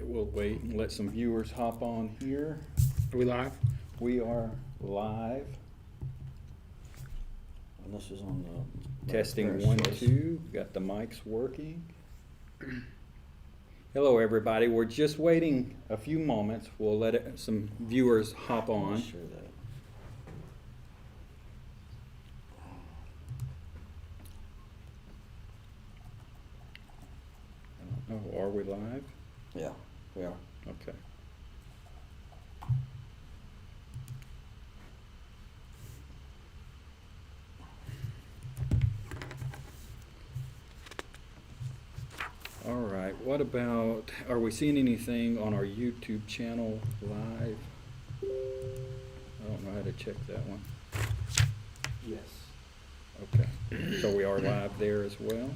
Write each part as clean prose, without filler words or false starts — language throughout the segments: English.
we'll wait and let some viewers hop on here. Are we live? We are live. And this is on the Testing Parents' 1, Choice. 2. Got the mics working. Hello, everybody. We're just waiting a few moments. We'll let some viewers hop on. Sure that. Oh, are we live? Yeah, we are. Okay. All right, what about, are we seeing anything on our YouTube channel live? I don't know how to check that one. Yes. Okay, so we are live there as well?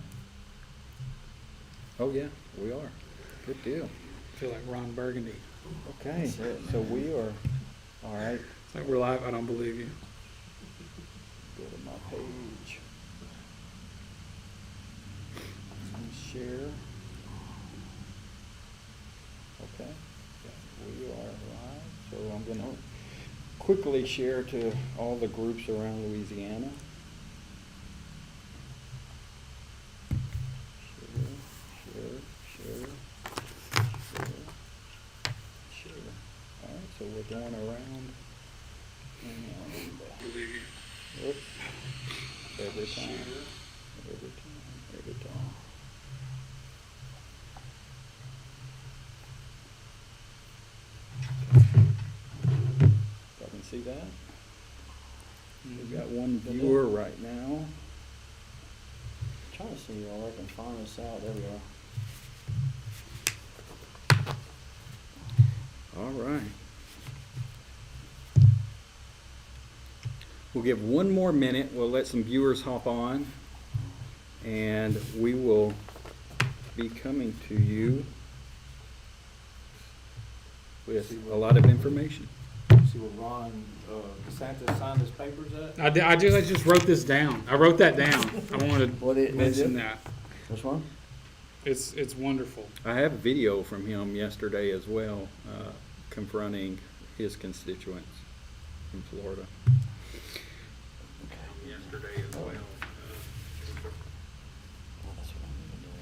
Oh, yeah, we are. Good deal. I feel like Ron Burgundy. Okay, That's it, so man. we are, all right, It's like we're live. I don't believe you. go to my page. And share. Okay, we are live, so I'm gonna quickly share to all the groups around Louisiana. Share. All right, so we're going around and, Believe you. whoops, every time. Y'all can see that? We've got one viewer right now. Trying to see y'all. I can find this out. There we are. All right. We'll give one more minute. We'll let some viewers hop on, and we will be coming to you with a lot of information. See what Ron DeSantis signed his papers at? I just wrote this down. I wrote that down. I wanted What to it- mention that. Which one? It's wonderful. I have a video from him yesterday as well, confronting his constituents in Florida. Yesterday as well. Oh, that's what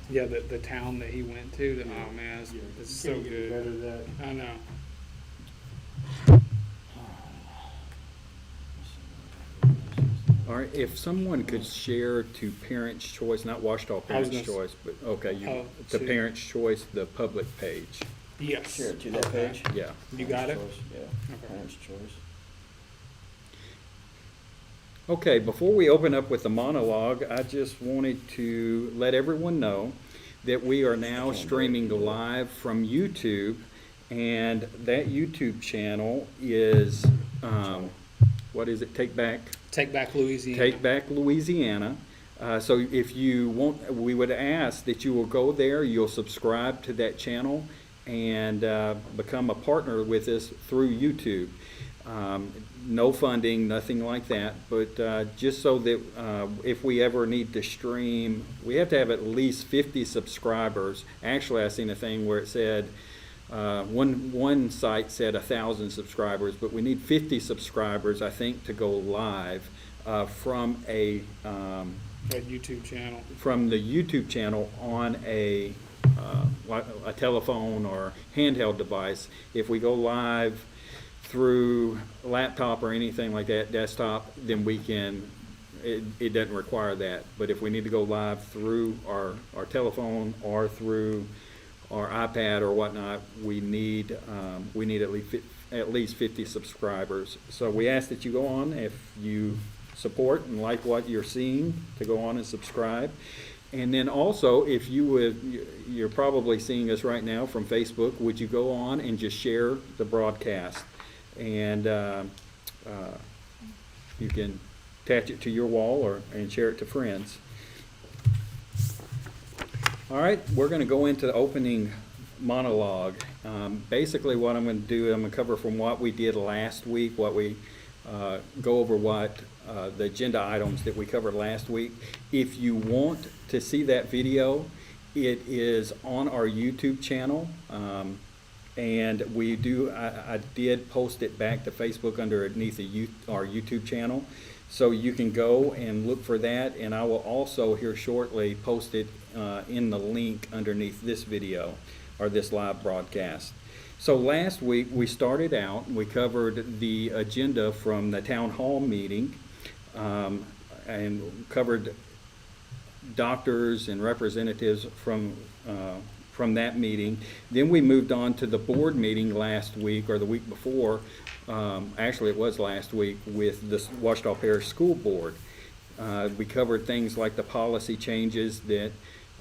I'm Yeah, the town that he went to. Oh man, it's so Can't get better good. than that. I know. All right, if someone could share to Parents' Choice, not Washita Parents' gonna s- Choice, but, okay, Oh, to to- Parents' Choice, the public page, Yes. Share it to that Okay. page. yeah. You got it? Parents' Choice, Yeah, Okay. Parents' Choice. Okay, before we open up with the monologue, I just wanted to let everyone know that we are now streaming live from YouTube, and that YouTube channel is, what is it, Take Back Take Back Louisiana. Take Back Louisiana. So if you want, we would ask that you will go there, you'll subscribe to that channel, and become a partner with us through YouTube. No funding, nothing like that, but just so that if we ever need to stream, we have to have at least 50 subscribers. Actually, I seen a thing where it said, one site said 1,000 subscribers, but we need 50 subscribers, I think, to go live from That YouTube channel. from the YouTube channel on like a telephone or handheld device. If we go live through laptop or anything like that, desktop, then we can, it doesn't require that. But if we need to go live through our telephone or through our iPad or whatnot, we need at least 50 subscribers. So we ask that you go on, if you support and like what you're seeing, to go on and subscribe. And then also, if you would, you're probably seeing us right now from Facebook, would you go on and just share the broadcast? And you can attach it to your wall and share it to friends. All right, we're going to go into the opening monologue. Basically, what I'm going to do, I'm going to cover from what we did last week, go over what the agenda items that we covered last week. If you want to see that video, it is on our YouTube channel. And we do, I did post it back to Facebook underneath our YouTube channel. So you can go and look for that, and I will also here shortly post it in the link underneath this video or this live broadcast. So last week we started out, we covered the agenda from the town hall meeting and covered doctors and representatives from that meeting. Then we moved on to the board meeting last week or the week before. Actually, it was last week with the Ouachita Parish School Board. We covered things like the policy changes that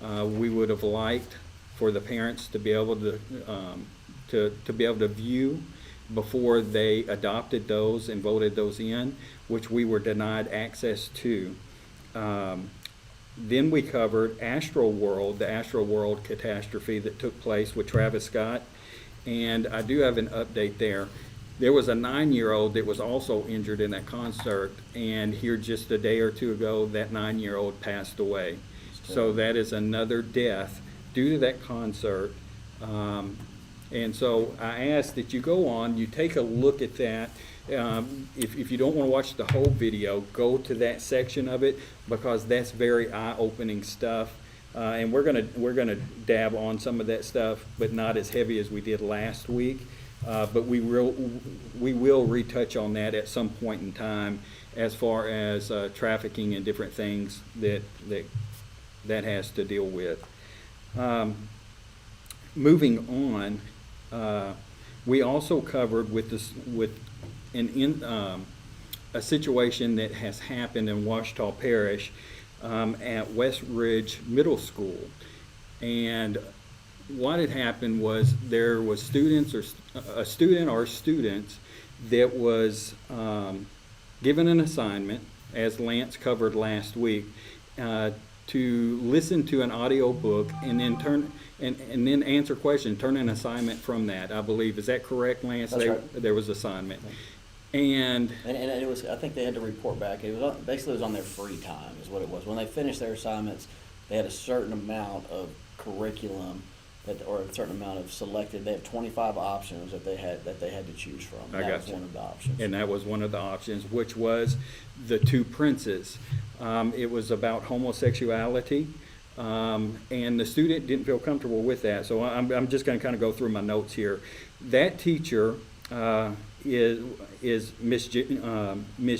we would have liked for the parents to be able to be able to view before they adopted those and voted those in, which we were denied access to. Then we covered Astroworld, the Astroworld catastrophe that took place with Travis Scott, and I do have an update there. There was a 9-year-old that was also injured in that concert, and here just a day or two ago, that 9-year-old passed away. So that is another death due to that concert. And so I ask that you go on, you take a look at that. If you don't want to watch the whole video, go to that section of it, because that's very eye-opening stuff. And we're gonna dab on some of that stuff, but not as heavy as we did last week. But we will retouch on that at some point in time, as far as trafficking and different things that has to deal with. Moving on, we also covered a situation that has happened in Ouachita Parish at West Ridge Middle School. And what had happened was there was a student or students that was given an assignment, as Lance covered last week, to listen to an audio book and then and then answer questions, turn an assignment from that, I believe. Is that correct, Lance? That's right. There was assignment. And it was, I think they had to report back. It was basically it was on their free time is what it was. When they finished their assignments, they had a certain amount of curriculum or a certain amount of selected. They have 25 options that they had to choose from. I That got was you. one of the options. And that was one of the options, which was The Two Princes. It was about homosexuality, and the student didn't feel comfortable with that. So I'm just going to kind of go through my notes here. That teacher is Miss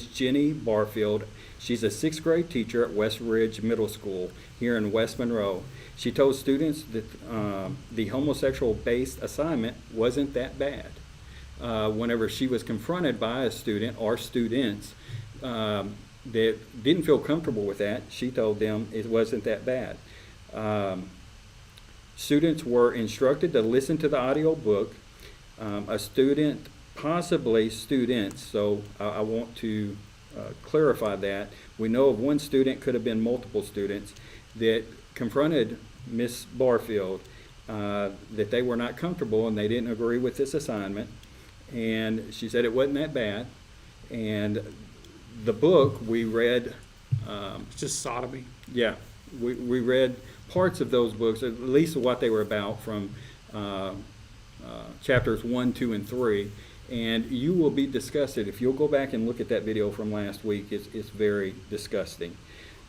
Jenny Barfield. She's a 6th grade teacher at West Ridge Middle School here in West Monroe. She told students that the homosexual-based assignment wasn't that bad. Whenever she was confronted by a student or students that didn't feel comfortable with that, she told them it wasn't that bad. Students were instructed to listen to the audio book. A student, possibly students, so I want to clarify that. We know of one student, could have been multiple students, that confronted Miss Barfield that they were not comfortable and they didn't agree with this assignment. And she said it wasn't that bad. And the book we read, It's just sodomy. yeah, we read parts of those books, at least what they were about, from chapters 1, 2, and 3. And you will be disgusted. If you'll go back and look at that video from last week, it's very disgusting.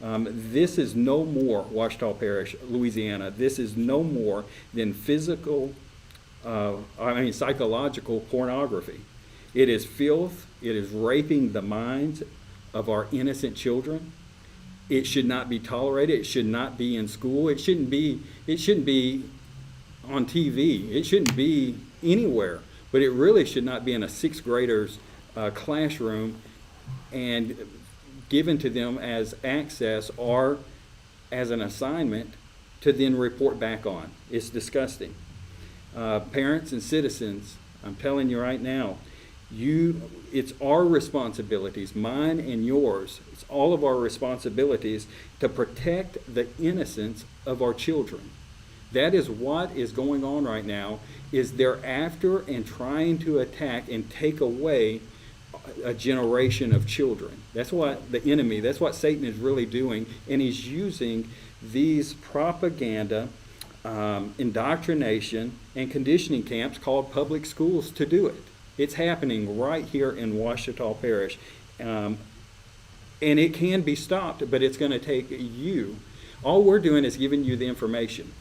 This is no more, Ouachita Parish, Louisiana, this is no more than psychological pornography. It is filth. It is raping the minds of our innocent children. It should not be tolerated. It should not be in school. It shouldn't be on TV. It shouldn't be anywhere. But it really should not be in a 6th grader's classroom and given to them as access or as an assignment to then report back on. It's disgusting. Parents and citizens, I'm telling you right now, it's our responsibilities, mine and yours. It's all of our responsibilities to protect the innocence of our children. That is what is going on right now, is they're after and trying to attack and take away a generation of children. That's what the enemy, that's what Satan is really doing, and he's using these propaganda indoctrination and conditioning camps called public schools to do it. It's happening right here in Ouachita Parish. And it can be stopped, but it's going to take you. All we're doing is giving you the information.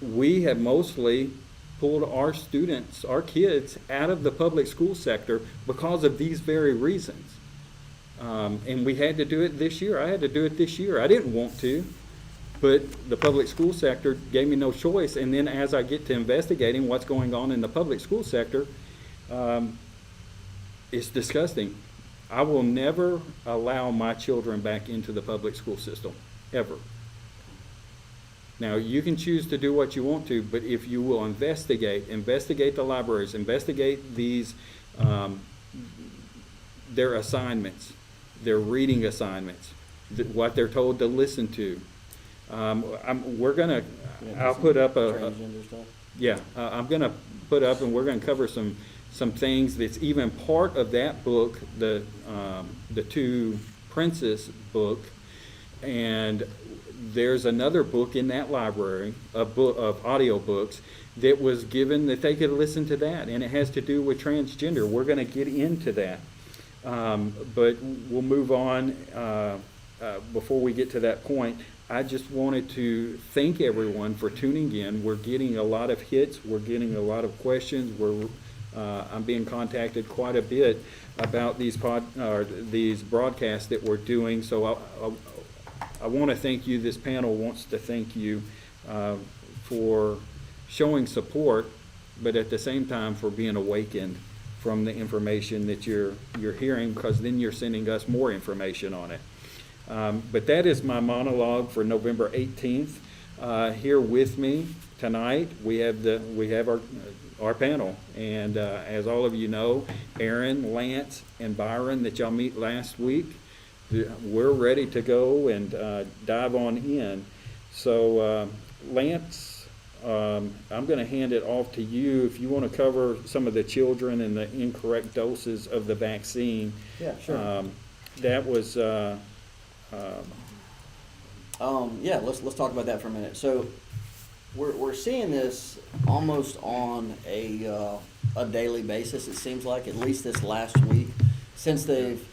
We have mostly pulled our students, our kids, out of the public school sector because of these very reasons. And we had to do it this year. I had to do it this year. I didn't want to, but the public school sector gave me no choice. And then as I get to investigating what's going on in the public school sector, it's disgusting. I will never allow my children back into the public school system, ever. Now, you can choose to do what you want to, but if you will investigate the libraries, investigate these, their assignments, their reading assignments, what they're told to listen to. We're gonna, I'll put up Transgender stuff. yeah, I'm gonna put up, and we're gonna cover some things that's even part of that book, the Two Princes book, and there's another book in that library, a book of audio books that was given that they could listen to that, and it has to do with transgender. We're gonna get into that, but we'll move on. Before we get to that point, I just wanted to thank everyone for tuning in. We're getting a lot of hits. We're getting a lot of questions. I'm being contacted quite a bit about these broadcasts that we're doing. So I want to thank you. This panel wants to thank you for showing support, but at the same time for being awakened from the information that you're hearing, because then you're sending us more information on it. But that is my monologue for November 18th. Here with me tonight, we have our panel, and as all of you know, Aaron, Lance, and Byron that y'all meet last week, we're ready to go and dive on in. So Lance, I'm going to hand it off to you if you want to cover some of the children and the incorrect doses of the vaccine. Yeah, sure. That was. Yeah, let's talk about that for a minute. So we're seeing this almost on a daily basis. It seems like, at least this last week, since they've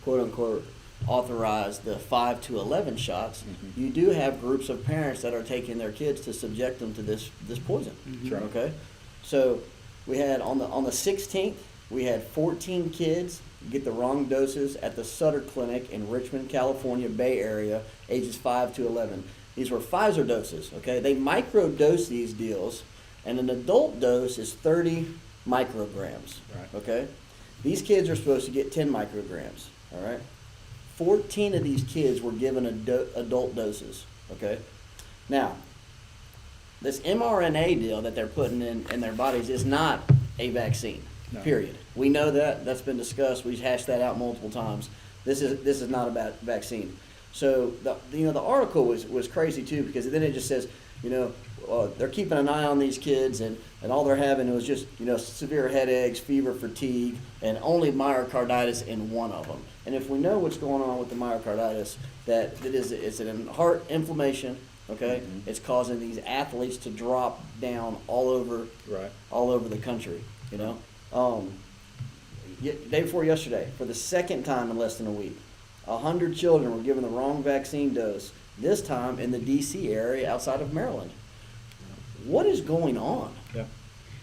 quote unquote authorized the 5 to 11 shots. Mm-hmm. You do have groups of parents that are taking their kids to subject them to this poison. That's right. Okay, so we had on the 16th we had 14 kids get the wrong doses at the Sutter Clinic in Richmond, California, Bay Area, ages 5 to 11. These were Pfizer doses, okay? They microdose these deals, and an adult dose is 30 micrograms, Right. okay? These kids are supposed to get 10 micrograms, all right? 14 of these kids were given adult doses, okay? Now, this mRNA deal that they're putting in their bodies is not a vaccine. No. Period. We know that. That's been discussed. We've hashed that out multiple times. This is not a vaccine. So the article was crazy too, because then it just says they're keeping an eye on these kids, and all they're having was just severe headaches, fever, fatigue, and only myocarditis in one of them. And if we know what's going on with the myocarditis, it's an heart inflammation. Okay, Mm-hmm. It's causing these athletes to drop down all over the country. Day before yesterday, for the second time in less than a week, 100 children were given the wrong vaccine dose, this time in the D.C. area outside of Maryland. What is going on? Yeah.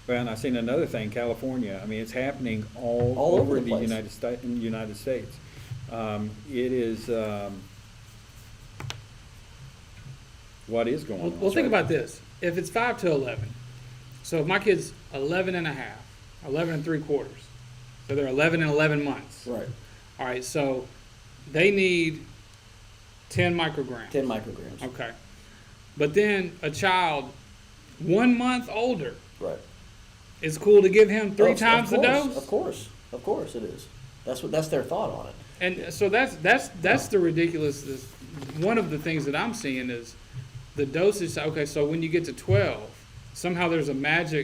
Well, and I've seen another thing, California. I mean, it's happening all over over the the place. United States. It is, what is going on? Well, think about this. If it's 5 to 11, so if my kid's 11 and a half, 11 and 3/4, so they're 11 and 11 months. Right. All right, so they need 10 micrograms. 10 micrograms. Okay. But then a child 1 month older, Right. it's cool to give him three Of times the course, dose? Of course it is. That's their thought on it. And so that's the ridiculousness. One of the things that I'm seeing is the dosage. Okay, so when you get to 12, somehow there's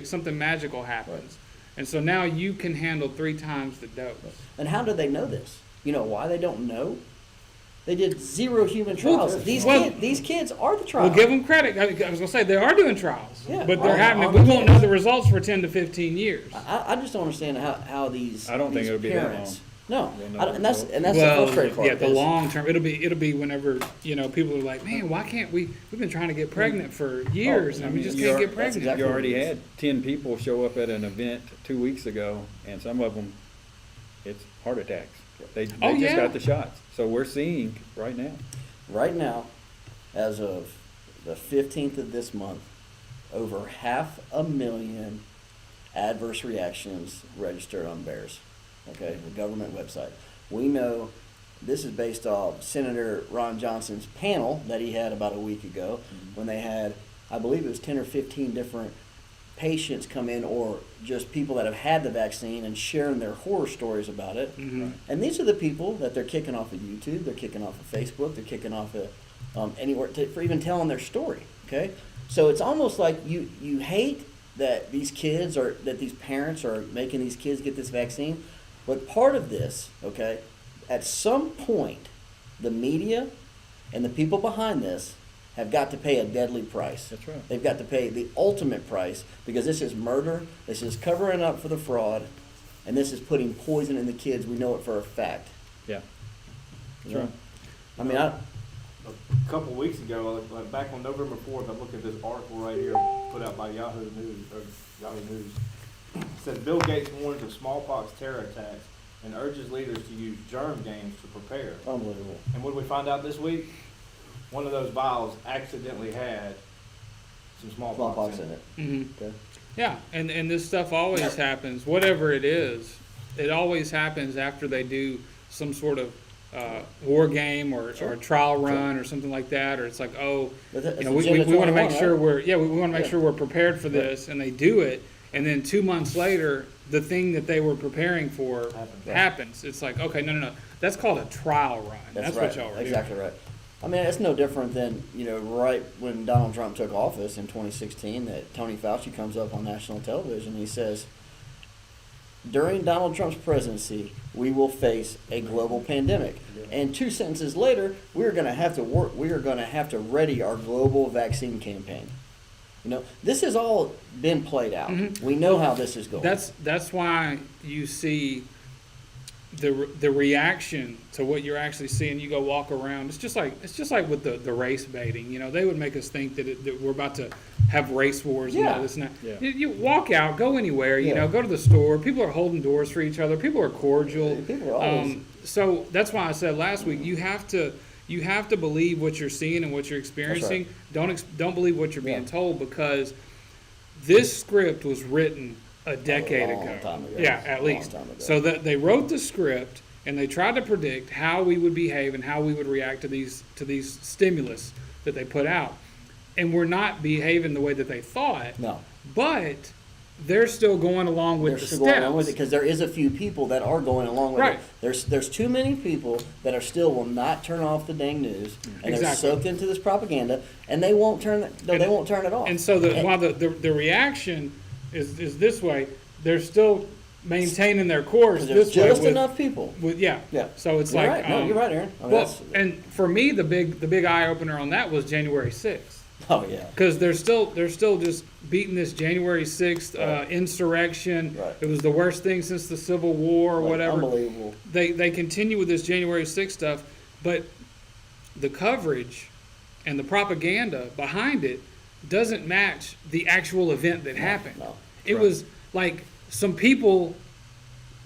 something magical happens. Right. And so now you can handle 3 times the dose. And how do they know this? You know why they don't know? They did 0 human Well, trials. well- These kids are the trials. We'll give them credit. I was gonna say, they are doing trials, Yeah, but they're on- having, on we the won't kids. know the results for 10 to 15 years. I just don't understand how these. I don't think these it'll be that parents, long. No, We'll know I don't- and that's the Well, frustrating part. yeah, the is- long term, it'll be whenever, people are like, man, why can't we've been trying to get pregnant for years, and we just you can't are- get that's pregnant. exactly You what already it is. had 10 people show up at an event 2 weeks ago, and some of them, it's heart attacks. They Oh, just yeah. got the shots. So we're seeing right now. Right now, as of the 15th of this month, over 500,000 adverse reactions registered on bears. Okay, the government website. We know this is based off Senator Ron Johnson's panel that he had about a week ago when they had, I believe it was 10 or 15 different patients come in, or just people that have had the vaccine and sharing their horror stories about it. Mhm. And these are the people that they're kicking off of YouTube, they're kicking off of Facebook, they're kicking off of anywhere for even telling their story. Okay, so it's almost like you hate that these kids or that these parents are making these kids get this vaccine, but part of this, okay, at some point, the media and the people behind this have got to pay a deadly price. That's right. They've got to pay the ultimate price because this is murder, this is covering up for the fraud, and this is putting poison in the kids. We know it for a fact. Yeah. You know? I mean, A couple weeks ago, like back on November 4th, I'm looking at this article right here put out by Yahoo News, or Yahoo News. It says Bill Gates warns of smallpox terror attacks and urges leaders to use germ games to prepare. unbelievable. And what did we find out this week? One of those vials accidentally had some Smallpox in it. Mhm. Okay. Yeah, and this stuff always happens, whatever it is, it always happens after they do some sort of war game or Sure. trial run or something like that, or it's like, oh, But that- you it's know, we Agenda want to make 21, sure right? we want to make Yeah. sure we're prepared for Right. this, and they do it, and then 2 months later, the thing that they were preparing for happens. It's like, okay, no, that's called a trial run. That's right. what y'all are Exactly right. I mean, it's no different than, right when Donald Trump took office in 2016, that Tony Fauci comes up on national television. He says, during Donald Trump's presidency, we will face a global pandemic. And 2 sentences later, we are going to have to ready our global vaccine campaign. This has all been played out. Mhm. We know how this is going. That's why you see the reaction to what you're actually seeing. You go walk around. It's just like with the race baiting. They would make us think that we're about to have race wars and Yeah. all this and that. Yeah. You walk out, go anywhere. Yeah. Go to the store. People are holding doors for each other. People are cordial. People are always- So that's why I said last week you have to believe what you're seeing and what you're experiencing. Don't believe what you're being Yeah. told, because this script was written a decade long ago. time ago. Yeah, at Long least. time ago. So that they wrote the script and they tried to predict how we would behave and how we would react to these stimulus that they put out. And we're not behaving the way that they thought, No. but they're still going along with They're the still steps. going along with it because there is a few people that are going along with Right. it. There's too many people that are still will not turn off the dang news, and they're Exactly. soaked into this propaganda, and they won't turn it. No, they won't turn it off. And so while the reaction is this way, they're still maintaining their course 'cause there's this way. just with- enough people. Yeah. Yeah. So it's You're like right. No, you're right, Aaron. I mean, Well, that's- and for me, the big eye opener on that was January 6th. oh yeah. Because they're still just beating this January 6th Right. insurrection. Right. It was the worst thing since the Civil War or Like, whatever. Unbelievable. They continue with this January 6th stuff, but the coverage and the propaganda behind it doesn't match the actual event that happened. No. It Right. was like some people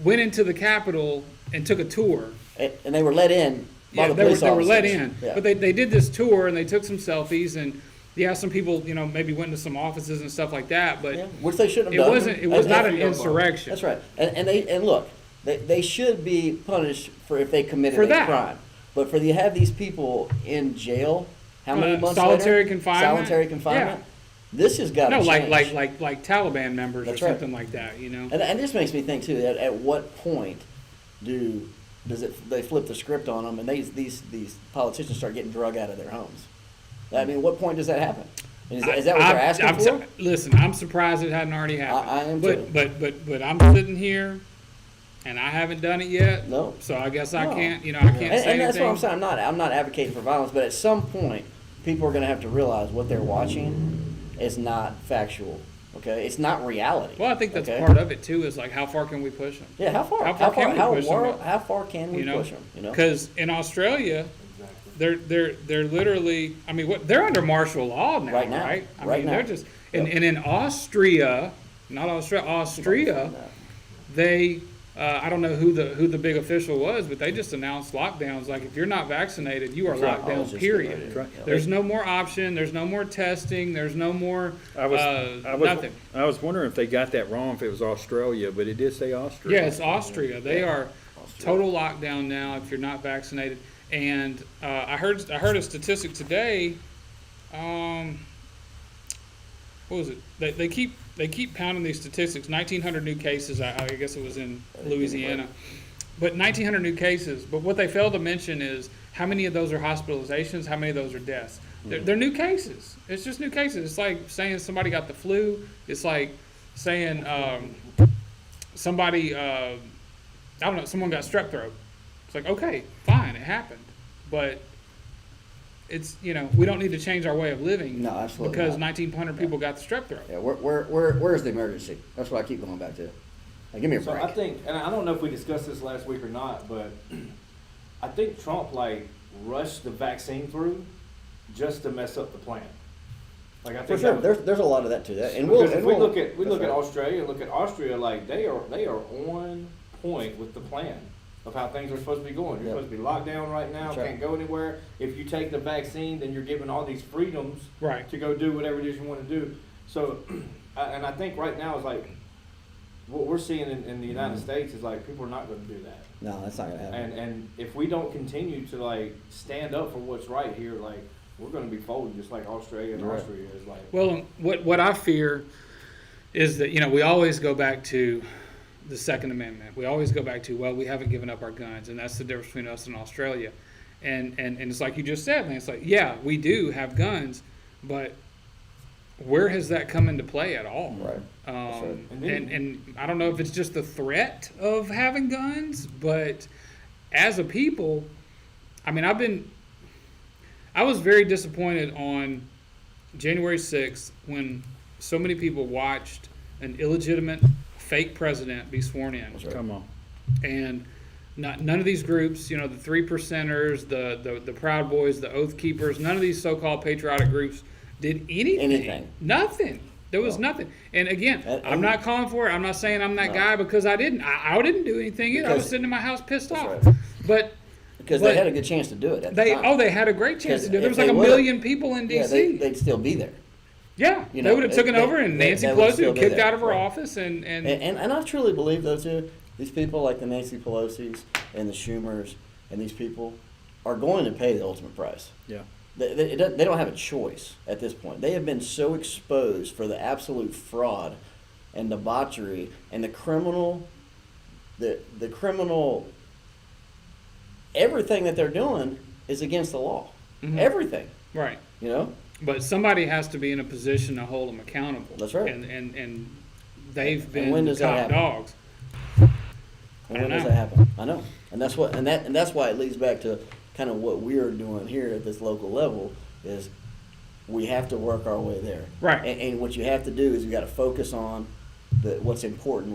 went into the Capitol and took a tour. And they were let in by Yeah, the they were, police they were let officers. in. Yeah. But they did this tour and they took some selfies, and yeah, some people, maybe went into some offices and stuff like that, but Yeah, which they shouldn't it have done. wasn't, it was And- not and- an insurrection. That's right. And look, they should be punished for if they committed For a that. crime. But for you have these people in jail, how many months solitary later? confinement? Solitary confinement. This has got to No, change. like Taliban members That's or right. something like that, And this makes me think too. At what point they flip the script on them and these politicians start getting drug out of their homes? I mean, what point does that happen? Is that what they're asking for? Listen, I'm surprised it hadn't already happened. I am but, too. But I'm sitting here, and I haven't done it yet. No. So I guess I No. can't, I can't say And that's anything. what I'm saying. I'm not advocating for violence, but at some point, people are going to have to realize what they're watching is not factual. Okay, it's not reality. Well, I think that's okay? part of it too. Is like, how far can we push them? Yeah, how far? How far can we push them? How far can we You know, push them? You know, because in Australia, they're literally. I mean, what they're under martial law now, Right now. right? I Right mean, now. they're just and Yep. and in Austria, not Australia, Austria, they. I don't know who the big official was, but they just announced lockdowns. Like, if you're not vaccinated, you are That's right. locked I down. was just getting ready Period. to- Right. yeah. There's no more option. There's no more testing. There's no more nothing. I was wondering if they got that wrong, if it was Australia, but it did say Austria. Yeah, it's Austria. They are Austria. total lockdown now if you're not vaccinated. And I heard a statistic today. What was it? They keep pounding these statistics. 1,900 new cases. I guess it was in Louisiana, but 1,900 new cases. But what they failed to mention is how many of those are hospitalizations, how many of those are deaths. They're new cases. It's just new cases. It's like saying somebody got the flu. It's like saying somebody, I don't know, someone got strep throat. It's like, okay, fine, it happened. But it's, we don't need to change our way of living. No, absolutely Because not. 1,900 people got the strep throat. Yeah, where's the emergency? That's what I keep going back to. Like, give me a So break. I think, and I don't know if we discussed this last week or not, but I think Trump rushed the vaccine through just to mess up the plan. Like, I For think sure, that- there's a lot of that to that. And because we'll, if we look at that's right. Australia, they are on point with the plan of how things are supposed to be going. You're Yep. supposed to be locked down right now, That's right. can't go anywhere. If you take the vaccine, then you're given all these freedoms Right. to go do whatever it is you want to do. So, and I think right now is like what we're seeing in the United States is like people are not going to do that. No, that's not gonna happen. And if we don't continue to stand up for what's right here, we're going to be folding just like Australia and Right. Austria is like. Well, what I fear is that, we always go back to the Second Amendment. We always go back to, well, we haven't given up our guns, and that's the difference between us and Australia. And it's like you just said, man, it's like, yeah, we do have guns, but where has that come into play at all? Right. That's right. And I don't know if it's just the threat of having guns, but as a people, I mean, I was very disappointed on January 6th when so many people watched an illegitimate fake president be sworn in. That's right. Come on. And none of these groups, the 3%ers, the Proud Boys, the Oath Keepers, none of these so-called patriotic groups did anything. Anything. Nothing. There was No. nothing. And again, And- I'm not calling for it. I'm not saying I'm that No. guy because I didn't. I didn't do anything either. I was Because- sitting in my house pissed That's off. right. But Because but they had a good chance to do it at the they time. they had a great chance to do it. There If was like they a would've- million people in Yeah, D.C. they'd still be there. Yeah, You they know, would have taken they- over, and they- Nancy they would Pelosi still would be kicked there, out of her right. office, and And I truly believe, though, too, these people like the Nancy Pelosi's and the Schumers and these people are going to pay the ultimate price. Yeah. They don't have a choice at this point. They have been so exposed for the absolute fraud and debauchery and the criminal, the criminal, everything that they're doing is against the law. Mhm. Everything, right. you know? But somebody has to be in a position to hold them accountable. That's right. And they've And been when the does that top happen? dogs. And I when does know. that happen? I know. And that's what and that's why it leads back to kind of what we're doing here at this local level is we have to work our way there. Right. And what you have to do is you got to focus on what's important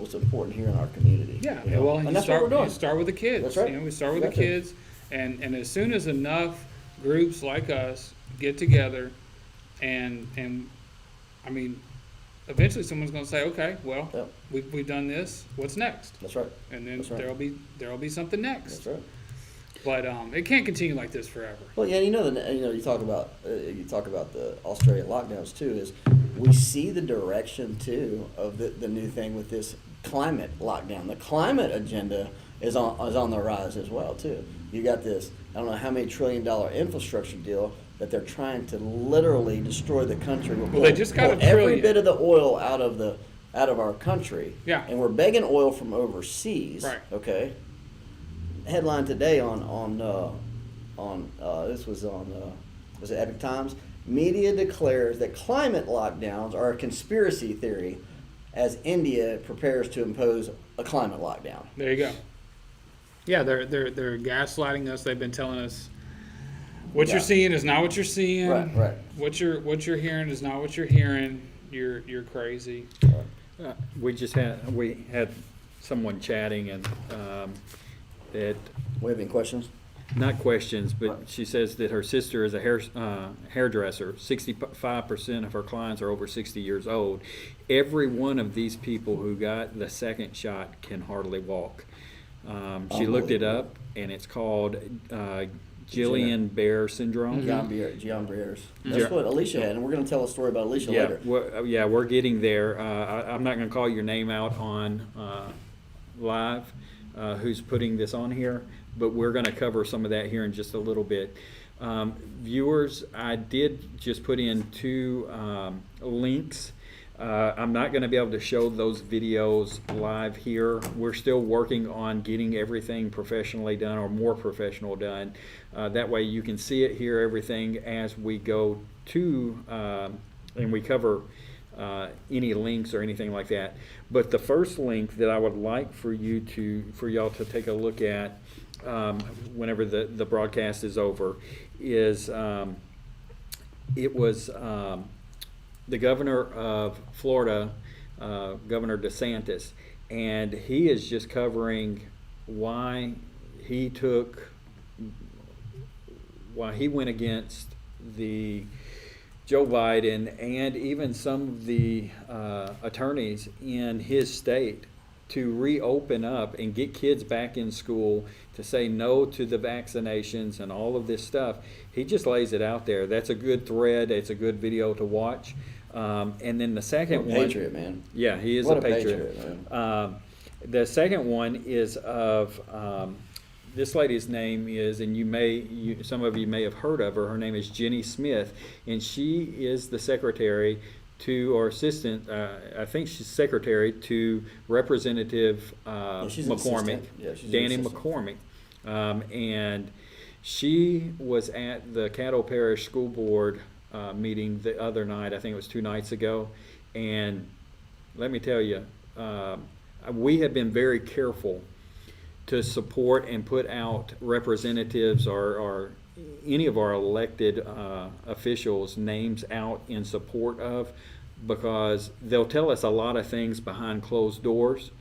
here in our community. Yeah, you know? well, and you that's start, what we're doing. you start with the kids. That's right. We start with the Exactly. kids, and as soon as enough groups like us get together, and I mean, eventually someone's going to say, okay, well, Yep. we've done this. What's next? That's right. And then That's right. there'll be something next. That's right. But it can't continue like this forever. Well, yeah, you talk about the Australian lockdowns too. Is we see the direction too of the new thing with this climate lockdown. The climate agenda is on the rise as well too. You got this I don't know how many $1 trillion infrastructure deal that they're trying to literally destroy the country. Well, they just got pull $1 every trillion. bit of the oil out of our country. Yeah. And we're begging oil from overseas. Right. Okay. Headline today on this was it Epic Times? Media declares that climate lockdowns are a conspiracy theory as India prepares to impose a climate lockdown. There you go. Yeah, they're gaslighting us. They've been telling us what Yeah. you're seeing is not what you're seeing. Right. What you're hearing is not what you're hearing. You're crazy. We had someone chatting and that, We have any questions? not questions, but she says that her sister is a hairdresser. 65% of her clients are over 60 years old. Every one of these people who got the second shot can hardly walk. She looked it up, and it's called Guillain-Barré syndrome. Guillain-Barré's. That's Yeah. what Alicia had, and we're going to tell a story about Alicia Yeah, later. we're getting there. I'm not going to call your name out on live, who's putting this on here, but we're going to cover some of that here in just a little bit. Viewers, I did just put in 2 links. I'm not going to be able to show those videos live here. We're still working on getting everything professionally done, or more professional done. That way you can see it, hear everything as we go to, and we cover any links or anything like that. But the first link that I would like for y'all to take a look at whenever the broadcast is over is it was the governor of Florida, Governor DeSantis, and he is just covering why he went against the Joe Biden and even some of the attorneys in his state to reopen up and get kids back in school, to say no to the vaccinations and all of this stuff. He just lays it out there. That's a good thread. It's a good video to watch. And then the second one, Patriot, man. yeah, he is What a patriot. man. The second one is of this lady's name is, and some of you may have heard of her. Her name is Jenny Smith, and she is the secretary to, or assistant, I think she's secretary to Representative she's an McCormick, assistant. Yeah, she's an Danny assistant. McCormick, and she was at the Caddo Parish School Board meeting the other night. I think it was 2 nights ago, and let me tell you, we have been very careful to support and put out representatives or any of our elected officials' names out in support of, because they'll tell us a lot of things behind closed doors,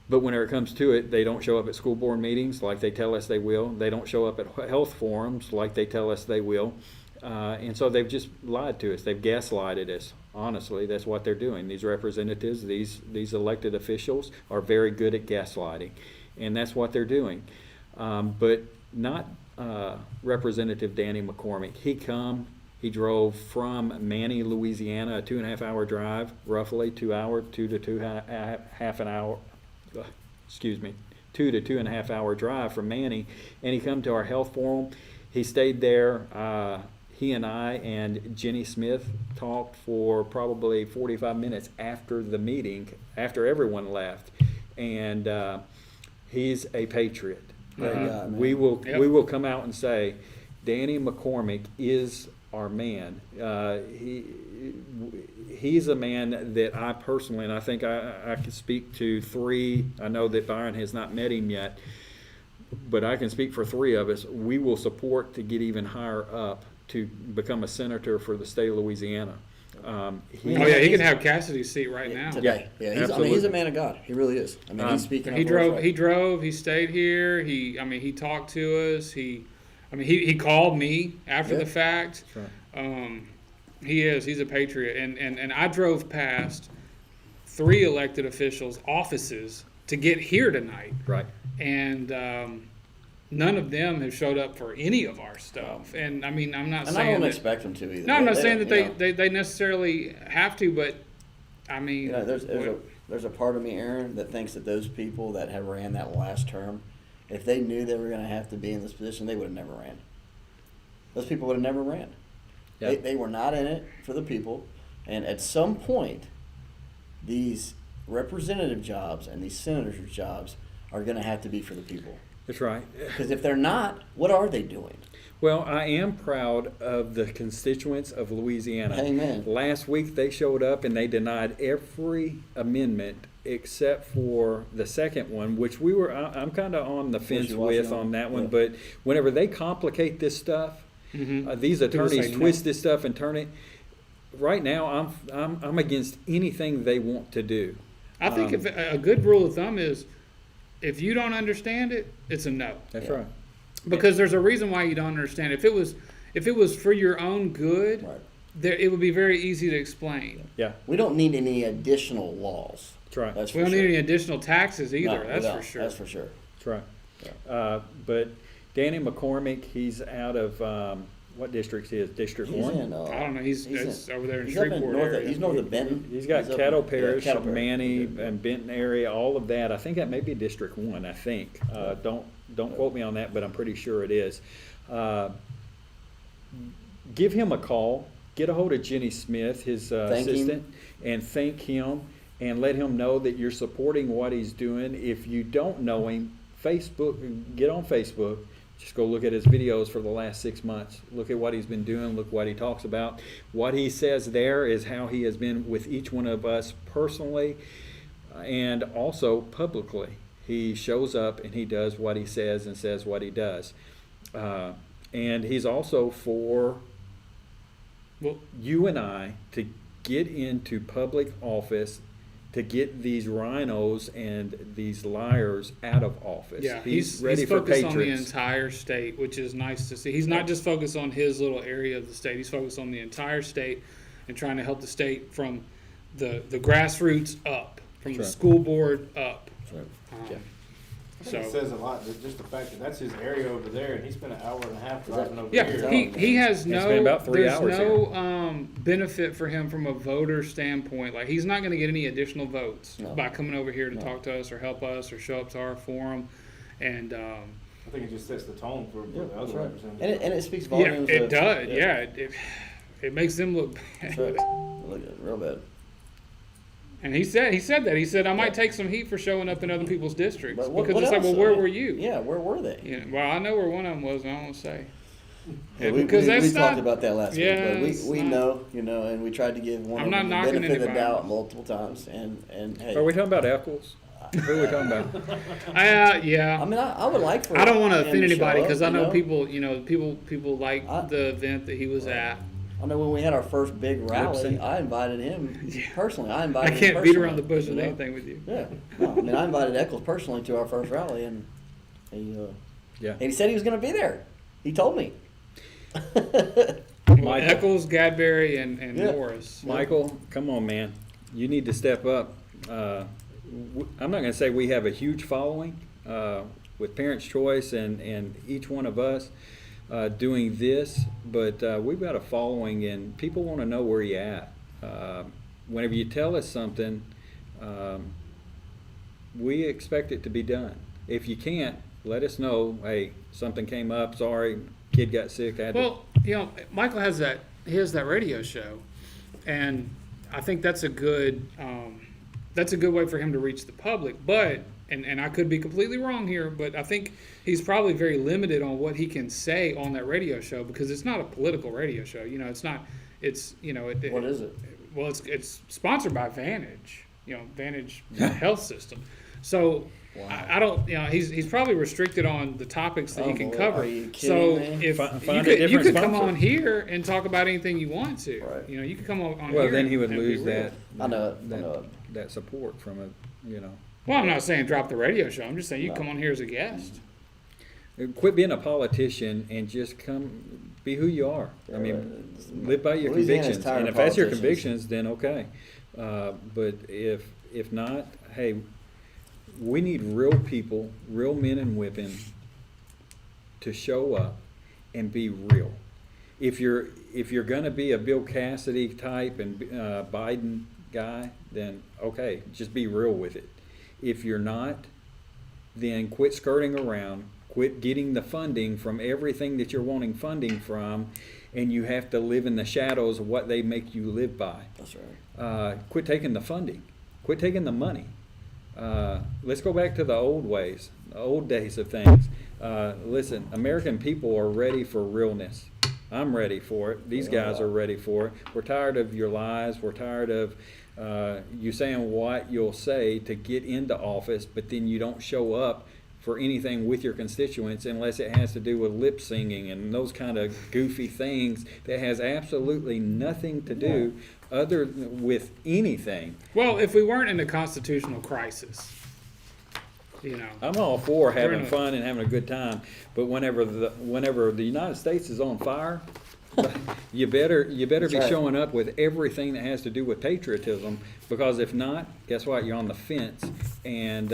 but when it comes to it, they don't show up at school board meetings like they tell us they will. They don't show up at health forums like they tell us they will. And so they've just lied to us. They've gaslighted us. Honestly, that's what they're doing. These representatives, these elected officials are very good at gaslighting, and that's what they're doing. But not Representative Danny McCormick. He drove from Manny, Louisiana, a 2.5 hour drive, roughly 2 to 2.5 hour. 2 to 2.5 hour drive from Manny, and he come to our health forum. He stayed there. He and I and Jenny Smith talked for probably 45 minutes after the meeting, after everyone left, and he's a patriot. Great guy, man. We will Yep. we will come out and say, Danny McCormick is our man. He's a man that I personally, and I think I can speak to 3. I know that Byron has not met him yet, but I can speak for 3 of us. We will support to get even higher up to become a senator for the state of Louisiana. Oh yeah, he can have Cassidy's seat right now. Today. Yeah, he's Absolutely. a man of God. He really is. I mean, he's speaking. He up for us, drove. right? He drove. He stayed here. He talked to us. He called me after Yeah. the fact. That's right. He's a patriot, and I drove past 3 elected officials' offices to get here tonight, Right. and none of them have showed up for any of our stuff. And I mean, I'm not And I saying don't that. expect them to either. No, I'm not saying don't, that you know. they necessarily have to, but I mean, You know, there's a part of me, Aaron, that thinks that those people that have ran that last term, if they knew they were going to have to be in this position, they would have never ran. Those people would have never ran. Yeah. They were not in it for the people, and at some point, these representative jobs and these senators' jobs are going to have to be for the people. That's right. Because if they're not, what are they doing? Well, I am proud of the constituents of Louisiana. Amen. Last week, they showed up and they denied every amendment except for the second one, which I'm kind of on the fence Wishy-washy with on that one. yeah. But whenever they complicate this stuff, these People say attorneys no. twist this stuff and turn it. Right now, I'm against anything they want to do. I think if a good rule of thumb is, if you don't understand it, it's a no. That's Yeah. right. Because there's a reason why you don't understand. If it was for your own good, Right. it would be very easy to explain. Yeah, We don't need any additional laws. that's right. That's We for don't sure. need any additional taxes either. No, we that's don't. for sure. That's for sure. That's right. But Danny McCormick, he's out of what district is District He's 1? in. I don't know. He's over there in He's up in Shreveport north. area. He's north of Benton. He's got up in- Caddo yeah, Parish, Caddo Parish. Manny, Okay. and Benton area, all of that. I think that may be District 1, I think. Don't quote me on that, but I'm pretty sure it is. Give him a call. Get a hold of Jenny Smith, his Thank him. assistant, and thank him and let him know that you're supporting what he's doing. If you don't know him, get on Facebook. Just go look at his videos for the last 6 months. Look at what he's been doing. Look what he talks about. What he says there is how he has been with each one of us personally and also publicly. He shows up and he does what he says and says what he does. And he's also for Well, you and I to get into public office, to get these rhinos and these liars out of office. yeah, he's ready for focused on the patriots. entire state, which is nice to see. He's not just focused on his little area of the state. He's focused on the entire state and trying to help the state from the grassroots up, from the That's right. school board up. That's right. Yeah. I think it So says a lot, that just the fact that that's his area over there, and he spent an hour and a half driving over yeah, here. he has It's no been about 3 there's hours no benefit for him from a voter standpoint. Like he's not going to get any additional votes No. by coming over here to No. talk to us or help us or show up to our forum. And I think it just sets the tone for Yeah, the that's other right. representatives. And it speaks yeah, volumes. it of- does. Yeah, it makes them look That's bad. right. Look at it, real bad. And he said that. He said I might take some heat for showing up in other people's districts But what, because what it's like, else? well, where were you? Yeah, where were they? Yeah, well, I know where one of them was. And I won't say. Yeah, because we that's talked not- about that last Yeah, week, it's but we not- know, and we tried to give one I'm of not them the knocking benefit of the anybody. doubt multiple times, and hey, Are we talking about Eccles? Who are we talking about? Yeah. I mean, I would like for I don't want to him offend show anybody up, because I you know people like I- the event that he was at. I know when we had our first big rally, Lip-sync. I invited him personally. I I invited. him can't beat around personally, the bush with you know? anything with you. Yeah, no, I mean, I invited Eccles personally to our first rally, and Yeah. he said he was going to be there. He told me. Well, Michael. Eccles, Gadberry, and Yeah. Morris. Michael, come on, man. You need to step up. I'm not going to say we have a huge following with Parents' Choice and each one of us doing this, but we've got a following and people want to know where you're at. Whenever you tell us something, we expect it to be done. If you can't, let us know, hey, something came up, sorry, kid got sick. I had to Well, Michael has that. He has that radio show, and I think that's a good way for him to reach the public. But and I could be completely wrong here, but I think he's probably very limited on what he can say on that radio show because it's not a political radio show. It's not. It's What is it? Well, it's sponsored by Vantage. Vantage Health System. So. Wow. I don't. He's probably restricted on the topics that he Oh, can boy, cover. are you So kidding me? if Find you a could different come sponsor. on here and talk about anything you want to. Right. You could come on well, here. then he would and be lose real. that. I know it, I That, know that support from a. Well, I'm not saying drop the radio show. I'm just saying you No. come on here as a guest. Quit being a politician and just come be who you are. I mean, live by your Louisiana's convictions, tired and of if that's your politicians. convictions, then okay. But if not, hey, we need real people, real men and women, to show up and be real. If you're going to be a Bill Cassidy type and Biden guy, then okay, just be real with it. If you're not, then quit skirting around. Quit getting the funding from everything that you're wanting funding from, and you have to live in the shadows of what they make you live by. That's right. Quit taking the funding. Quit taking the money. let's go back to the old ways, the old days of things. Listen, American people are ready for realness. I'm ready for it. These guys are ready for it. We're tired of your lies. We're tired of you saying what you'll say to get into office, but then you don't show up for anything with your constituents unless it has to do with lip singing and those kind of goofy things that has absolutely nothing to do other with anything. Well, if we weren't in a constitutional crisis, I'm all for having in a- fun and having a good time, but whenever the United States is on fire, you better be right. showing up with everything that has to do with patriotism, because if not, guess what? You're on the fence, and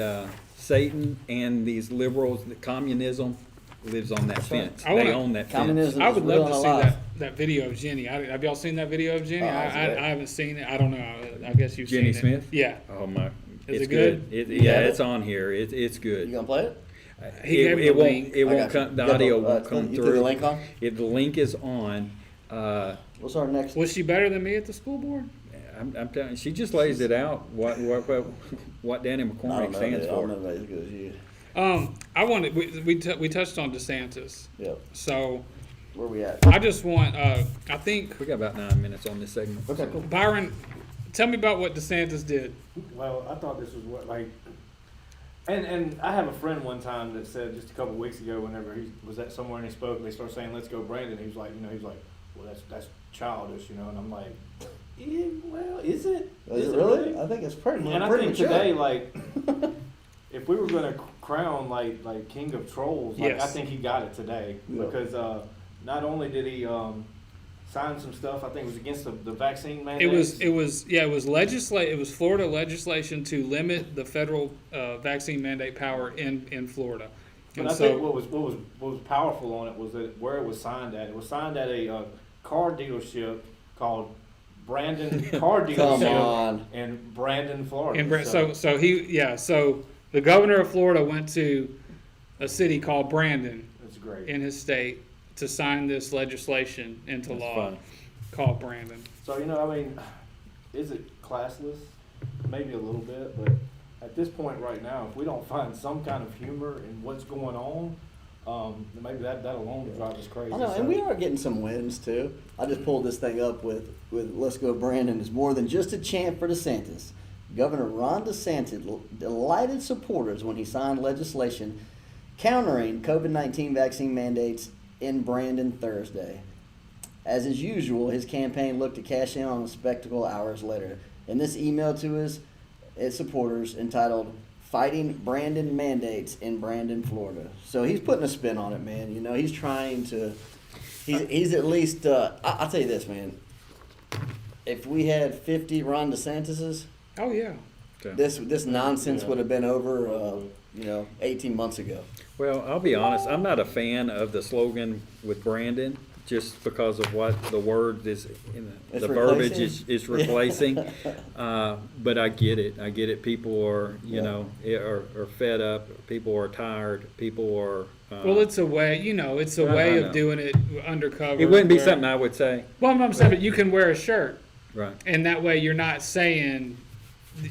Satan and these liberals, the communism lives on that fence. I wanna- They own that fence. Communism I is would real love to and see alive. that video of Jenny. Have y'all seen that video of Jenny? Oh, it's great. I haven't seen it. I don't know. I guess you've Jenny seen it. Smith? Yeah. Oh my! Is It's it good? Yeah, have it? it's on here. It's good. You gonna play it? He gave me It the won't. link. It I won't got you. come. The You got audio the- won't come you through. threw the link on? If the link is on, What's our next? Was she better than me at the school board? I'm telling you, she just lays it out what Danny I McCormick don't know, stands dude. I don't know for. anybody as good as you. I wanted. We touched on DeSantis. Yep. So Where we at? I just want. I think We got about 9 minutes on this segment. Okay, cool. Byron, tell me about what DeSantis did. Well, I thought this was what and I have a friend one time that said just a couple of weeks ago, whenever he was at somewhere and he spoke, they started saying, "Let's go, Brandon." He was like, well, that's childish, and I'm like, yeah, well, is it? Is it really? I think it's pretty. And I pretty think mature. today, like, if we were going to crown like king of trolls, like, Yes. I think he got it today Yeah. because not only did he sign some stuff, I think it was against the vaccine mandates. It was Florida legislation to limit the federal vaccine mandate power in Florida. But And I think so what was powerful on it was that where it was signed at. It was signed at a car dealership called Brandon Car Come Dealership on. in Brandon, Florida. and so the governor of Florida went to a city called Brandon That's great. in his state to sign this legislation into That's law fun. called Brandon. So is it classless? Maybe a little bit, but at this point right now, if we don't find some kind of humor in what's going on, then maybe that alone will drive us crazy. I know, and we are getting some wins too. I just pulled this thing up with "Let's Go Brandon" is more than just a chant for DeSantis. Governor Ron DeSantis delighted supporters when he signed legislation countering COVID-19 vaccine mandates in Brandon Thursday. As is usual, his campaign looked to cash in on the spectacle hours later. In this email to his supporters entitled "Fighting Brandon Mandates in Brandon, Florida." So he's putting a spin on it, man. He's trying to. He's at least. I'll tell you this, man. If we had 50 Ron DeSantis's, Oh yeah. this nonsense Yeah. would have been over. 18 months ago. Well, I'll be honest. I'm not a fan of the slogan with Brandon, just because of what the word is, It's the verbiage replacing? is replacing. But I get it. I get it. People are, are fed up. People are tired. People are. Well, it's a way. It's a I way know. of doing it undercover. It wouldn't be where- something I would say. Well, I'm saying, but you can wear a shirt, Right. and that way you're not saying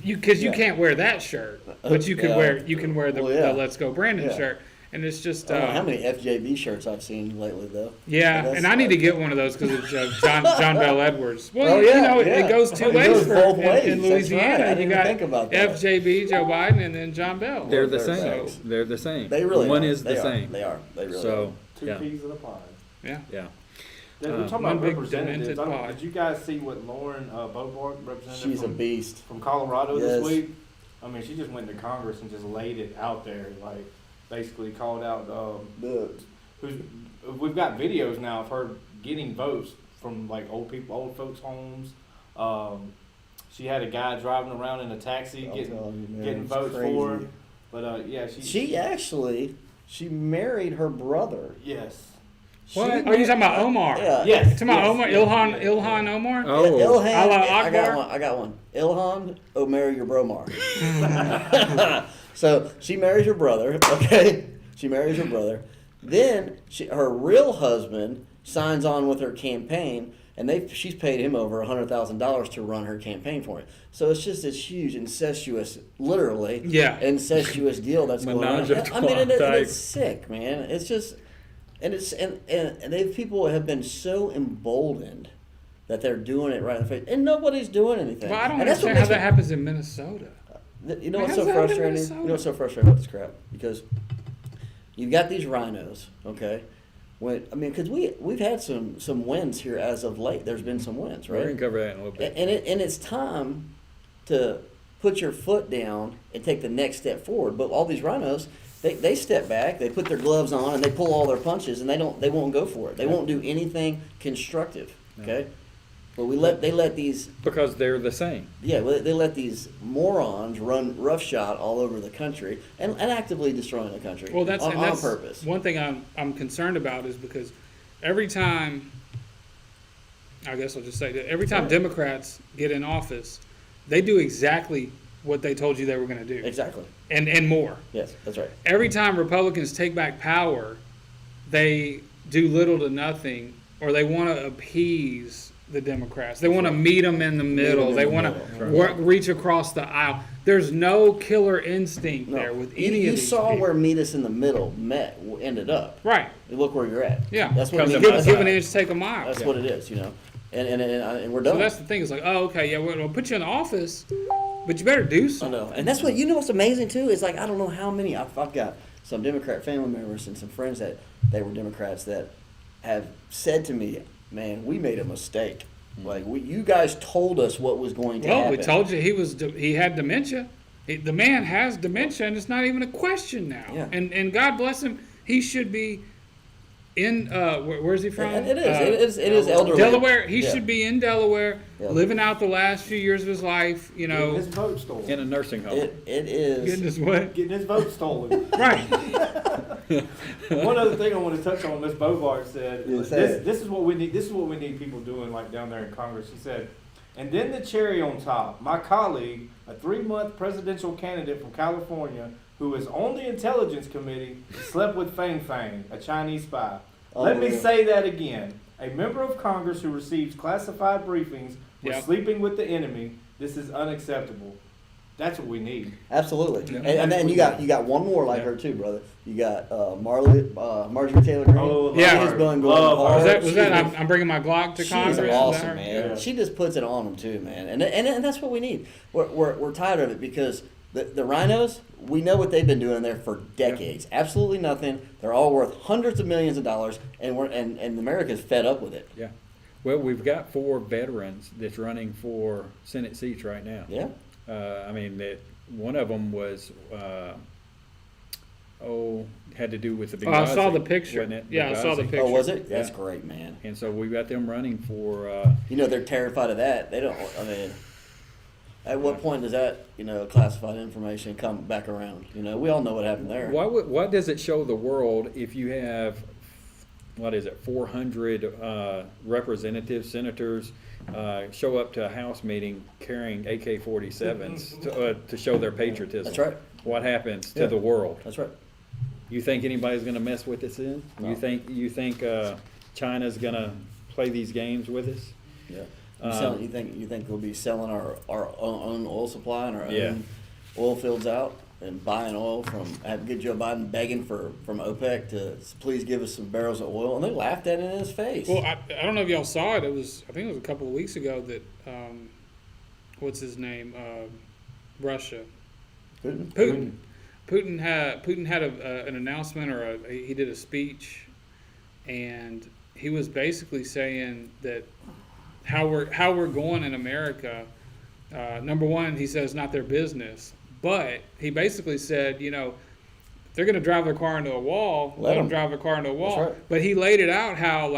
because you Yeah. can't wear that shirt, but you can Yeah. wear the Well, yeah. Let's Go Brandon Yeah. shirt, and it's just I don't know how many FJB shirts I've seen lately, though. yeah. That's And I need to get one of those because of John Bell Edwards. Well, Oh, yeah, it goes two It ways goes for both in ways. That's Louisiana. right. I didn't You even got think about that. FJB, Joe Biden, and then John Bell. They're the They're same. facts. They're the same. They really One are. is the They are. same. They are. They really So, Two yeah, peas in a pod. Yeah. yeah. We're talking one about big representatives. demented pod. Did you guys see what Lauren Boebert, are. representative She's a from, beast. from Colorado Yes. this week? She just went to Congress and just laid it out there, like basically called out. We've got videos now of her getting votes from like old folks' homes. She had a guy driving around in a taxi I'm telling you, man, getting it's votes crazy. for her. But She married her brother. yes. What? Oh, you talking about Omar? Yeah. Yes. You talking about yes, Omar? yes, Ilhan Omar? Oh. Ilhan, Allah I got Akbar? one. I got one. Ilhan, marry your bromar. So she marries her brother. Okay, she marries her brother. Then her real husband signs on with her campaign, and she's paid him over $100,000 to run her campaign for him. So it's just this huge incestuous, literally, Yeah. incestuous deal that's going on. Menage a I mean, and trois it's sick, man. It's just, and people have been so emboldened that they're doing it right in the face, and nobody's doing anything. Well, I don't And that's what understand how makes that me- happens in Minnesota. You know Man, what's how's so that in frustrating? Minnesota? You know what's so frustrating about this crap? Because you've got these rhinos, okay? Because we've had some wins here as of late. There's been some wins, We're gonna right? cover that in a little bit. And it's time to put your foot down and take the next step forward. But all these rhinos, they step back, they put their gloves on, and they pull all their punches, and they won't go for it. They won't do anything constructive, okay? But they let these Because they're the same. well, they let these morons run roughshod all over the country and actively destroying the country. Well, that's on purpose. One thing I'm concerned about is because every time, I guess I'll just say that every time Democrats get in office, they do exactly what they told you they were going to do, Exactly. and more. Yes, that's right. Every time Republicans take back power, they do little to nothing, or they want to appease the Democrats. They want to meet them in the middle. in They the want middle. to reach across the aisle. There's no killer instinct No, there with you, any you of these saw people. where meet us in the middle ended up. Right. Look where you're at. Yeah. That's what Come it to means. my Give an side. inch, take a mile. That's what it is, you know. And we're done. So that's the thing. It's like, oh, okay, yeah, we'll put you in office, but you better do I something. know, and that's what what's amazing too is like I don't know how many I've got some Democrat family members and some friends that they were Democrats that have said to me, "Man, we made a mistake. Like you guys told us what was going to Well, happen." we told you he had dementia. The man has dementia, and it's not even a question now. Yeah. And God bless him, he should be in where's he from? And it is elderly. Delaware. He Yeah. should be in Delaware, Yeah. living out the last few years of his life. You know, His vote stolen. In a nursing home. It is. getting his what? Getting his vote stolen. Right. One other thing I want to touch on, Ms. Bovard said, Yeah, say it. this is what we need. This is what we need people doing, like down there in Congress. She said, and then the cherry on top. My colleague, a 3-month presidential candidate from California, who is on the Intelligence Committee, slept with Fang Fang, a Chinese spy. Let me Unreal. say that again. A member of Congress who receives classified briefings was Yep. sleeping with the enemy. This is unacceptable. That's what we need. Absolutely. Yeah. And then you got one more like Yeah. her too, brother. You got Marjorie Taylor Greene. Oh, Yeah. She has been going Love her. hard. Was that I'm bringing my Glock to She's Congress? Is that awesome, her? man. Yeah. She just puts it on them too, man. And that's what we need. We're tired of it because the rhinos, we know what they've been doing there for decades. Absolutely nothing. They're all worth hundreds of millions of dollars, and and America's fed up with it. Yeah. Well, we've got 4 veterans that's running for Senate seats right now. Yeah. I mean, that one of them was, had to do with the Benghazi. Oh, I saw the picture. wasn't it? Yeah, I saw the Benghazi? picture. Oh, was it? Yeah. That's great, man. And so we've got them running for, You know, they're terrified of that. They don't. I mean, at what point does that classified information come back around? We all know what happened there. why does it show the world if you have, 400 representatives, senators, show up to a House meeting carrying AK-47s to show their patriotism? That's right. What happens to Yeah. the world? That's right. You think anybody's going to mess with us in? No. You think China's going to play these games with us? Yeah. You think we'll be selling our own oil supply and our Yeah. own oil fields out and buying oil have get Joe Biden begging from OPEC to please give us some barrels of oil, and they laughed at it in his face. Well, I don't know if y'all saw it. I think it was a couple of weeks ago that what's his name? Russia. Putin had an announcement, or he did a speech, and he was basically saying that how we're going in America. Number one, he says not their business, but he basically said, they're going to drive their car into a wall. Let them 'em. drive their car into a wall. That's right. But he laid it out how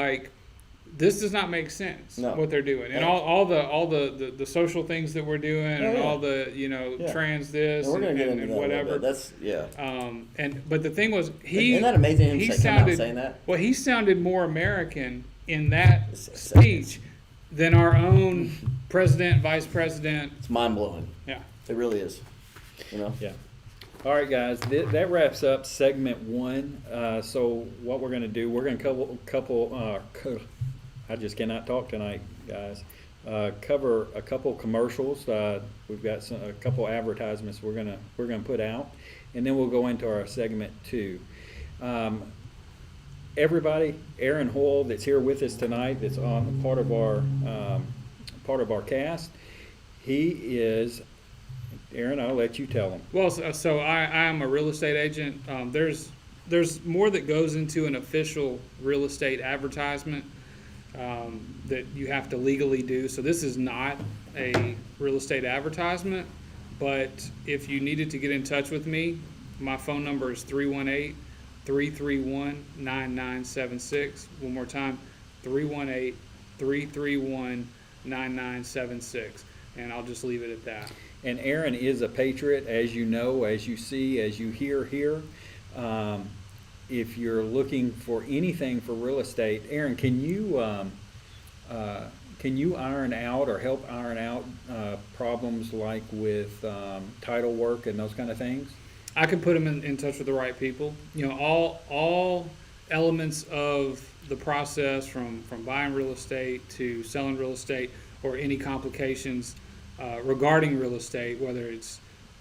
this does not make sense No. what they're doing, and Yeah. all the social things that we're doing, and yeah. all the Yeah. trans this And we're going to get into and that a little whatever. bit. That's yeah. But the thing was, Isn't that amazing? Him he coming out sounded saying that. well. He sounded more American in that It's- speech than our own president, vice president. It's mind blowing. Yeah. It really is. Yeah. All right, guys, that wraps up segment 1. So what we're going to do, we're going to I just cannot talk tonight, guys. Cover a couple commercials. We've got a couple advertisements we're gonna put out, and then we'll go into our segment 2. Everybody, Aaron Hoyle, that's here with us tonight, that's on part of our cast. He is. Aaron, I'll let you tell him. Well, so I am a real estate agent. There's more that goes into an official real estate advertisement that you have to legally do. So this is not a real estate advertisement, but if you needed to get in touch with me, my phone number is 318-331-9976. One more time, 318-331-9976. And I'll just leave it at that. And Aaron is a patriot, as you know, as you see, as you hear here. If you're looking for anything for real estate, Aaron, can you iron out or help iron out problems like with title work and those kind of things? I can put them in touch with the right people. You know, all elements of the process from buying real estate to selling real estate or any complications regarding real estate, whether it's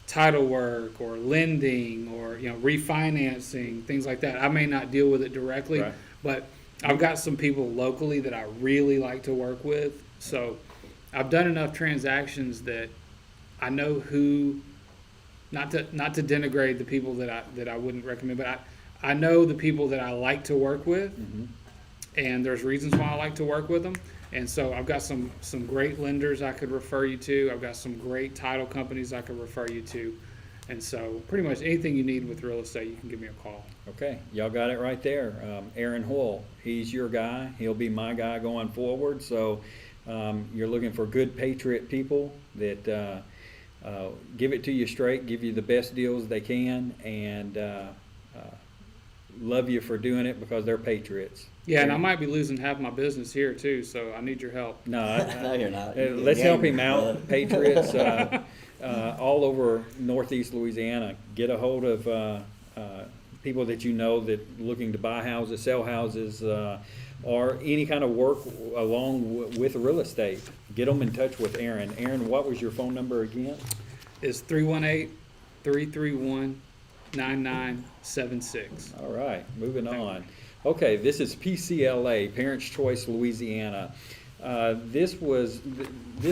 title work or lending or, you know, refinancing, things like that. I may not deal with it directly, Right. but I've got some people locally that I really like to work with. So I've done enough transactions that I know who, not to denigrate the people that I wouldn't recommend, but I know the people that I like to work with, and there's reasons why I like to work with them. And so I've got some great lenders I could refer you to. I've got some great title companies I could refer you to. And so pretty much anything you need with real estate, you can give me a call. Okay, y'all got it right there. Aaron Hoyle, he's your guy. He'll be my guy going forward. So you're looking for good patriot people that give it to you straight, give you the best deals they can, and love you for doing it because they're patriots. Yeah, and I might be losing half my business here too, so I need your help. No, No, you're not. let's help him out, Brother. patriots all over Northeast Louisiana. Get a hold of people that you know that looking to buy houses, sell houses, or any kind of work along with real estate. Get them in touch with Aaron. Aaron, what was your phone number again? It's 318-331-9976. All right, moving on. Okay, this is PCLA, Parents Choice Louisiana. This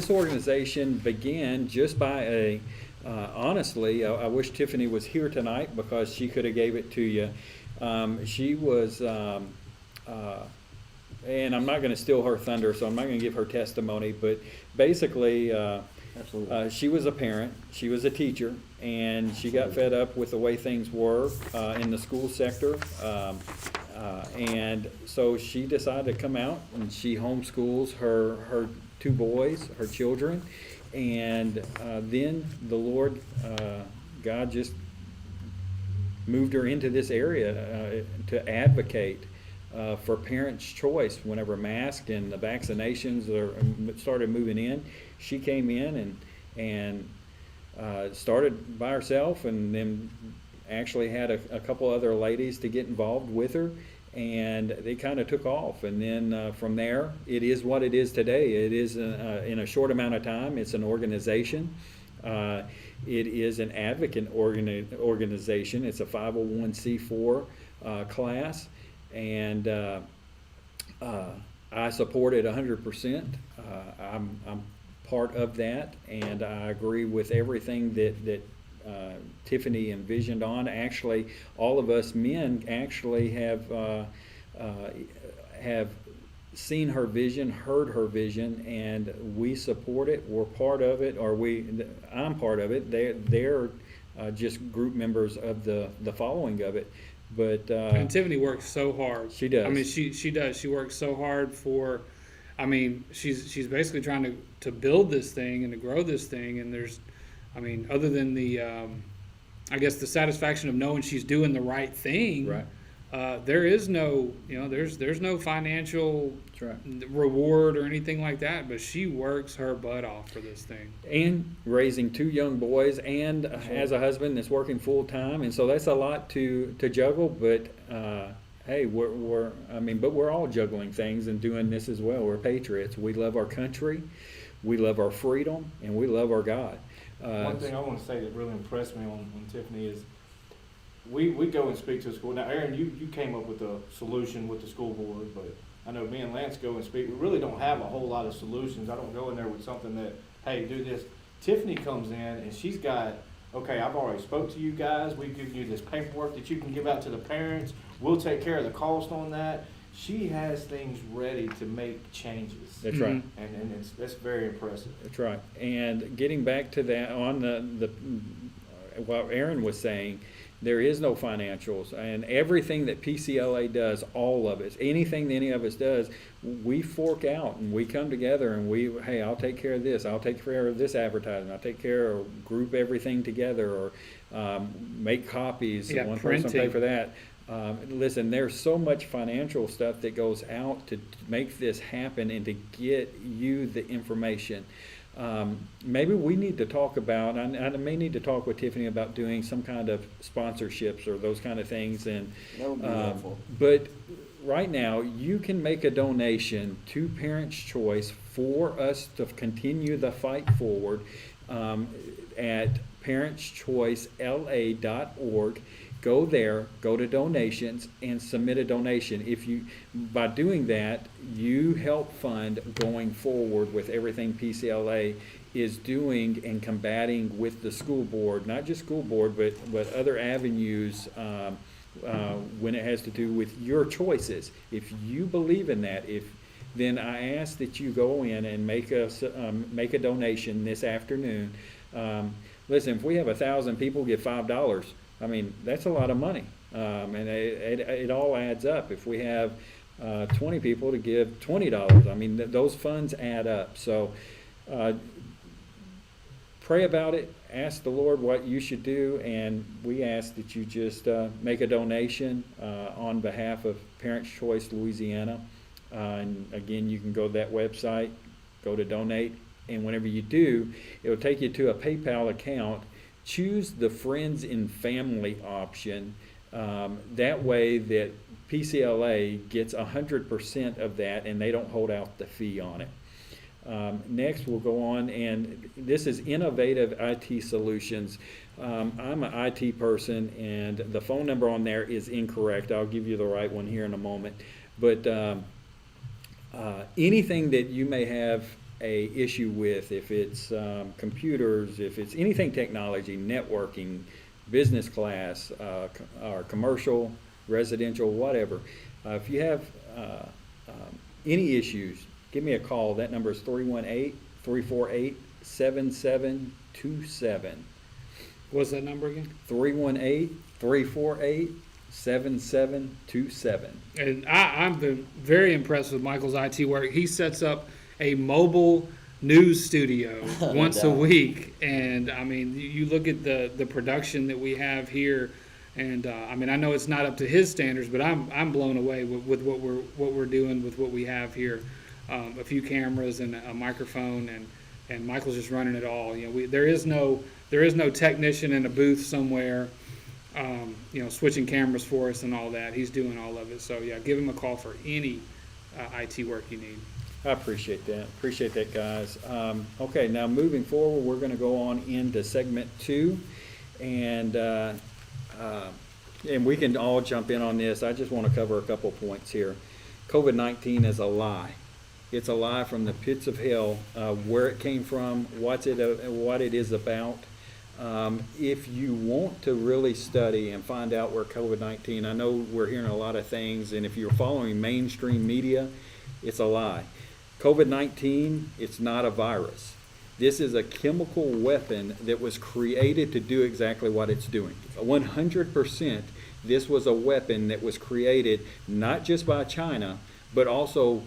organization began just by honestly, I wish Tiffany was here tonight because she could have gave it to you. She was, and I'm not going to steal her thunder, so I'm not going to give her testimony, but basically, Absolutely. she was a parent, she was a teacher, and she got fed up with the way things were in the school sector. And so she decided to come out and she homeschools her 2 boys, her children. And then the Lord, God just moved her into this area to advocate for parents' choice. Whenever masks and the vaccinations started moving in, she came in and started by herself, and then actually had a couple other ladies to get involved with her, and they kind of took off. And then from there, it is what it is today. It is in a short amount of time. It's an organization. It is an advocate organization. It's a 501c4 class, and I support it 100%. I'm part of that, and I agree with everything that Tiffany envisioned on. Actually, all of us men actually have seen her vision, heard her vision, and we support it. We're part of it, or I'm part of it. They're just group members of the following of it. But And Tiffany works so hard. She does. I mean, she does. She works so hard for. I mean, she's basically trying to build this thing and to grow this thing. And there's, I mean, other than the, I guess the satisfaction of knowing she's doing the right thing. Right. There is no, there's no financial That's right. reward or anything like that. But she works her butt off for this thing. And raising 2 young boys, and has a husband that's working full time, and so that's a lot to juggle. But hey, but we're all juggling things and doing this as well. We're patriots. We love our country, we love our freedom, and we love our God. One thing I want to say that really impressed me on Tiffany is we go and speak to a school. Now, Aaron, you came up with a solution with the school board, but I know me and Lance go and speak. We really don't have a whole lot of solutions. I don't go in there with something that, hey, do this. Tiffany comes in and she's got, okay, I've already spoke to you guys. We've given you this paperwork that you can give out to the parents. We'll take care of the cost on that. She has things ready to make changes. That's right. And that's very impressive. That's right. And getting back to that, on the what Aaron was saying, there is no financials, and everything that PCLA does, all of it, anything that any of us does, we fork out and we come together and hey, I'll take care of this, I'll take care of this advertising, I'll take care of, group everything together, or make copies. Yeah, one person printing. pay for that. Listen, there's so much financial stuff that goes out to make this happen and to get you the information. Maybe we need to talk about, I may need to talk with Tiffany about doing some kind of sponsorships or those kind of things. And That would be helpful. but right now, you can make a donation to Parents' Choice for us to continue the fight forward at parentschoicela.org. Go there, go to donations, and submit a donation. By doing that, you help fund going forward with everything PCLA is doing and combating with the school board, not just school board, but other avenues when it has to do with your choices. If you believe in that, then I ask that you go in and make a donation this afternoon. Listen, if we have 1,000 people give $5, I mean, that's a lot of money, and it all adds up. If we have 20 people to give $20, I mean, those funds add up. So pray about it, ask the Lord what you should do, and we ask that you just make a donation on behalf of Parents' Choice Louisiana. And again, you can go to that website, go to donate, and whenever you do, it'll take you to a PayPal account. Choose the friends and family option. That way that PCLA gets 100% of that and they don't hold out the fee on it. Next, we'll go on, and this is Innovative IT Solutions. I'm an IT person, and the phone number on there is incorrect. I'll give you the right one here in a moment. But anything that you may have a issue with, if it's computers, if it's anything technology, networking, business class, or commercial, residential, whatever. If you have any issues, give me a call. That number is 318-348-7727. What's that number again? 318-348-7727. And I've been very impressed with Michael's IT work. He sets up a mobile news studio once a doubt. week, and I mean, you look at the production that we have here, and I mean, I know it's not up to his standards, but I'm blown away with what we're doing with what we have here. A few cameras and a microphone, and Michael's just running it all. You know, there is no technician in a booth somewhere, switching cameras for us and all that. He's doing all of it. So yeah, give him a call for any IT work you need. I appreciate that. Appreciate that, guys. Okay, now moving forward, we're going to go on into segment 2, and we can all jump in on this. I just want to cover a couple points here. COVID-19 is a lie. It's a lie from the pits of hell. Where it came from, what it is about. If you want to really study and find out where COVID-19, I know we're hearing a lot of things, and if you're following mainstream media, it's a lie. COVID-19, it's not a virus. This is a chemical weapon that was created to do exactly what it's doing. 100%, this was a weapon that was created not just by China, but also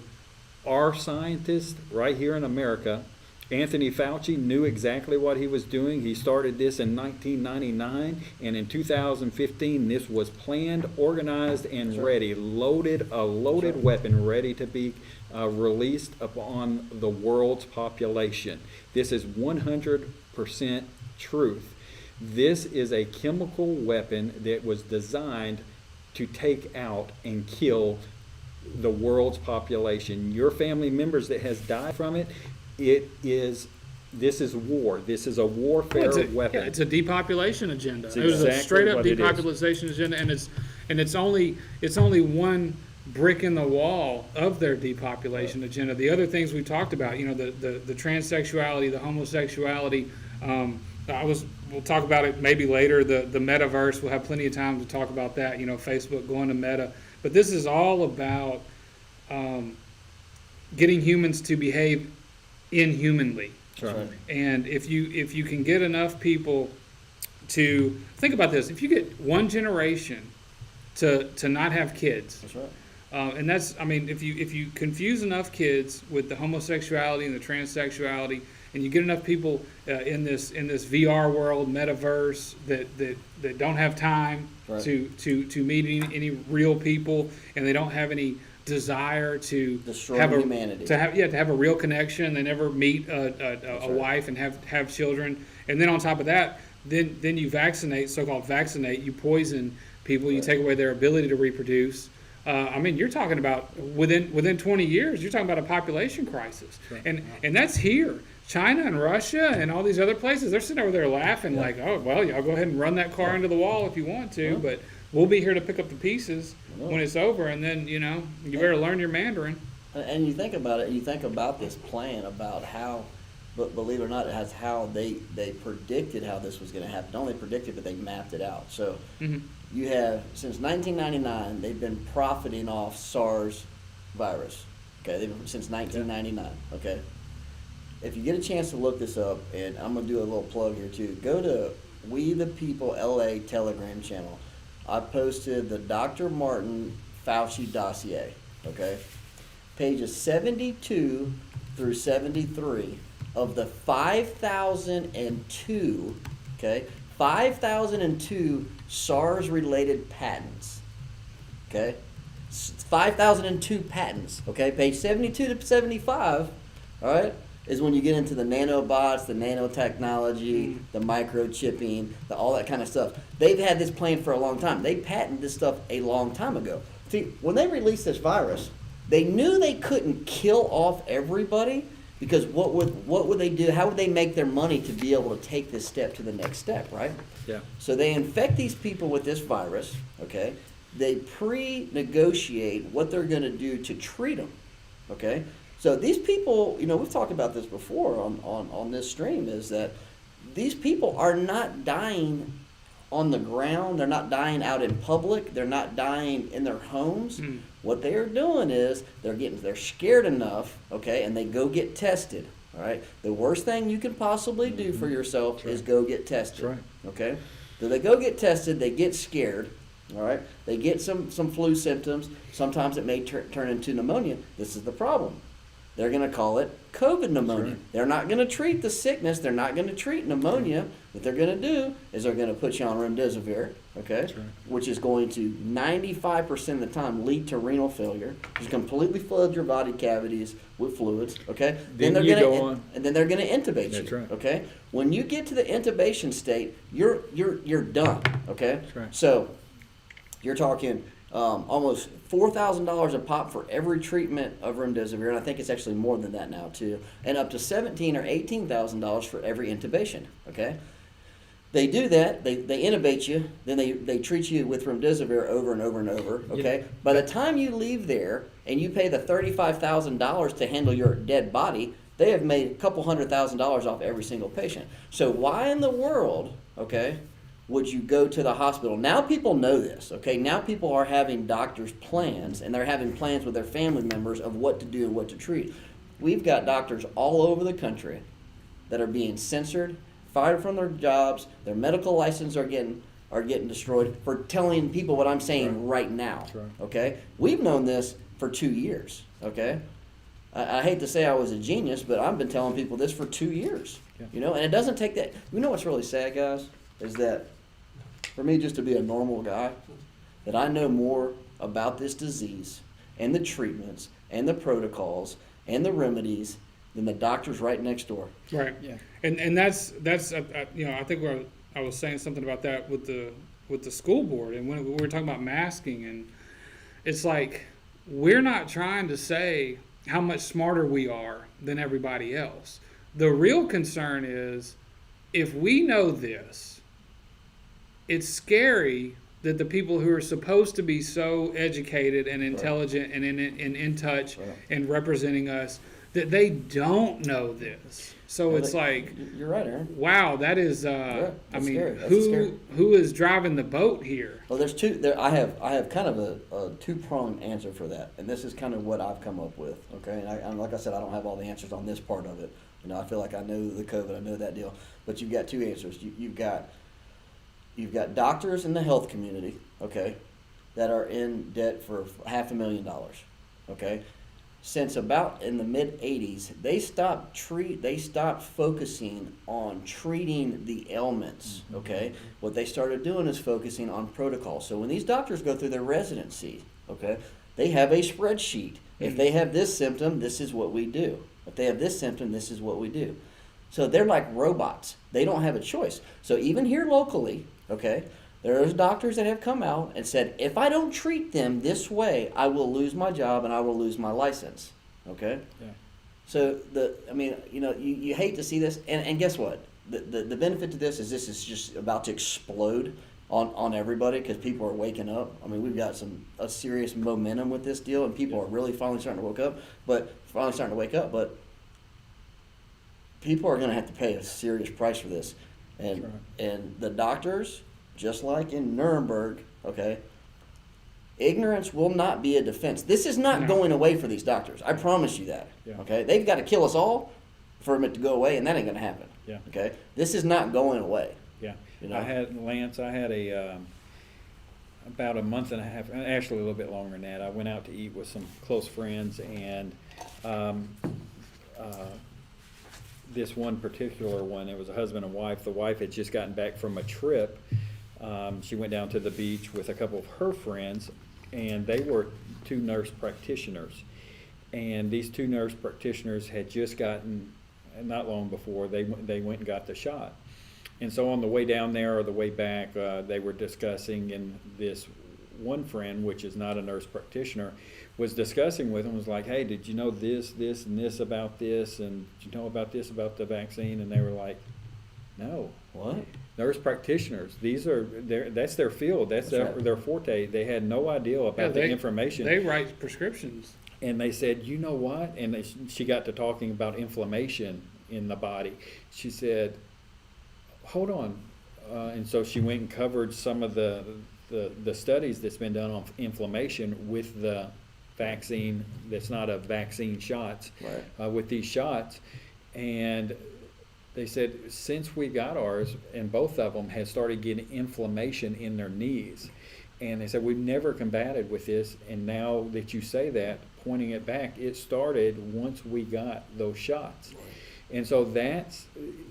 our scientists right here in America. Anthony Fauci knew exactly what he was doing. He started this in 1999, and in 2015, this was planned, organized, and ready. A loaded weapon ready to be released upon the world's population. This is 100% truth. This is a chemical weapon that was designed to take out and kill the world's population. Your family members that has died from it, this is war. This is a warfare weapon. Yeah, it's a depopulation agenda. It's It was a exactly straight up what it is. depopulation agenda, and it's only one brick in the wall of their depopulation agenda. The other things we talked about, you know, the transsexuality, the homosexuality. We'll talk about it maybe later. The metaverse. We'll have plenty of time to talk about that. You know, Facebook going to Meta. But this is all about getting humans to behave inhumanly. That's right. And if you can get enough people to think about this, if you get one generation to not have kids, That's right. and that's, I mean, if you confuse enough kids with the homosexuality and the transsexuality, and you get enough people in this VR world, metaverse, that don't have time Right. to meet any real people, and they don't have any desire to Destroy have humanity. to have a real connection. They never meet a right. wife and have children, and then on top of that, then you vaccinate, so-called vaccinate. You poison people. You Right. take away their ability to reproduce. I mean, you're talking about within 20 years, you're talking about a population crisis, and that's here. China and Russia and all these other places, they're sitting over there laughing like, oh, well, y'all go ahead and run that car into the wall if you want to, Yeah. but we'll be here to pick up the pieces Yeah. when it's over, and then, you know, you better learn your Mandarin. And you think about it, you think about this plan, about how, but believe it or not, it has how they predicted how this was going to happen. Not only predicted, but they mapped it out. So Mhm. you have, since 1999, they've been profiting off SARS virus. Okay, since 1999. Okay. If you get a chance to look this up, and I'm gonna do a little plug here too, go to We the People LA Telegram channel. I posted the Dr. Martin Fauci dossier. Okay, pages 72 through 73 of the 5,002. Okay, 5,002 SARS-related patents. Okay, 5,002 patents. Okay, page 72 to 75. All right, is when you get into the nanobots, the nanotechnology, the microchipping, all that kind of stuff. They've had this plan for a long time. They patented this stuff a long time ago. See, when they released this virus, they knew they couldn't kill off everybody, because what would they do? How would they make their money to be able to take this step to the next step, right? Yeah. So they infect these people with this virus, okay? They pre-negotiate what they're going to do to treat them, okay? So these people, you know, we've talked about this before on this stream, is that these people are not dying on the ground. They're not dying out in public. They're not dying in their homes. Mm. What they are doing is they're scared enough, okay, and they go get tested. All right. The worst thing you can possibly do for yourself is go get tested. That's right. Okay. So they go get tested. They get scared. All right. They get some flu symptoms. Sometimes it may turn into pneumonia. This is the problem. They're going to call it COVID pneumonia. Right. They're not going to treat the sickness. They're not going to treat pneumonia. What they're going to do is they're going to put you on remdesivir, okay, That's right. which is going to 95% of the time lead to renal failure. Just completely flood your body cavities with fluids, okay. Then they're you gonna go on. and then they're going to intubate That's you, right. okay. When you get to the intubation state, you're done, okay. That's right. So you're talking almost $4,000 a pop for every treatment of remdesivir, and I think it's actually more than that now too, and up to $17,000 or $18,000 for every intubation. Okay, they do that. They intubate you, then they treat you with remdesivir over and over and over. Okay, by the time you leave there and you pay the $35,000 to handle your dead body, they have made a couple $100,000 off every single patient. So why in the world, okay, would you go to the hospital? Now people know this, okay? Now people are having doctors' plans, and they're having plans with their family members of what to do and what to treat. We've got doctors all over the country that are being censored, fired from their jobs, their medical license are getting destroyed for telling people what I'm saying right now, That's right. okay? We've known this for 2 years, okay? I hate to say I was a genius, but I've been telling people this for 2 years, Yeah. you know? And it doesn't take that. You know what's really sad, guys, is that for me just to be a normal guy, that I know more about this disease and the treatments and the protocols and the remedies than the doctors right next door. Right. Yeah. And that's you know, I think I was saying something about that with the with the school board, and when we were talking about masking, and it's like we're not trying to say how much smarter we are than everybody else. The real concern is if we know this, it's scary that the people who are supposed to be so educated and intelligent and in touch Right. and representing us, that they don't know this. So Well, it's like, You're right, Aaron. wow, that is. I that's mean, scary. That's scary. who is driving the boat here? Well, there's two. There, I have kind of a two-pronged answer for that, and this is kind of what I've come up with. Okay, and like I said, I don't have all the answers on this part of it. You know, I feel like I know the COVID, I know that deal, but you've got two answers. You've got doctors in the health community, okay, that are in debt for $500,000, okay. Since about in the mid '80s, they stopped focusing on treating the ailments. Okay, what they started doing is focusing on protocol. So when these doctors go through their residency, okay, they have a spreadsheet. If they have this symptom, this is what we do. If they have this symptom, this is what we do. So they're like robots. They don't have a choice. So even here locally, okay, there's doctors that have come out and said, if I don't treat them this way, I will lose my job and I will lose my license. Okay? Yeah. So you hate to see this, and guess what? The benefit to this is just about to explode on everybody because people are waking up. I mean, we've got a serious momentum with this deal, and people are really finally starting to wake up. But people are going to have to pay a serious price for this, and That's right. and the doctors, just like in Nuremberg, okay. Ignorance will not be a defense. This is not No. going away for these doctors. I promise you that. Yeah. Okay, they've got to kill us all for it to go away, and that ain't going to happen. Yeah. Okay, this is not going away. Yeah, You know? I had about a month and a half, actually a little bit longer than that. I went out to eat with some close friends, and this one particular one, it was a husband and wife. The wife had just gotten back from a trip. She went down to the beach with a couple of her friends, and they were two nurse practitioners. And these two nurse practitioners had just gotten, not long before, they went and got the shot. And so on the way down there or the way back, they were discussing, and this one friend, which is not a nurse practitioner, was discussing with them, was like, hey, did you know this, and this about this, and did you know about this, about the vaccine? And they were like, no. What? Nurse practitioners, that's their field, that's That's right. their forte. They had no idea about the information. They write prescriptions. And they said, you know what? And she got to talking about inflammation in the body. She said, hold on. And so she went and covered some of the studies that's been done on inflammation with the vaccine that's not a vaccine shots, Right. with these shots. And they said since we got ours, and both of them had started getting inflammation in their knees. And they said, we've never combated with this, and now that you say that, pointing it back, it started once we got those shots. And so that's,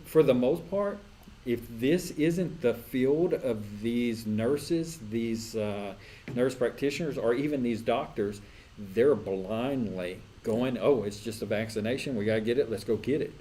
for the most part, if this isn't the field of these nurses, these nurse practitioners, or even these doctors, they're blindly going, oh, it's just a vaccination, we gotta get it, let's go get it.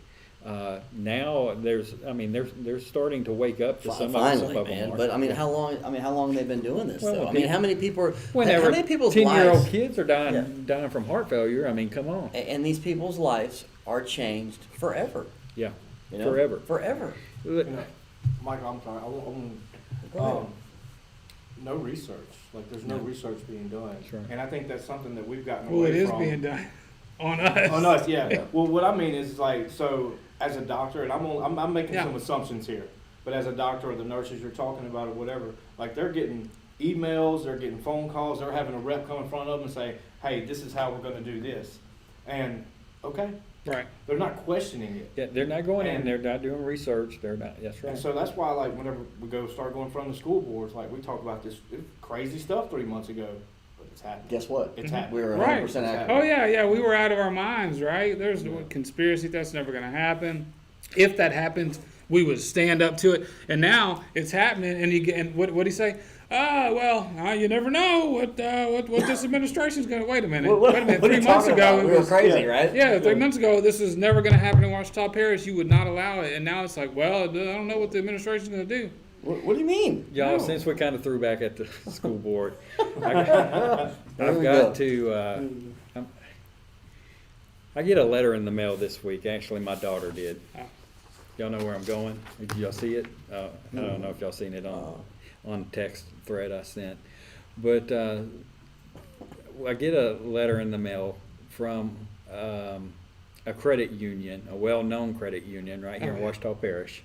Now they're starting to wake up to some Finally, of them. man. are. But I mean, how long have they been doing this? Well, though? I when mean, people- how many people are? Whenever how many people's 10-year-old lives? kids are dying from heart failure, I mean, come on. And these people's lives are changed forever. Yeah, You know? forever. Forever. You know, Michael, I'm sorry, Go ahead. no research, like, there's no research being done. That's right. And I think that's something that we've gotten Well, away it is from. being done on us. On us, yeah. Well, what I mean is like, so as a doctor, and I'm making Yeah. some assumptions here, but as a doctor or the nurses you're talking about or whatever, like they're getting emails, they're getting phone calls, they're having a rep come in front of them and say, hey, this is how we're going to do this. And okay, Right. they're not questioning it. Yeah, they're not going in, And- they're not doing research, they're not, that's right. And so that's why, like, whenever we start going in front of the school boards, like we talked about this crazy stuff 3 months ago, but it's happening. Guess what? It's Mhm. happening. We were Right. 100% accurate. Oh yeah, we were out of our minds, right? There's no conspiracy that's never going to happen. If that happens, we would stand up to it. And now it's happening, and what do you say? You never know what this administration's going to. Wait a minute. What Wait a minute. are you 3 months talking ago, about? it We were was crazy, yeah. right? Yeah, 3 months ago, this is never going to happen in Ouachita Parish. You would not allow it, and now it's like, well, I don't know what the administration's going to do. What do you mean? Y'all, No. since we kind of threw back at the school board, There I've we got go. to, I get a letter in the mail this week. Actually, my daughter did. Oh. Y'all know where I'm going? Did y'all see it? I don't know if y'all seen it on text thread I sent. But I get a letter in the mail from a credit union, a well-known credit union right here in Okay. Washita Parish.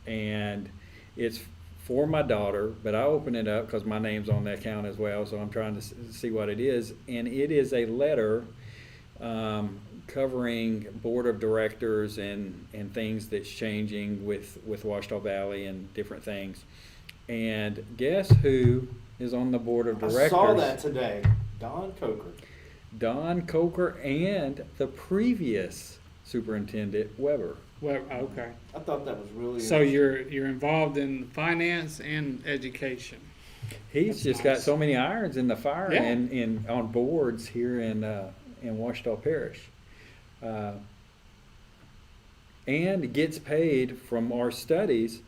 And it's for my daughter, but I open it up because my name's on the account as well, so I'm trying to see what it is. And it is a letter covering board of directors and things that's changing with Washita Valley and different things. And guess who is on the board of directors? I saw that today. Don Coker. Don Coker and the previous superintendent, Weber. Well, okay. I thought that was really. So you're involved in finance and education. He's That's just got nice. so many irons in the fire Yeah. and on boards here in Washita Parish. And gets paid from our studies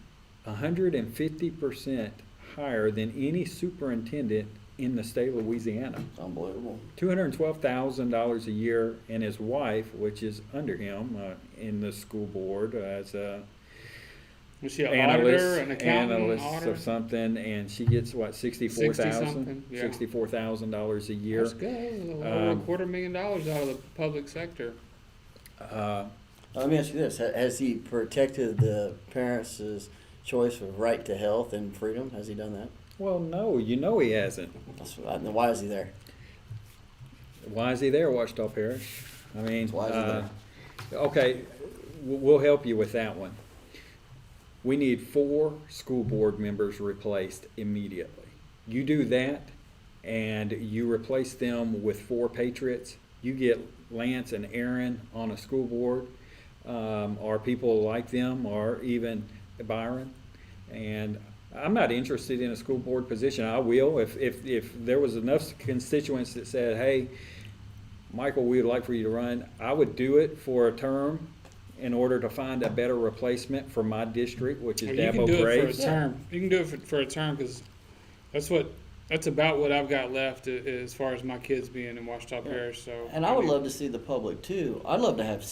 150% higher than any superintendent in the state of Louisiana. It's unbelievable. $212,000 a year, and his wife, which is under him in the school board as a Was she an auditor, analyst, an accountant, analyst auditor? of something, and she gets what, 64,000, something, yeah. $64,000 a year. That's good. Over $250,000 out of the public sector. Let me ask you this: Has he protected the parents' choice of right to health and freedom? Has he done that? Well, no, you know he hasn't. Then why is he there? Why is he there, Washita Parish? I mean, Why is he there? okay, we'll help you with that one. We need 4 school board members replaced immediately. You do that, and you replace them with 4 patriots. You get Lance and Aaron on a school board, or people like them, or even Byron. And I'm not interested in a school board position. I will if there was enough constituents that said, "Hey, Michael, we would like for you to run." I would do it for a term in order to find a better replacement for my district, which is Or you can Dabo do it for a Graves. term. You can do it for a term because that's about what I've got left as far as my kids being in Washita Parish. So And I would love to see the public too. I'd love to have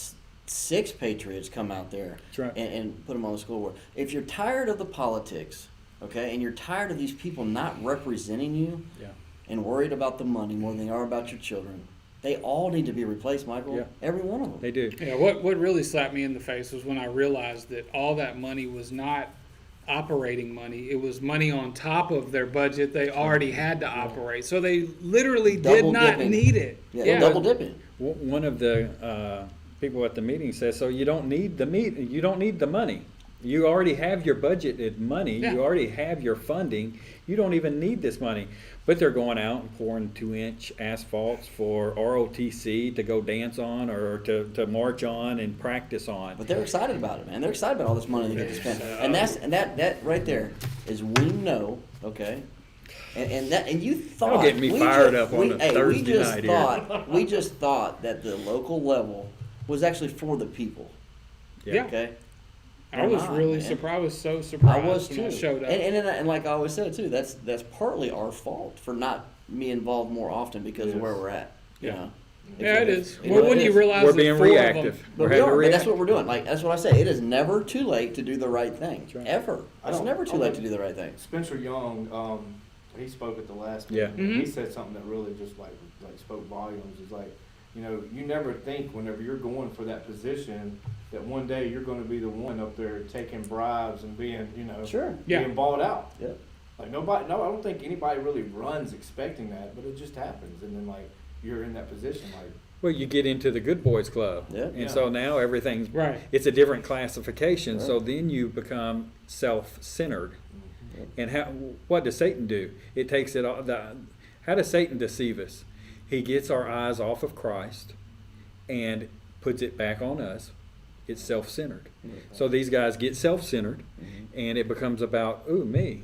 6 patriots come out there That's right. and put them on the school board. If you're tired of the politics, okay, and you're tired of these people not representing you Yeah. and worried about the money more than they are about your children, they all need to be replaced, Michael. Yeah. Every one of them. They do. yeah, what really slapped me in the face was when I realized that all that money was not operating money. It was money on top of their budget they already had to operate. So they literally did Double not dipping. need it. Yeah, double dipping. One of the people at the meeting says, "So you don't need you don't need the money. You already have your budgeted money. Yeah. You already have your funding. You don't even need this money." But they're going out and pouring 2-inch asphalts for ROTC to go dance on or to march on and practice on. But they're excited about it, man. They're excited about all this money they get to spend. And that right there is we know, okay? And you thought Don't get me we fired just- up on we- a hey, Thursday we just night here. thought we just thought that the local level was actually for the people. Yeah. Okay? I was They're not, really man. surprised. I was so I surprised was when too. I showed up. And like I always said too, that's partly our fault for not being involved more often because of where we're at. You Yeah. know? yeah, it is. It Well, really when you is. realize We're that being 4 of them- reactive. But We're we having to are, but that's react. what we're doing. Like that's what I say. It is never too late to do the right thing. right. Ever. I It's don't- never I too late don't- to do the right thing. Spencer Young, he spoke at the last Yeah. meeting. Mhm. He said something that really just like spoke volumes. It's like, you know, you never think whenever you're going for that position that one day you're going to be the one up there taking bribes and being, you know, Sure. Yeah. being bought out. Yeah. Like nobody, no, I don't think anybody really runs expecting that, but it just happens, and then like you're in that position, like Well, you get into the good boys club. Yeah. And Yeah. so now everything's, Right. it's a different classification. So Right. then you become self-centered. Mm-hmm. And what does Satan do? It takes it all. How does Satan deceive us? He gets our eyes off of Christ and puts it back on us. It's self-centered. So these guys get self-centered, and it becomes about, ooh, me.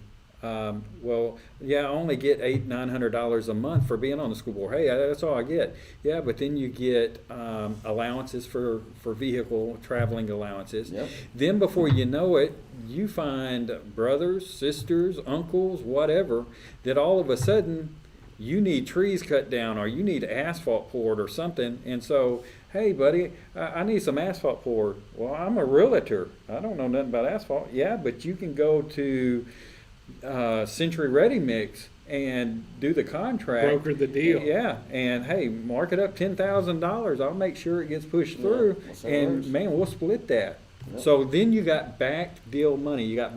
well, yeah, I only get $800-900 a month for being on the school board. Hey, that's all I get. Yeah, but then you get allowances for vehicle traveling allowances. Yep. Then before you know it, you find brothers, sisters, uncles, whatever, that all of a sudden you need trees cut down or you need asphalt poured or something. And so, hey, buddy, I need some asphalt poured. Well, I'm a realtor. I don't know nothing about asphalt. Yeah, but you can go to Century Ready Mix and do the contract. Broker the deal. Yeah, and hey, mark it up $10,000. I'll make sure it gets pushed Yeah, through, that's how it and works. man, we'll split that. Yep. So then you got back deal money. You got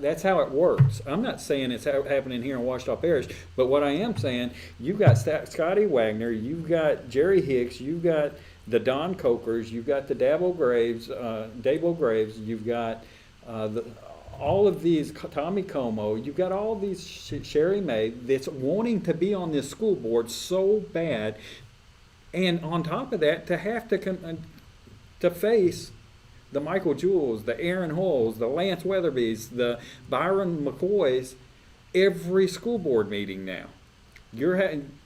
that's how it works. I'm not saying it's happening here in Washita Parish, but what I am saying, you've got Scotty Wagner, you've got Jerry Hicks, you've got the Don Cokers, you've got the Dabo Graves, you've got all of these, Tommy Como, you've got all these Sherry May that's wanting to be on this school board so bad, and on top of that, to have to face the Michael Jewells, the Aaron Hulls, the Lance Weatherbys, the Byron McCoys, every school board meeting now.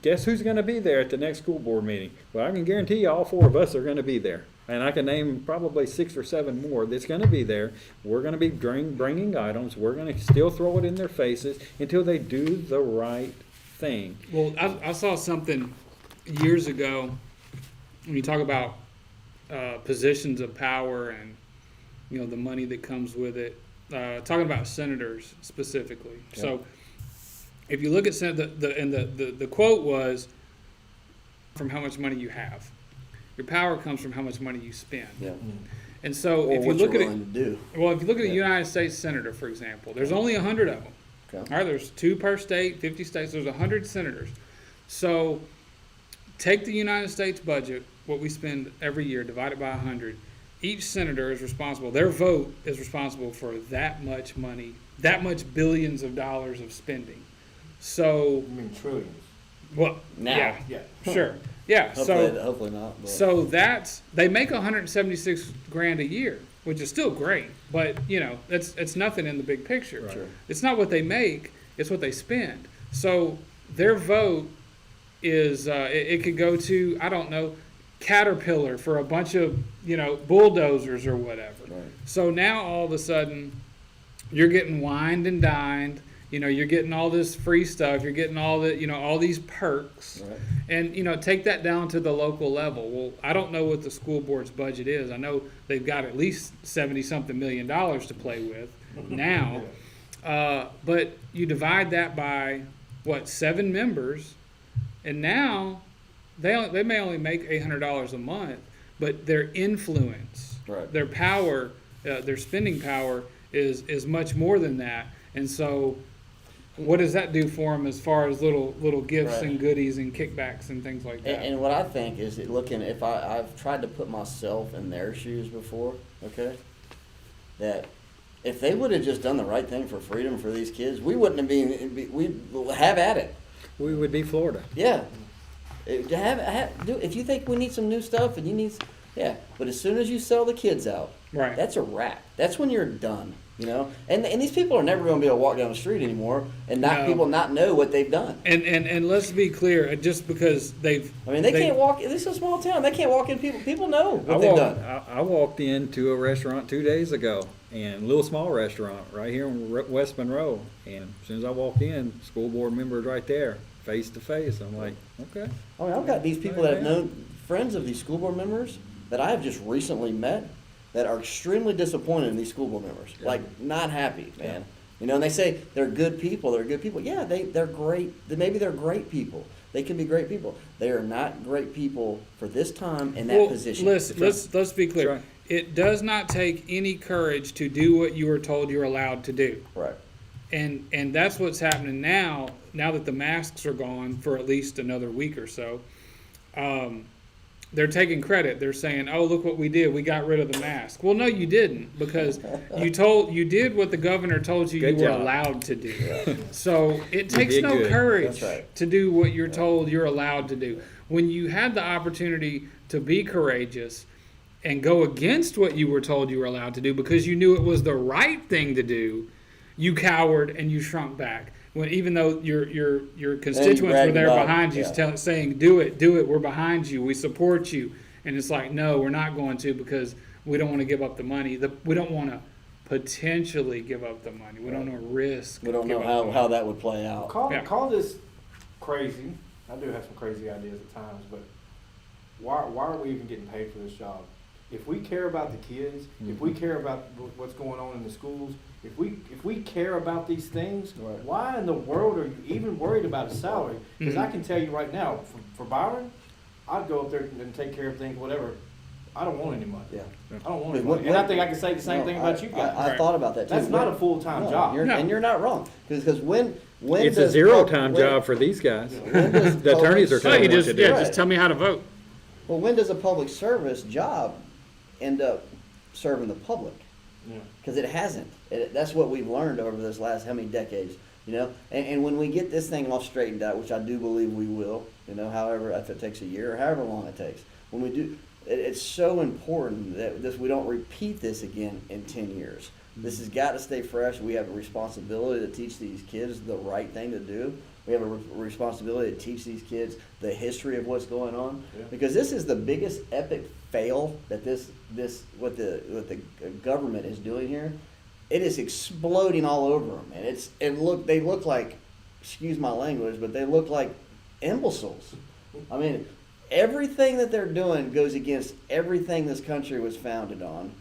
Guess who's going to be there at the next school board meeting? Well, I can guarantee you all four of us are going to be there. And I can name probably 6 or 7 more that's going to be there. We're going to be bringing items. We're going to still throw it in their faces until they do the right thing. Well, I saw something years ago when you talk about positions of power and the money that comes with it. Talking about senators specifically. Yeah. So if you look at the quote was from how much money you have. Your power comes from how much money you spend. Yeah. And so Or if you what look you're at it, willing to do. well, if you look at a Yeah. United States senator, for example, there's only 100 of them. Okay. All right, there's 2 per state, 50 states. There's 100 senators. So take the United States budget, what we spend every year, divide it by 100. Each senator is responsible. Their vote is responsible for that much money, that much billions of dollars of spending. So, I mean, trillions. well, Now. yeah, Yeah. sure, yeah. Hopefully not. But. So they make 176 grand a year, which is still great, but it's nothing in the big picture. Right. Sure. It's not what they make; it's what they spend. So their vote is it could go to, I don't know, Caterpillar for a bunch of bulldozers or whatever. Right. So now all of a sudden you're getting wined and dined. You're getting all this free stuff. You're getting all all these perks. Right. And, take that down to the local level. Well, I don't know what the school board's budget is. I know they've got at least $70-something million to play with now. But you divide that by, 7 members, and now they may only make $800 a month, but their influence, Right. their power, their spending power is much more than that. And so what does that do for them as far as little gifts Right. and goodies and kickbacks and things like that? And what I think is that if I've tried to put myself in their shoes before, okay, that if they would have just done the right thing for freedom for these kids, we wouldn't have we'd have at it. We would be Florida. Yeah. If you think we need some new stuff and you need, but as soon as you sell the kids out, Right. that's a wrap. That's when you're done. And these people are never going to be able to walk down the street anymore and No. people not know what they've done. And let's be clear, just because they Can't walk. This is a small town. They can't walk in. People know what I they've walked, done. I walked into a restaurant 2 days ago, and a little small restaurant right here in West Monroe. And as soon as I walked in, school board members right there, face to face. I'm like, okay. I've got these people that have known friends of these school board members that I have just recently met that are extremely disappointed in these school board members. Yeah. Like, not happy, man. And they say they're good people. They're good people. Yeah, they're great. Maybe they're great people. They can be great people. They are not great people for this time in that position. Let's be clear. That's right. It does not take any courage to do what you were told you're allowed to do. Right. And that's what's happening now that the masks are gone for at least another week or so. They're taking credit. They're saying, "Oh, look what we did. We got rid of the mask." Well, no, you didn't, because you did what the governor told you Good you were job. allowed to do. So it takes did no good. courage That's right. to do what you're told you're allowed to do. When you had the opportunity to be courageous and go against what you were told you were allowed to do because you knew it was the right thing to do, you cowered and you shrunk back. When even though your constituents were bragged there about it, behind you, yeah. saying, "Do it, we're behind you, we support you," and it's like, no, we're not going to because we don't want to give up the money. We don't want to potentially give up the money. We don't want to risk. We don't know giving up the how money. that would play out. Yeah. Call this crazy. I do have some crazy ideas at times, but why are we even getting paid for this job? If we care about the kids, if we care about what's going on in the schools, if we care about these things, Right. why in the world are you even worried about a salary? Because I can tell you right now, for Byron, I'd go up there and take care of things, whatever. I don't want any money. Yeah. I don't want But any what- money. And I think I can say the same No, thing about you guys. I Right. thought about that too. That's not a full-time No, job. You're, No. And you're not wrong. Because when It's a does zero-time when- job for these guys. when does The attorneys are public telling No, you them what just to do. just tell me how to vote. Well, when does a public service job end up serving the public? Yeah. Because it hasn't. That's what we've learned over this last how many decades, you know? And when we get this thing all straightened out, which I do believe we will, you know, however, if it takes a year or however long it takes, when we do, it's so important that we don't repeat this again in 10 years. This has got to stay fresh. We have a responsibility to teach these kids the right thing to do. We have a responsibility to teach these kids the history of what's going on, Yeah. because this is the biggest epic fail that what the government is doing here. It is exploding all over them, and they look like, excuse my language, but they look like imbeciles. I mean, everything that they're doing goes against everything this country was founded on.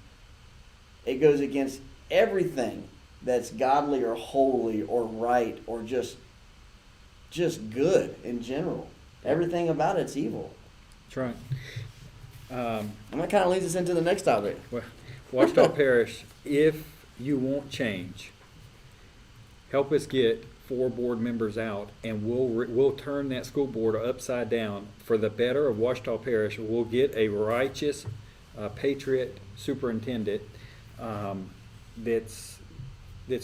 It goes against everything that's godly or holy or right or just good in general. Everything about it's evil. That's right. And that kind of leads us into the next topic. Well, Washita Parish, if you want change, help us get 4 board members out, and we'll turn that school board upside down for the better of Washita Parish. We'll get a righteous, patriot superintendent that's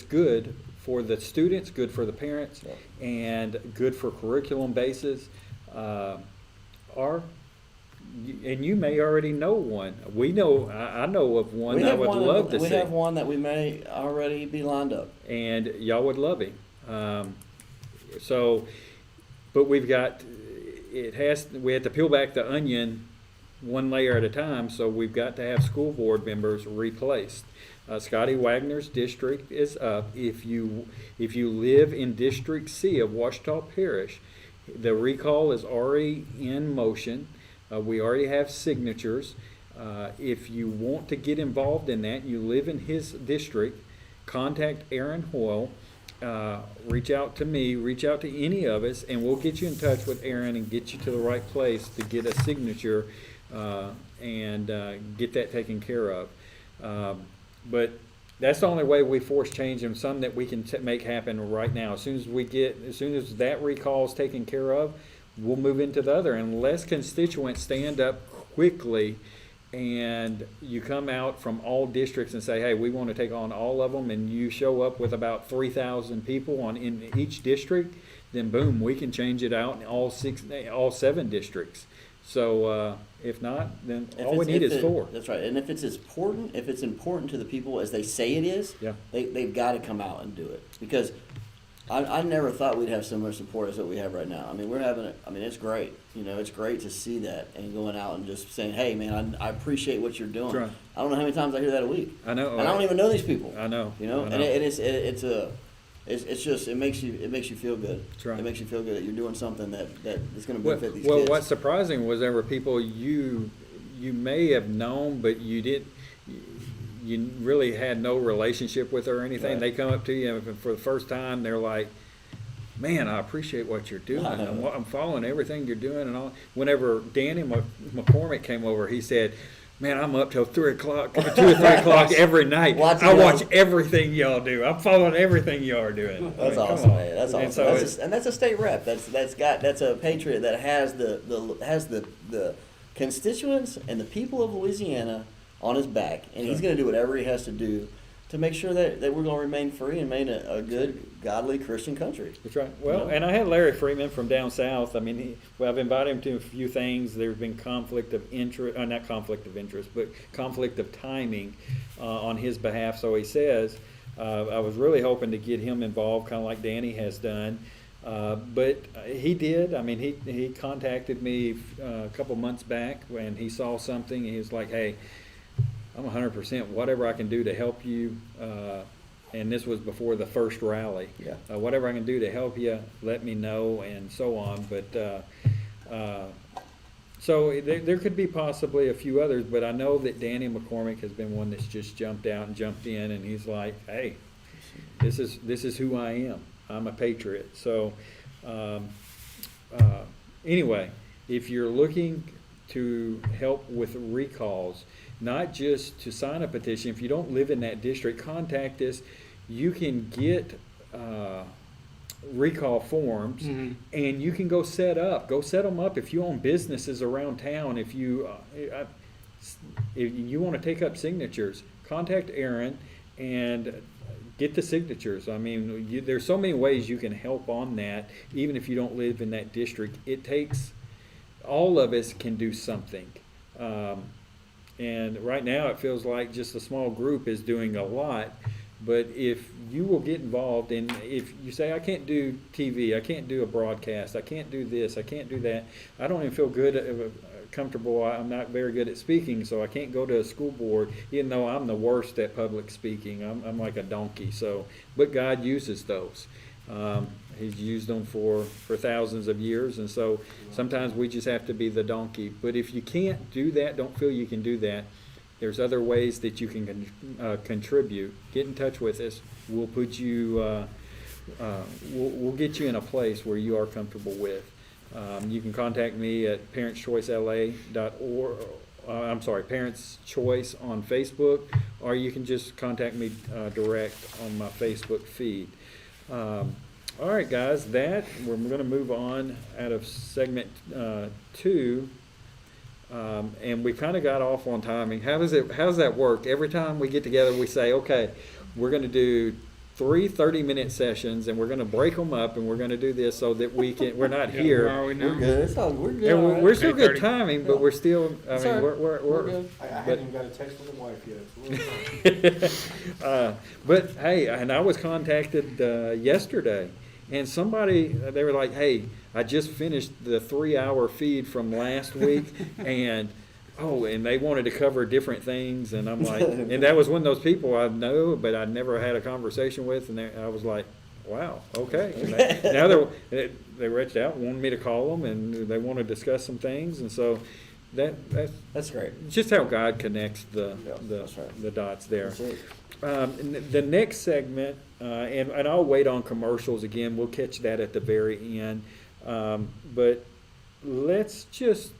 good for the students, good for the parents, and good for curriculum bases. And you may already know one. We know, I know of one We that I have would one love to we see. have one that we may already be lined up. And y'all would love him. But we have to peel back the onion one layer at a time, so we've got to have school board members replaced. Scotty Wagner's district is up. If you live in District C of Washita Parish, the recall is already in motion. We already have signatures. If you want to get involved in that, you live in his district, contact Aaron Hoyle. Reach out to me, reach out to any of us, and we'll get you in touch with Aaron and get you to the right place to get a signature and get that taken care of. But that's the only way we force change, and some that we can make happen right now. As soon as that recall is taken care of, we'll move into the other. Unless constituents stand up quickly and you come out from all districts and say, hey, we want to take on all of them, and you show up with about 3,000 people in each district, then boom, we can change it out in all 7 districts. So if not, then all we need is 4. That's right. And if it's important to the people as they say it is, Yeah. they've got to come out and do it. Because I never thought we'd have so much support as what we have right now. I mean, it's great. You know, it's great to see that and going out and just saying, hey, man, I appreciate what you're doing. That's right. I don't know how many times I hear that a week. I know. And I don't even know these people. I know. You know, I know. and it makes you feel good. That's right. It makes you feel good that you're doing something that is going to benefit these Well, kids. what's surprising was there were people you may have known, but you really had no relationship with or anything. Right. They come up to you and for the first time, they're like, man, I appreciate what you're doing. I'm following everything you're doing and all. Whenever Danny McCormick came over, he said, man, I'm up till 3 o'clock, 2 or 3 o'clock every night. Watching I y'all. watch everything y'all do. I'm following everything y'all are doing. That's I mean, come awesome, on. man. That's And awesome. so That's a state rep. That's a patriot that has the constituents and the people of Louisiana on his back, and he's going to do whatever he has to do to make sure that we're going to remain free and remain a good, godly Christian country. That's right. Well, Yeah. and I had Larry Freeman from down south. I mean, I've invited him to a few things. There's been conflict of interest, not conflict of interest, but conflict of timing on his behalf. So he says, I was really hoping to get him involved, kind of like Danny has done. But he did. I mean, he contacted me a couple months back when he saw something. He was like, "Hey, I'm 100%. Whatever I can do to help you." And this was before the first rally. Yeah. Whatever I can do to help you, let me know, and so on. But so there could be possibly a few others, but I know that Danny McCormick has been one that's just jumped out and jumped in, and he's like, "Hey, this is who I am. I'm a patriot." So anyway, if you're looking to help with recalls, not just to sign a petition, if you don't live in that district, contact us. You can get recall forms, Mhm. and you can go set them up if you own businesses around town. If you want to take up signatures, contact Aaron and get the signatures. I mean, there's so many ways you can help on that, even if you don't live in that district. It takes, all of us can do something. And right now it feels like just a small group is doing a lot. But if you will get involved, and if you say, "I can't do TV, I can't do a broadcast, I can't do this, I can't do that, I don't even feel good, comfortable, I'm not very good at speaking, so I can't go to a school board," even though I'm the worst at public speaking. I'm like a donkey. So, but God uses those. He's used them for thousands of years, and so sometimes we just have to be the donkey. But if you can't do that, don't feel you can do that, there's other ways that you can contribute. Get in touch with us. We'll put you, we'll get you in a place where you are comfortable with. You can contact me at parentschoicela.org. I'm sorry, Parents Choice on Facebook, or you can just contact me direct on my Facebook feed. All right, guys, we're going to move on out of segment 2. And we kind of got off on timing. How does that work? Every time we get together, we say, "Okay, we're going to do 3 30-minute sessions, and we're going to break them up, and we're going to do this so that we're not Yeah, here." where are we now? We're good. We're good. And all right. we're still good 8:30. timing, but we're still. I It's mean, all right. we're good. I But- haven't even got a text from the wife yet, so we're fine. But hey, and I was contacted yesterday, and they were like, "Hey, I just finished the 3-hour feed from last week, and they wanted to cover different things," and I'm like, and that was one of those people I know, but I never had a conversation with, and I was like, "Wow, okay." And now they reached out, wanted me to call them, and they want to discuss some things, and so that's That's great. just how God connects Yeah, that's right. the dots there. That's it. And the next segment, and I'll wait on commercials again. We'll catch that at the very end. But let's just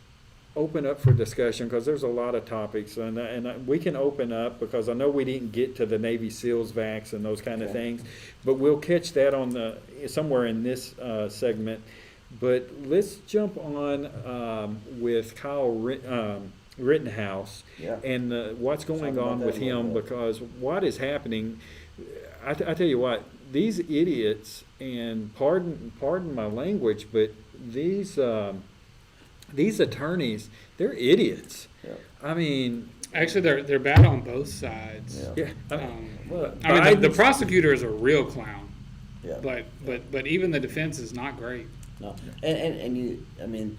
open up for discussion, because there's a lot of topics, and we can open up, because I know we didn't get to the Navy SEALs vax and those kind of Okay. things, but we'll catch that somewhere in this segment. But let's jump on with Kyle Rittenhouse, Yeah. and what's Talk going about on that with a little him, bit. because what is happening, I tell you what, these idiots, and pardon my language, but these attorneys, they're idiots. Yeah. I mean, Actually, they're bad on both sides. Yeah. yeah. Well, I mean, the Biden's- prosecutor is a real clown, Yeah. but even the defense is not great. No, and you, I mean,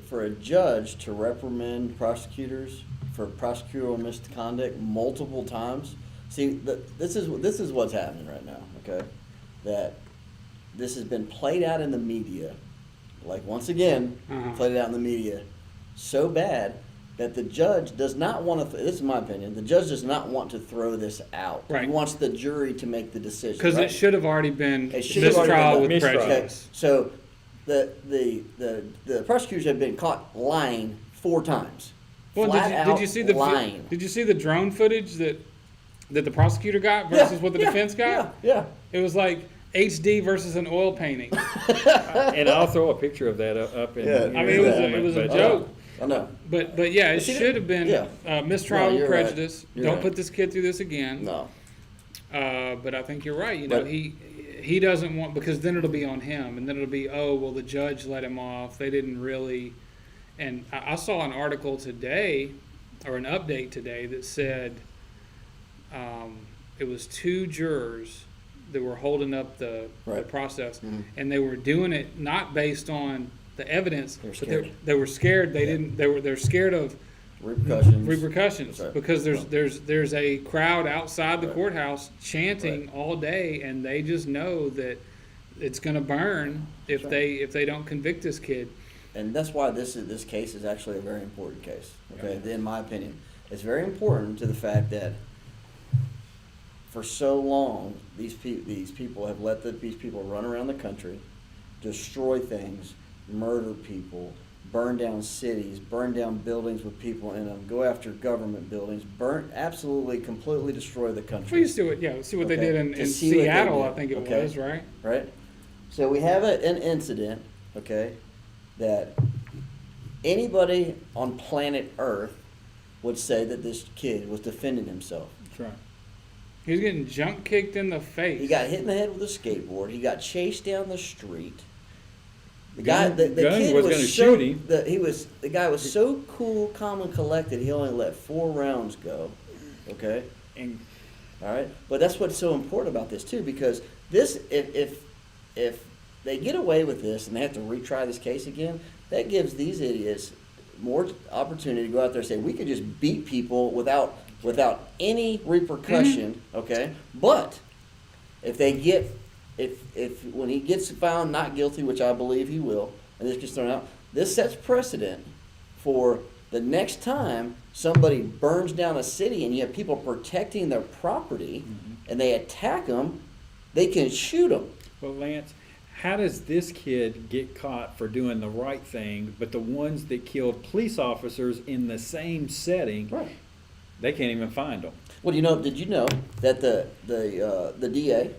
for a judge to reprimand prosecutors for prosecutorial misconduct multiple times. See, this is what's happening right now. Okay, that this has been played out in the media, like once again, Uh-huh. played out in the media, so bad that the judge does not want to. This is my opinion. The judge does not want to throw this out. Right. He wants the jury to make the decision. Because right? it should have already been It should have already mistrial been with done. Mistrial. prejudice. So the prosecutors have been caught lying 4 times. Well, Flat did out you see the lying? did you see the drone footage that the prosecutor got versus what the defense got? Yeah. It was like HD versus an oil painting. And I'll throw a picture of that up in. Yeah. I mean, it was a but, joke. I know. But yeah, it See, should have been yeah. mistrial No, with you're right. prejudice. You're Don't right. put this kid through this again. No. But I think you're right. You know, But- he doesn't want, because then it'll be on him, and then it'll be, oh well, the judge let him off. They didn't really. And I saw an article today, or an update today, that said it was 2 jurors that were holding up the Right. process, Mhm. and they were doing it not based on the evidence, They were but scared. they were scared. They Yeah. didn't. They're scared of Repercussions. repercussions That's right. because there's a crowd outside the Right. courthouse chanting all day, and they just know that it's going to burn if That's right. they don't convict this kid. And that's why this case is actually a very important case. Okay, in my opinion, it's very important to the fact that for so long these people have let these people run around the country, destroy things, murder people, burn down cities, burn down buildings with people in them, go after government buildings, absolutely, completely destroy the country. We used to see what they Okay. did To in see what they Seattle, did, I think it okay. was, right? Right? So we have an incident, okay, that anybody on planet Earth would say that this kid was defending himself. That's right. He was getting jump kicked in the face. He got hit in the head with a skateboard. He got chased down the street. The Gun- the gun kid was was gonna so, shoot him. the guy was so cool, calm, and collected. He only let 4 rounds go. Okay. And All right, but that's what's so important about this too, because this, if they get away with this and they have to retry this case again, that gives these idiots more opportunity to go out there and say we could just beat people without any repercussion. Okay, but if they get if when he gets found not guilty, which I believe he will, and this gets thrown out, this sets precedent for the next time somebody burns down a city and you have people protecting their property and they attack them, they can shoot them. well, Lance, how does this kid get caught for doing the right thing, but the ones that killed police officers in the same setting, Right. they can't even find them? Well, did you know that the DA,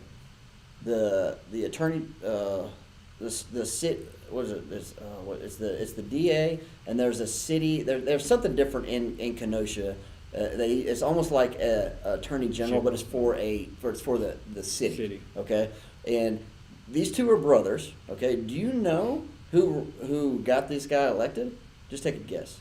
the attorney, the city, what is it? It's the DA, and there's a city. There's something different in Kenosha. It's almost like a attorney general, but it's for the city. Okay, and these two are brothers. Okay, do you know who got this guy elected? Just take a guess.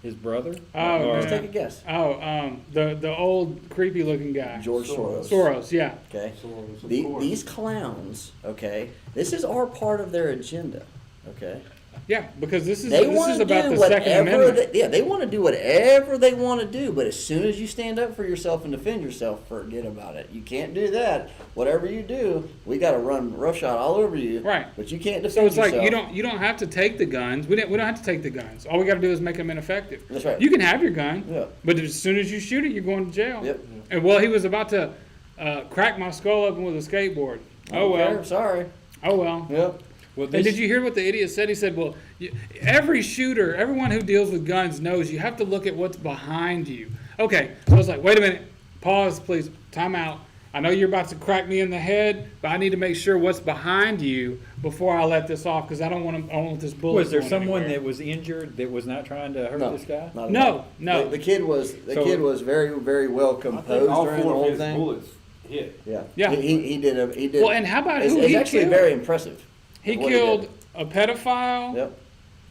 His brother? Oh, Or- Just take a guess. The old creepy looking guy. George Soros. Soros, yeah. Okay. Soros, of course. These clowns. Okay. This is all part of their agenda. Okay. Yeah, because this is They this want is to about do the Second whatever. Amendment. They want to do whatever they want to do. But as soon as you stand up for yourself and defend yourself, forget about it. You can't do that. Whatever you do, we got to run roughshod all over you. Right. But you can't defend So it's yourself. like you don't have to take the guns. We don't have to take the guns. All we got to do is make them ineffective. That's right. You can have your gun, Yeah. but as soon as you shoot it, you're going to jail. Yep. And well, he was about to crack my skull open with a skateboard. Oh Okay, well. Sorry. Oh well. Yep. Well, And this, did you hear what the idiot said? He said, well, every shooter, everyone who deals with guns knows you have to look at what's behind you. Okay, so I was like, wait a minute. Pause, please. Time out. I know you're about to crack me in the head, but I need to make sure what's behind you before I let this off because I don't want this bullet was there going someone anywhere. that was injured that was not trying to hurt No. this guy? Not at No, all. no. The kid was very very well I think composed all during the 4 whole of his thing. bullets hit. Yeah. Yeah. He did. Well, and how about it's, who it's he actually killed? very impressive. He what killed did. a pedophile. Yep.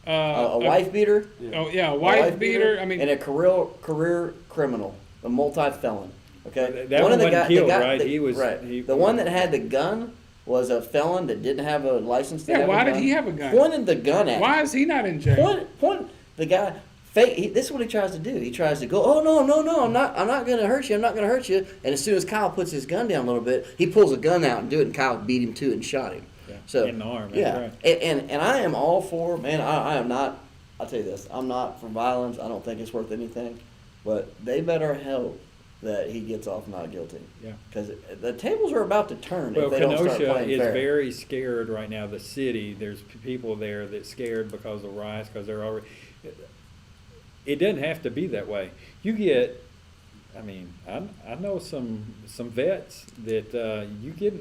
Uh, A wife beater. Oh yeah, a a wife beater. I mean, and a career criminal, a multi-felon. Okay. That one wasn't killed, right? The, He was- right. he- the one that had the gun was a felon that didn't have a license to yeah. have Why a gun. did he have a gun? Pointed the gun at. Why is he not in jail? Point. The guy. This is what he tries to do. He tries to go, oh no, I'm not gonna hurt you. I'm not gonna hurt you. And as soon as Kyle puts his gun down a little bit, he pulls a gun out and do it, and Kyle beat him to it and shot him. Yeah, So in the arm, that's yeah, right. and I am all for, man. I am not. I'll tell you this. I'm not for violence. I don't think it's worth anything. But they better hope that he gets off not guilty. Yeah. Because the tables are about to turn Well, if they don't start Kenosha playing is fair. very scared right now. The city, there's people there that's scared because of riots, because they're already. It doesn't have to be that way. You get, I mean, I know some vets that you get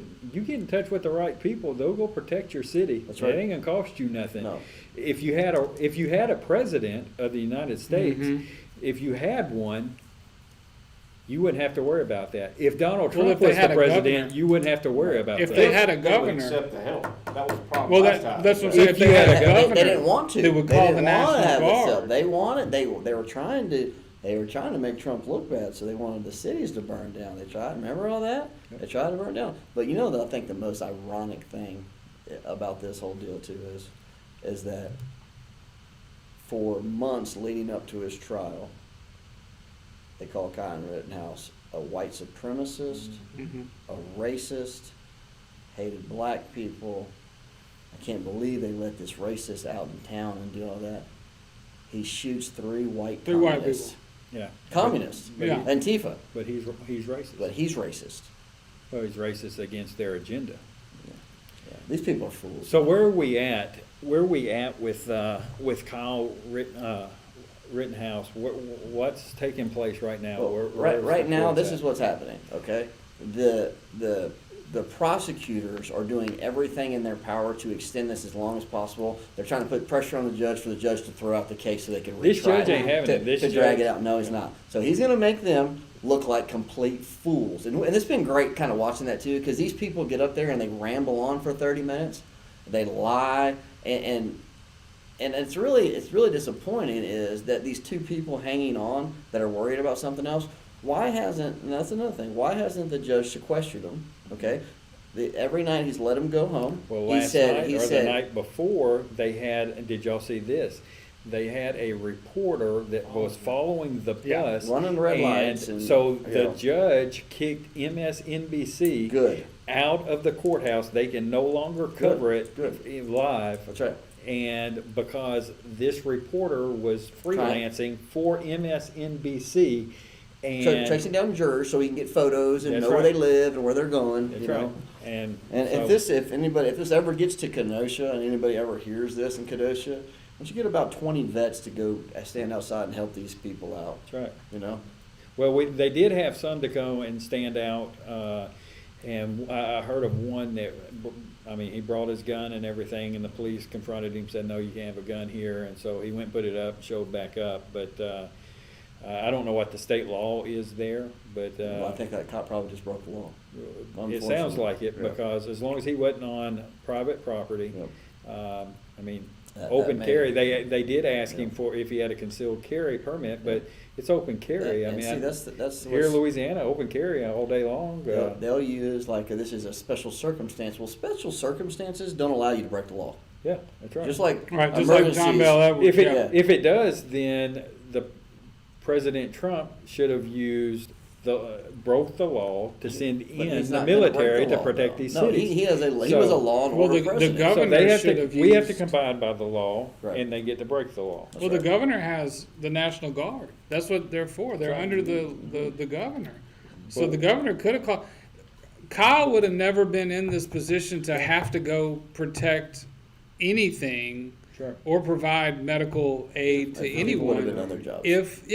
in touch with the right people, they'll go protect your city. That's right. It ain't gonna cost you nothing. No. If you had a president of the United States, Mhm. if you had one, you wouldn't have to worry about that. If Donald Well, Trump if they was had the a president, governor- you wouldn't have to worry about If that. they had a They would governor, accept the help. That was the problem well, last time. that's what I'm saying. If you had a They governor, didn't want to. they would They call didn't the want to National have it Guard. set. They wanted. They were trying to They were trying to make Trump look bad, so they wanted the cities to burn down. They tried. Remember all that? They tried to burn it down. But you know, I think the most ironic thing about this whole deal too is that for months leading up to his trial, they called Kyle Rittenhouse a white supremacist, Mhm. a racist, hated black people. I can't believe they let this racist out in town and do all that. He shoots three white communists. Yeah. Communists. Yeah. Antifa. But he's racist. But he's racist. Well, he's racist against their agenda. Yeah. These people are fools. So where are we at? Where are we at with Kyle Rittenhouse? What's taking place right now? Well, Where's right the now, courts this at? is what's happening, okay? The prosecutors are doing everything in their power to extend this as long as possible. They're trying to put pressure on the judge for the judge to throw out the case so they can retry This judge ain't it, having to, it. This to drag judge- it out. No, he's not. So he's going to make them look like complete fools. And it's been great kind of watching that too, because these people get up there and they ramble on for 30 minutes. They lie, and it's really disappointing is that these two people hanging on that are worried about something else. Why hasn't, and that's another thing, why hasn't the judge sequestered them? Okay, every night he's let them go home. Well, he last said, night he or said, the night before, they had. Did y'all see this? They had a reporter that was following the Yeah, bus, running red lights and- so the yeah. judge kicked MSNBC Good. out of the courthouse. They can no longer cover it Good. live. That's right. And because this reporter was freelancing for MSNBC, and Chasing down jurors so he can get photos and That's know where right. they live and where they're going. that's you right. know. And And so- if this ever gets to Kenosha and anybody ever hears this in Kenosha, once you get about 20 vets to go stand outside and help these people out, that's right. you know. Well, they did have some to go and stand out, and I heard of one that, I mean, he brought his gun and everything, and the police confronted him, said, no, you can't have a gun here, and so he went and put it up, showed back up, but I don't know what the state law is there, but Well, I think that cop probably just broke the law. it sounds unfortunately. like it, Yeah. because as long as he wasn't on private property, Yep. I mean, That open may- carry, they did ask him Yeah. for if he had a concealed carry permit, but it's open carry. I And mean, see, that's here in what's- Louisiana, open carry all day long. they'll use like this is a special circumstance. Well, special circumstances don't allow you to break the law. Yeah, that's right. Just like Right, just like John emergencies. Bell Edwards. if it yeah. if it does, then the President Trump should have used broke the law to send But in he's the not gonna break military the to law, protect though. these No, cities. he was a So- law and Well, order the president. So governor they have should to. have We have to used- comply by the law, Right. and they get to break the law. Well, right. the governor has the National Guard. That's what they're for. They're Right. under the governor. So Well- the governor could have called. Kyle would have never been in this position to have to go protect anything Sure. or provide medical aid to People would have anyone been other jobs. if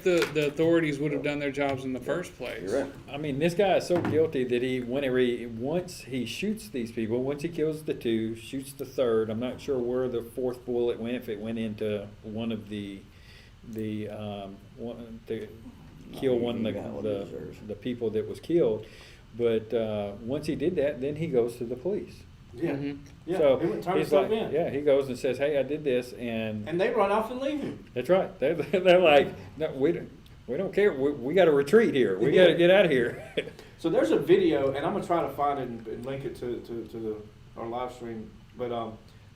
the authorities would have done their jobs in the first place. You're right. I mean, this guy is so guilty that once he shoots these people, once he kills the two, shoots the third. I'm not sure where the fourth bullet went. If it went into one of the one to kill he one of got what he deserves. the people that was killed. But once he did that, then he goes to the police. Yeah, Mhm. yeah. So he went and turned he's himself like, in. yeah, he goes and says, "Hey, I did this," and And they run off and leave him. that's right. They're like, "No, we don't care. We got to retreat here. We got to get out of here." So there's a video, and I'm gonna try to find it and link it to our live stream. But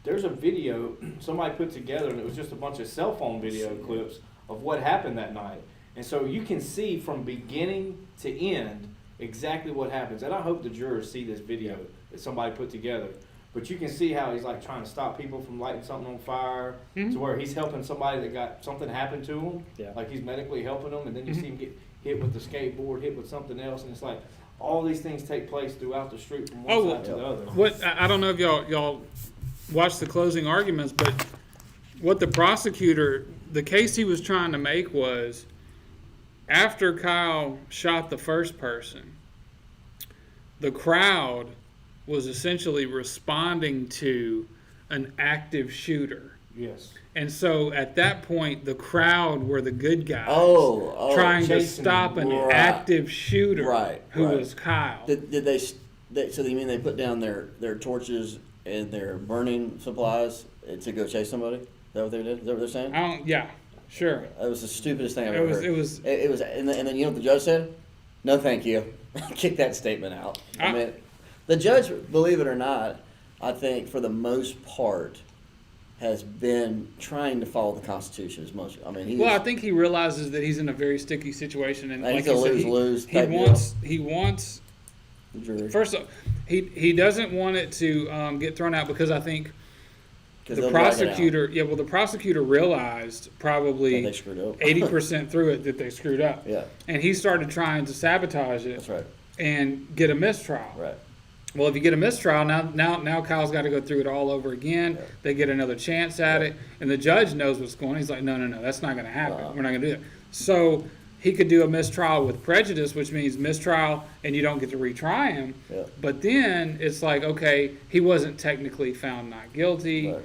there's a video somebody put together, and it was just a bunch of cell phone video clips of what happened that night. And so you can see from beginning to end exactly what happens. And I hope the jurors see this video that somebody put together. But you can see how he's like trying to stop people from lighting something on fire, to where he's helping somebody that got something happen to him. Yeah. Like he's medically helping them, and then you see him get hit with the skateboard, hit with something else, and it's like all these things take place throughout the street from one side to the other. What I don't know if y'all watched the closing arguments, but what the prosecutor, the case he was trying to make was, after Kyle shot the first person, the crowd was essentially responding to an active shooter. Yes. And so at that point, the crowd were the good guys trying to chasing stop an him. Right. active shooter Right, who right. was Kyle. Did they? So you mean they put down their torches and their burning supplies to go chase somebody? Is that what they did? Is that what they're saying? Yeah. Sure. It was the stupidest thing I've It ever was- heard. it was- It was, and then you know what the judge said? No, thank you. Kick that statement out. I I- mean, the judge, believe it or not, I think for the most part, has been trying to follow the Constitution as much. I mean, he's, Well, I think he realizes that he's in a very sticky situation, and I think like it's a you said, lose-lose he type deal. wants. the jury. First off, he doesn't want it to get thrown out because I think 'Cause the they'll drag it out. prosecutor. Yeah, well, the prosecutor realized That probably they screwed up. 80% through it that they screwed up, Yeah, and he started trying to sabotage it that's right. and get a mistrial. Right. Well, if you get a mistrial, now Kyle's got to go through it all over again. Yeah. They get another chance at it, and the judge knows what's going on. He's like, no, that's not going to happen. Uh-uh. We're not going to do that. So he could do a mistrial with prejudice, which means mistrial, and you don't get to retry him. Yeah. But then it's like, okay, he wasn't technically found not guilty. Right.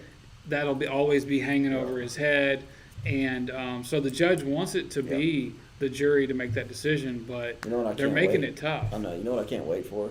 That'll always be hanging over his head, and so the judge wants it to be the jury to make that decision, but You know what I they're can't making wait? it tough. I know. You know what I can't wait for?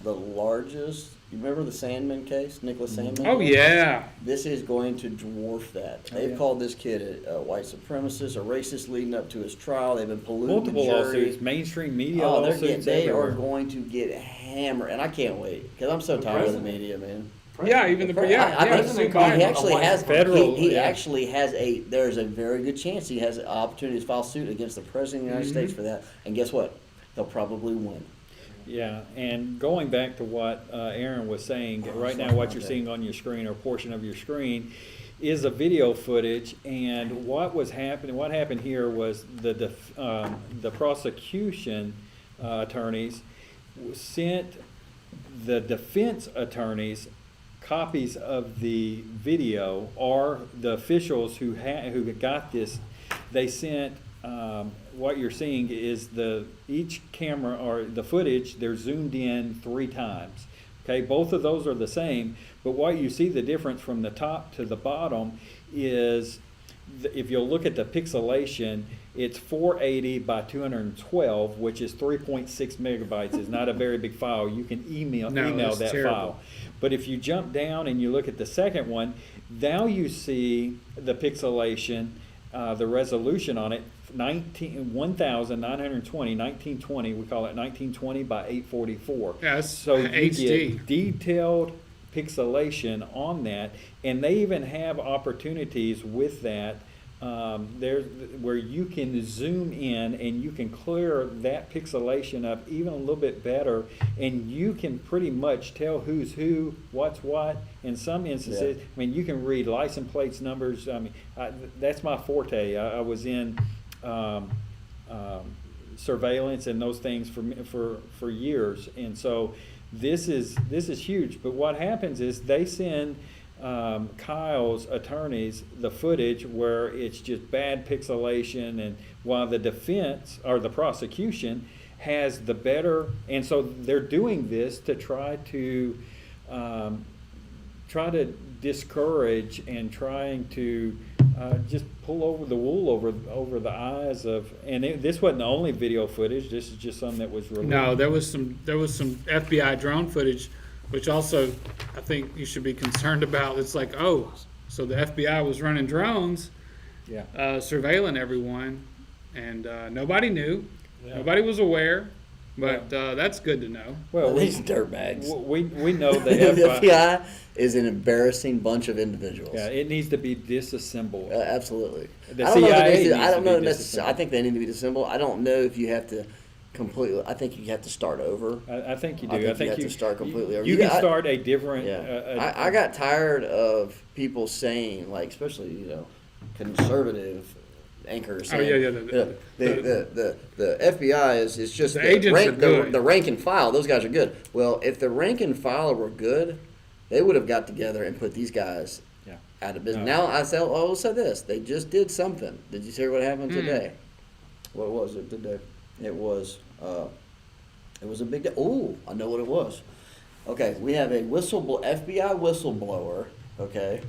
The largest. You remember the Sandman case, Nicholas Sandman? Oh yeah. This is going to dwarf that. They've called this kid a white supremacist, a racist, leading up to his trial. They've been polluting Multiple the jury. lawsuits, mainstream media Oh, lawsuits they are everywhere. going to get hammered, and I can't wait because I'm so tired of the president. media, man. Yeah, even the I think Sue he Biden. actually has Federal, he yeah. actually has a. There's a very good chance he has an opportunity to file suit against the president of the United States for that. And guess what? He'll probably win. Yeah, and going back to what Aaron was saying, right now what you're seeing on your screen or a portion of your screen is a video footage. And what happened here was the prosecution attorneys sent the defense attorneys copies of the video, or the officials who got this. They sent what you're seeing is each camera or the footage, they're zoomed in 3 times. Okay, both of those are the same, but what you see the difference from the top to the bottom is if you'll look at the pixelation, it's 480 by 212, which is 3.6 megabytes. It's not a very big file. You can email that's that terrible. file. But if you jump down and you look at the second one, now you see the pixelation, the resolution on it, 1920, we call it 1920 by 844. Yeah, it's So you HD. get detailed pixelation on that, and they even have opportunities with that. There's where you can zoom in and you can clear that pixelation up even a little bit better, and you can pretty much tell who's who, what's what. In some instances, Yeah. I mean, you can read license plates, numbers. I mean, that's my forte. I was in surveillance and those things for years, and so this is huge. But what happens is they send Kyle's attorneys the footage where it's just bad pixelation, and while the defense or the prosecution has the better, and so they're doing this to try to discourage and trying to just pull over the wool over the eyes of, and this wasn't the only video footage. This is just some that was released. No, there was some FBI drone footage, which also I think you should be concerned about. It's like, oh, so the FBI was running drones, Yeah. surveilling everyone, and nobody knew, Yeah. nobody was aware, but that's good to know. Well, These dirtbags. we know the The FBI. FBI is an embarrassing bunch of individuals. Yeah, it needs to be disassembled. Absolutely. The I don't know. If CIA they need to- I needs don't to know. be I think they need to be disassembled. I don't know if you have to completely. I think you have to start over. I think you I do. think you have to start completely over. You You can got- start a different. Yeah. I got tired of people saying, like, especially conservative anchors. Oh, Saying, yeah. the FBI is just The agents are good. The rank and file. Those guys are good. Well, if the rank and file were good, they would have got together and put these guys Yeah. out of business. No. Now I will say this: they just did something. Did you hear what happened Hmm. today? What was it today? It was a big day. Oh, I know what it was. Okay, we have a FBI whistleblower. Okay,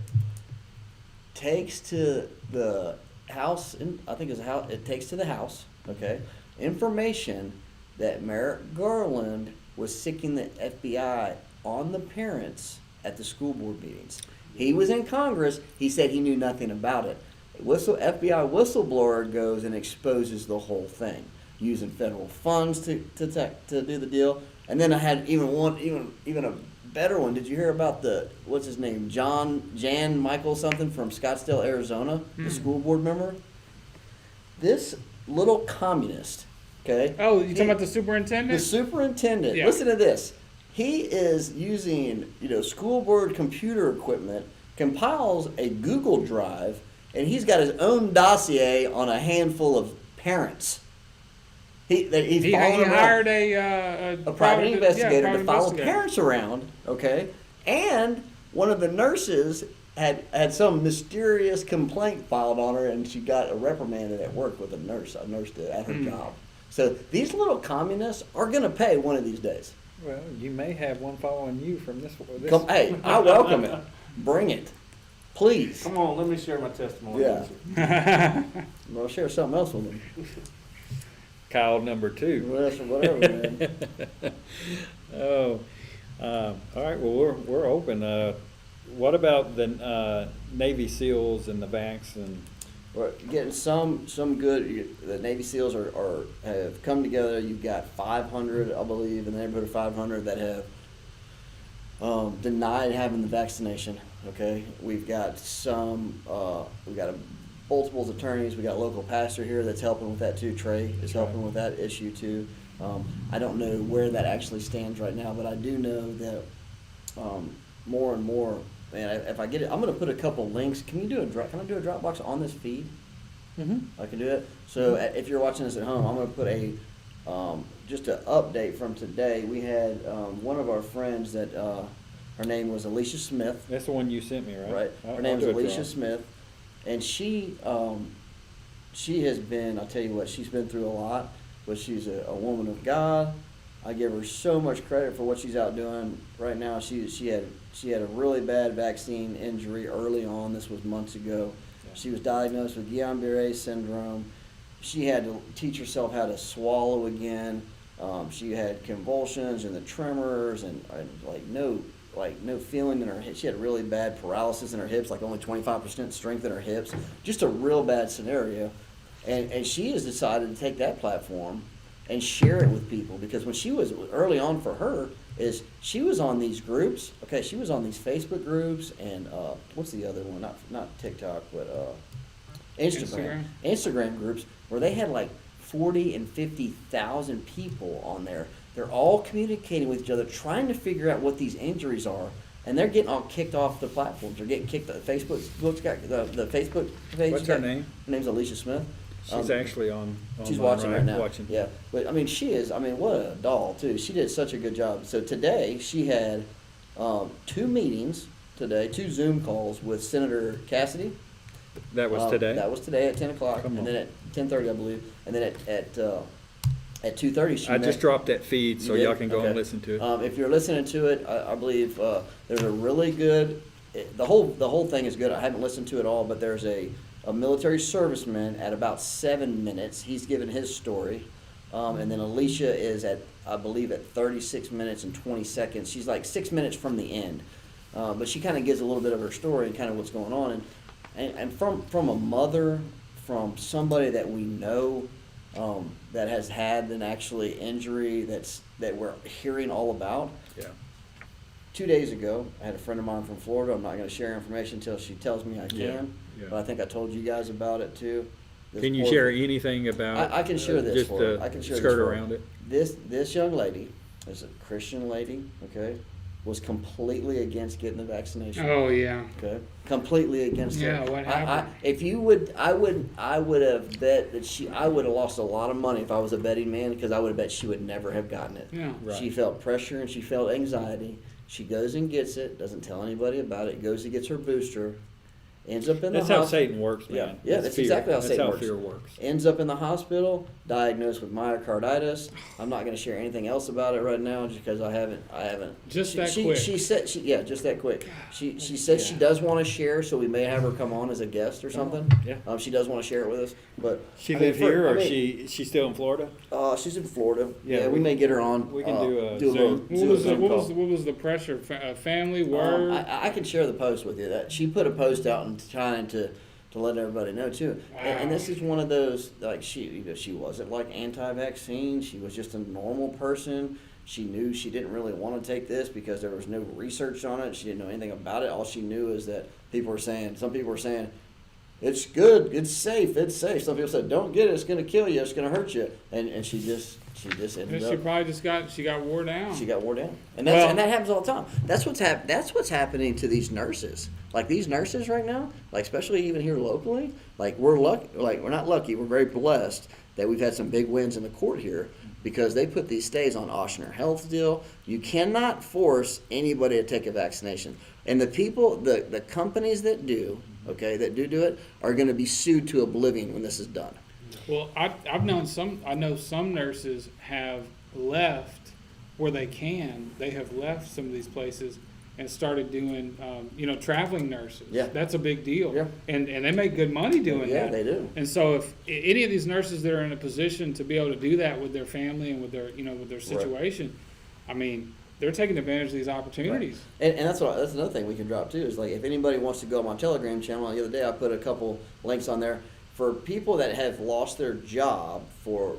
takes to the house. I think it's a house. It takes to the house. Okay, information that Merrick Garland was sicking the FBI on the parents at the school board meetings. He was in Congress. He said he knew nothing about it. FBI whistleblower goes and exposes the whole thing using federal funds to do the deal. And then I had even a better one. Did you hear about what's his name, Jan Michael something from Scottsdale, Arizona, the school board member? This little communist, okay? Oh, you talking about the superintendent? The superintendent. Yeah. Listen to this. He is using, school board computer equipment, compiles a Google Drive, and he's got his own dossier on a handful of parents. He's He following around. hired a Private investigator private to follow investigator. parents around, okay? And one of the nurses had some mysterious complaint filed on her, and she got reprimanded at work with a nurse did at her job. So these little communists are going to pay one of these days. Well, you may have one following you from this. Hey, I welcome it. Bring it. Please. Come on, let me share my testimony. Yeah. I'll share something else with them. Kyle number 2. Whatever, man. Oh, all right. Well, we're open. What about the Navy SEALs and the vax and? We're getting some good. The Navy SEALs have come together. You've got 500, I believe, in the neighborhood of 500 that have denied having the vaccination. Okay, we've got multiple attorneys. We got a local pastor here that's helping with that too. Trey is helping with that issue too. I don't know where that actually stands right now, but I do know that more and more. Man, if I get it, I'm going to put a couple links. Can I do a Dropbox on this feed? Mm-hmm. I can do it. So if you're watching this at home, I'm going to put just an update from today. We had one of our friends that her name was Alicia Smith. That's the one you sent me, right? Right. I'll Her name is do a Alicia draw. Smith, and she has been. I'll tell you what, she's been through a lot, but she's a woman of God. I give her so much credit for what she's out doing right now. She had a really bad vaccine injury early on. This was months ago. Yeah. She was diagnosed with Guillain-Barré syndrome. She had to teach herself how to swallow again. She had convulsions and the tremors and no feeling in her hips. She had really bad paralysis in her hips, like only 25% strength in her hips. Just a real bad scenario. And she has decided to take that platform and share it with people, because when she was early on for her is she was on these groups. Okay, she was on these Facebook groups and what's the other one? Not TikTok, but Instagram groups where they had like 40 and 50,000 people on there. They're all communicating with each other, trying to figure out what these injuries are, and they're getting all kicked off the platforms. They're getting kicked. Facebook's got the Facebook page. What's her name? Her name's Alicia Smith. She's actually on. She's online, watching right now. Watching. Yeah, but I mean, she is. I mean, what a doll too. She did such a good job. So today she had 2 meetings today, 2 Zoom calls with Senator Cassidy. That was today. That was today at 10 o'clock, Come and on. then at 10:30, I believe, and then at 2:30 she I met. just dropped that feed so You did? y'all can go and Okay. listen to it. If you're listening to it, I believe there's a really good. The whole thing is good. I haven't listened to it all, but there's a military serviceman at about 7 minutes. He's given his story, and then Alicia is at, I believe, at 36 minutes and 20 seconds. She's like 6 minutes from the end, but she kind of gives a little bit of her story and kind of what's going on. And from a mother, from somebody that we know that has had an actually injury that we're hearing all about. Yeah. 2 days ago, I had a friend of mine from Florida. I'm not going to share information until she tells me I can. Yeah, yeah. But I think I told you guys about it too. This Can you poor- share anything about? I can share this Just for the her. I can share skirt this for her. around it. This young lady is a Christian lady. Okay, was completely against getting the vaccination. Oh yeah. Okay, completely against it. Yeah, what happened? If you would, I would have bet that I would have lost a lot of money if I was a betting man, because I would have bet she would never have gotten it. Yeah. Right. She felt pressure and she felt anxiety. She goes and gets it, doesn't tell anybody about it, goes and gets her booster, ends up in the That's how hospital. Satan works, man. Yeah, It's that's fear. exactly how That's Satan how works. fear works. Ends up in the hospital, diagnosed with myocarditis. I'm not going to share anything else about it right now, just because I haven't. Just that she, quick. She said, just that quick. She said she does want to share, so we may have her come on as a guest or something. Yeah. She does want to share it with us, but She I mean, live for- here, I or mean, she's still in Florida? She's in Florida. Yeah, Yeah, we we- may get her on. we can do a little Zoom. Zoom call. What was the pressure? Family, work. I can share the post with you. That she put a post out and trying to to let everybody know too. And this is one of those, like, she wasn't like anti-vaccine. She was just a normal person. She knew she didn't really want to take this because there was no research on it. She didn't know anything about it. All she knew is that some people were saying, it's good, it's safe. Some people said, don't get it, it's going to kill you, it's going to hurt you. And she just ended She up. probably just got wore down. She got wore down, and Well- that happens all the time. That's what's happening to these nurses. Like these nurses right now, like especially even here locally. Like we're not lucky. We're very blessed that we've had some big wins in the court here because they put these stays on Ochsner Health deal. You cannot force anybody to take a vaccination, and the people, the companies that do, that do it, are going to be sued to oblivion when this is done. Well, I know some nurses have left where they can. They have left some of these places and started doing, traveling nurses. Yeah. That's a big deal. Yeah. And they make good money doing Yeah, that. they do. And so if any of these nurses that are in a position to be able to do that with their family and with their, with their situation, I mean, they're taking advantage of these opportunities. And that's another thing we can drop too, is like if anybody wants to go on my Telegram channel, the other day I put a couple links on there for people that have lost their job for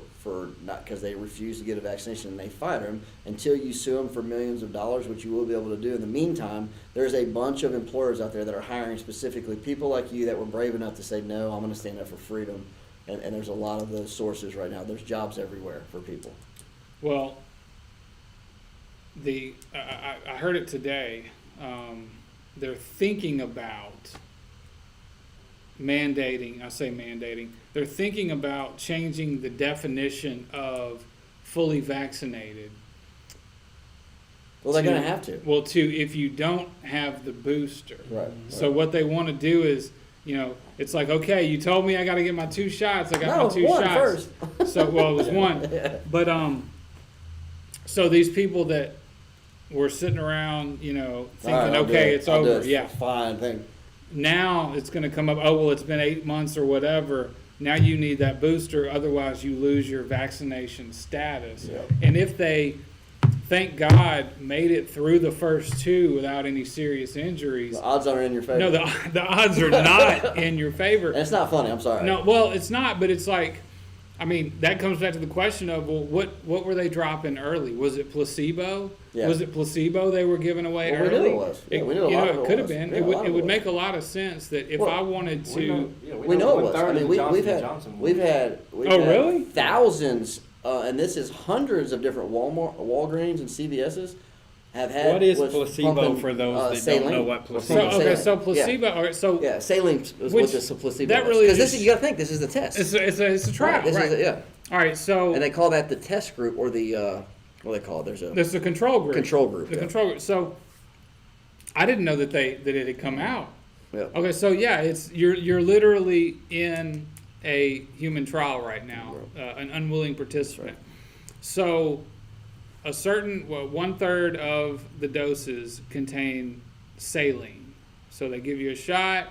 not because they refuse to get a vaccination and they fire them until you sue them for millions of dollars, which you will be able to do. In the meantime, there's a bunch of employers out there that are hiring specifically people like you that were brave enough to say, no, I'm going to stand up for freedom. And there's a lot of those sources right now. There's jobs everywhere for people. Well, I heard it today. They're thinking about mandating. I say mandating. They're thinking about changing the definition of fully vaccinated. Well, they're going to have to. Well, if you don't have the booster. Right. So what they want to do is, it's like, okay, you told me I got to get my 2 shots. I got my 2 one shots. first. So, well, it was one. Yeah. But so these people that were sitting around, thinking, All right, I'll do okay, it. it's I'll do over. it. Yeah. Fine thing. Now it's going to come up. Oh well, it's been 8 months or whatever. Now you need that booster, otherwise you lose your vaccination status. Yep. And if they, thank God, made it through the first 2 without any serious injuries, The odds aren't in your favor. no, the odds are not in your favor. And it's not funny. I'm sorry. No, well, it's not, but it's like, I mean, that comes back to the question of, well, what were they dropping early? Was it placebo? Yeah. Was it placebo they were giving away Well, we early? knew it was. Yeah, we knew a lot of it it could have was. been. Yeah, It a lot of would it was. make a lot of sense that if Well, I wanted We know, to, We know it was. one-third I of mean, the we've Johnson had Johnson we've ones. had Oh, really? thousands, and this is hundreds of different Walgreens and CVS's have had. What is was placebo pumping, for those that saline. don't know what so placebo is? okay, Saline. so placebo. All right, so Yeah, saline was Which- what this placebo that was. really Because is- this is, you got to think this is the test. it's a trial, This right? is yeah, All right, so and they call that the test group or the what do they call it? There's a there's the control group. control group. The yeah. control group. So I didn't know that it had come out. Yeah. Okay, so yeah, you're literally in a human trial right now, an unwilling participant. So a certain 1/3 of the doses contain saline. So they give you a shot,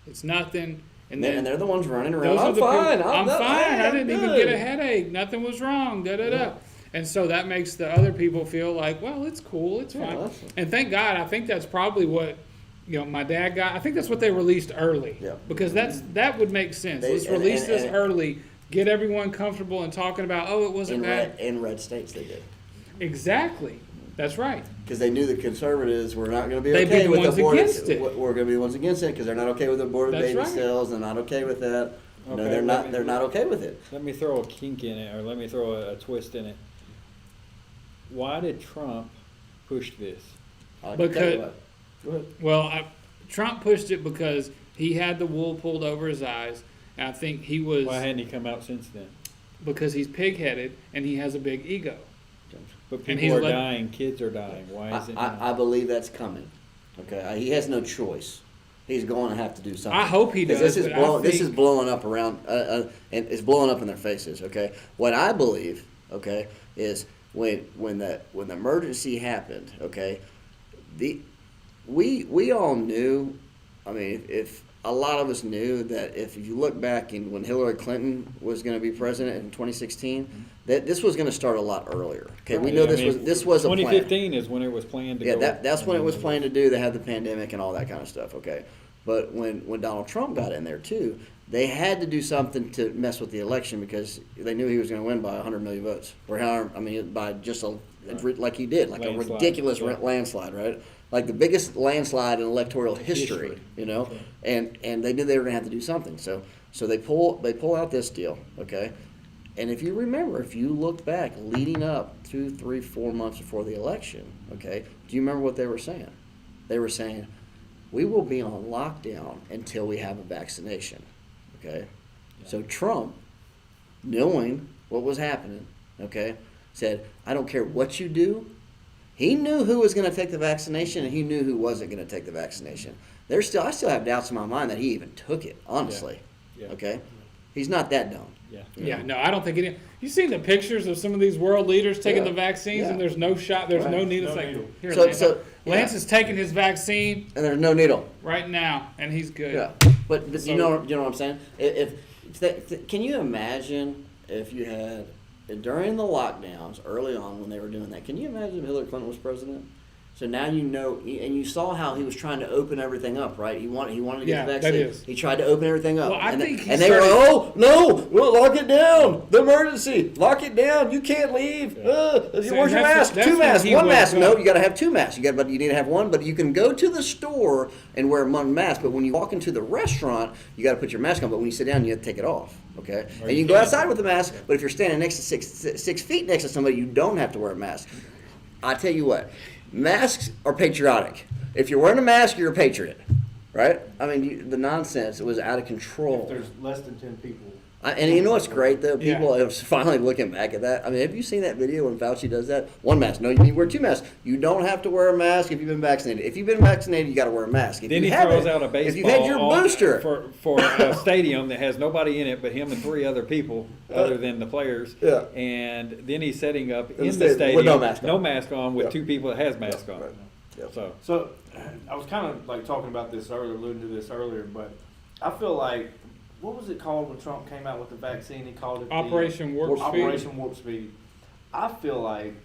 it's nothing, and then And they're the ones running around. those are I'm the fine. people, I'm fine. I didn't even good." get a headache. Nothing was wrong. Da da da. And so that makes the other people feel like, well, it's cool. It's Yeah, fine. that's- And thank God. I think that's probably what my dad got. I think that's what they released early. Yeah. Because that would make sense. They- Let's and- release and- this and- early. Get everyone comfortable and talking about, oh, it wasn't bad. In red states they did. Exactly. That's right. Because they knew the conservatives were not going to be They'd be okay the with ones aborted. against it. We're going to be the ones against it because they're not okay with aborted That's baby right. cells. They're not okay with that. No, Okay, they're let not. me- They're not okay with it. Let me throw a kink in it, or let me throw a twist in it. Why did Trump push this? I can tell you Because- what. Go ahead. Well, Trump pushed it because he had the wool pulled over his eyes. And I think he was Why hadn't he come out since then? because he's pig-headed and he has a big ego. But And people he's are like- dying, kids are dying. Why is it not? I believe that's coming. Okay, he has no choice. He's going to have to do something. I hope he 'Cause does. This is but I blowing. This think- is blowing up around, and it's blowing up in their faces. Okay, what I believe, okay, is when the emergency happened. Okay, we all knew. I mean, if a lot of us knew that if you look back and when Hillary Clinton was going to be president in 2016, that this was going to start a lot earlier. Okay, we know I mean, this was a plan. 2015 is when it was planned to Yeah, go. that's when it was planned to do. They had the pandemic and all that kind of stuff. Okay, But when Donald Trump got in there too, they had to do something to mess with the election because they knew he was going to win by 100 million votes, or however, I mean, by just like he did, like Landslide, a ridiculous yeah. landslide, right? Like the biggest landslide in electoral history, you know. And they knew they were going to have to do something, so they pull out this deal, okay. And if you remember, if you look back leading up 2, 3, 4 months before the election, okay, do you remember what they were saying? They were saying, we will be on lockdown until we have a vaccination, okay? So Trump, knowing what was happening, okay, said, I don't care what you do. He knew who was going to take the vaccination, and he knew who wasn't going to take the vaccination. I still have doubts in my mind that he even took it, honestly, Yeah. okay? He's not that dumb. Yeah. Yeah, no, I don't think it. You seen the pictures of some of these world leaders taking Yeah. the vaccines, Yeah. and there's no shot, there's no Right. needle. No It's like, needle. here, So- Lance, so- Lance yeah. is taking his vaccine And there's no needle. right now, and he's good. Yeah, but So- you know what I'm saying? Can you imagine if you had during the lockdowns early on when they were doing that? Can you imagine if Hillary Clinton was president? So now you know, and you saw how he was trying to open everything up, right? He wanted to get Yeah, the that vaccine. is. He tried to open everything up. Well, I and think he and they were, started- oh no, well, lock it down, the emergency, lock it down. You can't leave. See, Where's your that's mask? that's 2 when masks, he 1 was mask. No, going- you got to have 2 masks. But you need to have one. But you can go to the store and wear 1 mask. But when you walk into the restaurant, you got to put your mask on. But when you sit down, you have to take it off. Okay, and you can go outside with the mask. But if you're standing next to 6 feet next to somebody, you don't have to wear a mask. I tell you what, masks are patriotic. If you're wearing a mask, you're a patriot, right? I mean, the nonsense was out of If control. there's less than 10 people. And you know what's great though? Yeah. People are finally looking back at that. I mean, have you seen that video when Fauci does that? 1 mask. No, you need to wear 2 masks. You don't have to wear a mask if you've been vaccinated. If you've been vaccinated, you got to wear a mask. If Then you he haven't, throws out a baseball if you've had your on- booster, for a stadium that has nobody in it but him and 3 other people other than the players. Yeah. And then he's setting up In in the the stadium with stadium, no mask on. with Yeah. 2 people that has masks on. Right. Yep. So I was kind of like talking about this earlier, alluding to this earlier, but I feel like, what was it called when Trump came out with the vaccine? He called it Operation Warp Speed. Operation Warp Speed. I feel like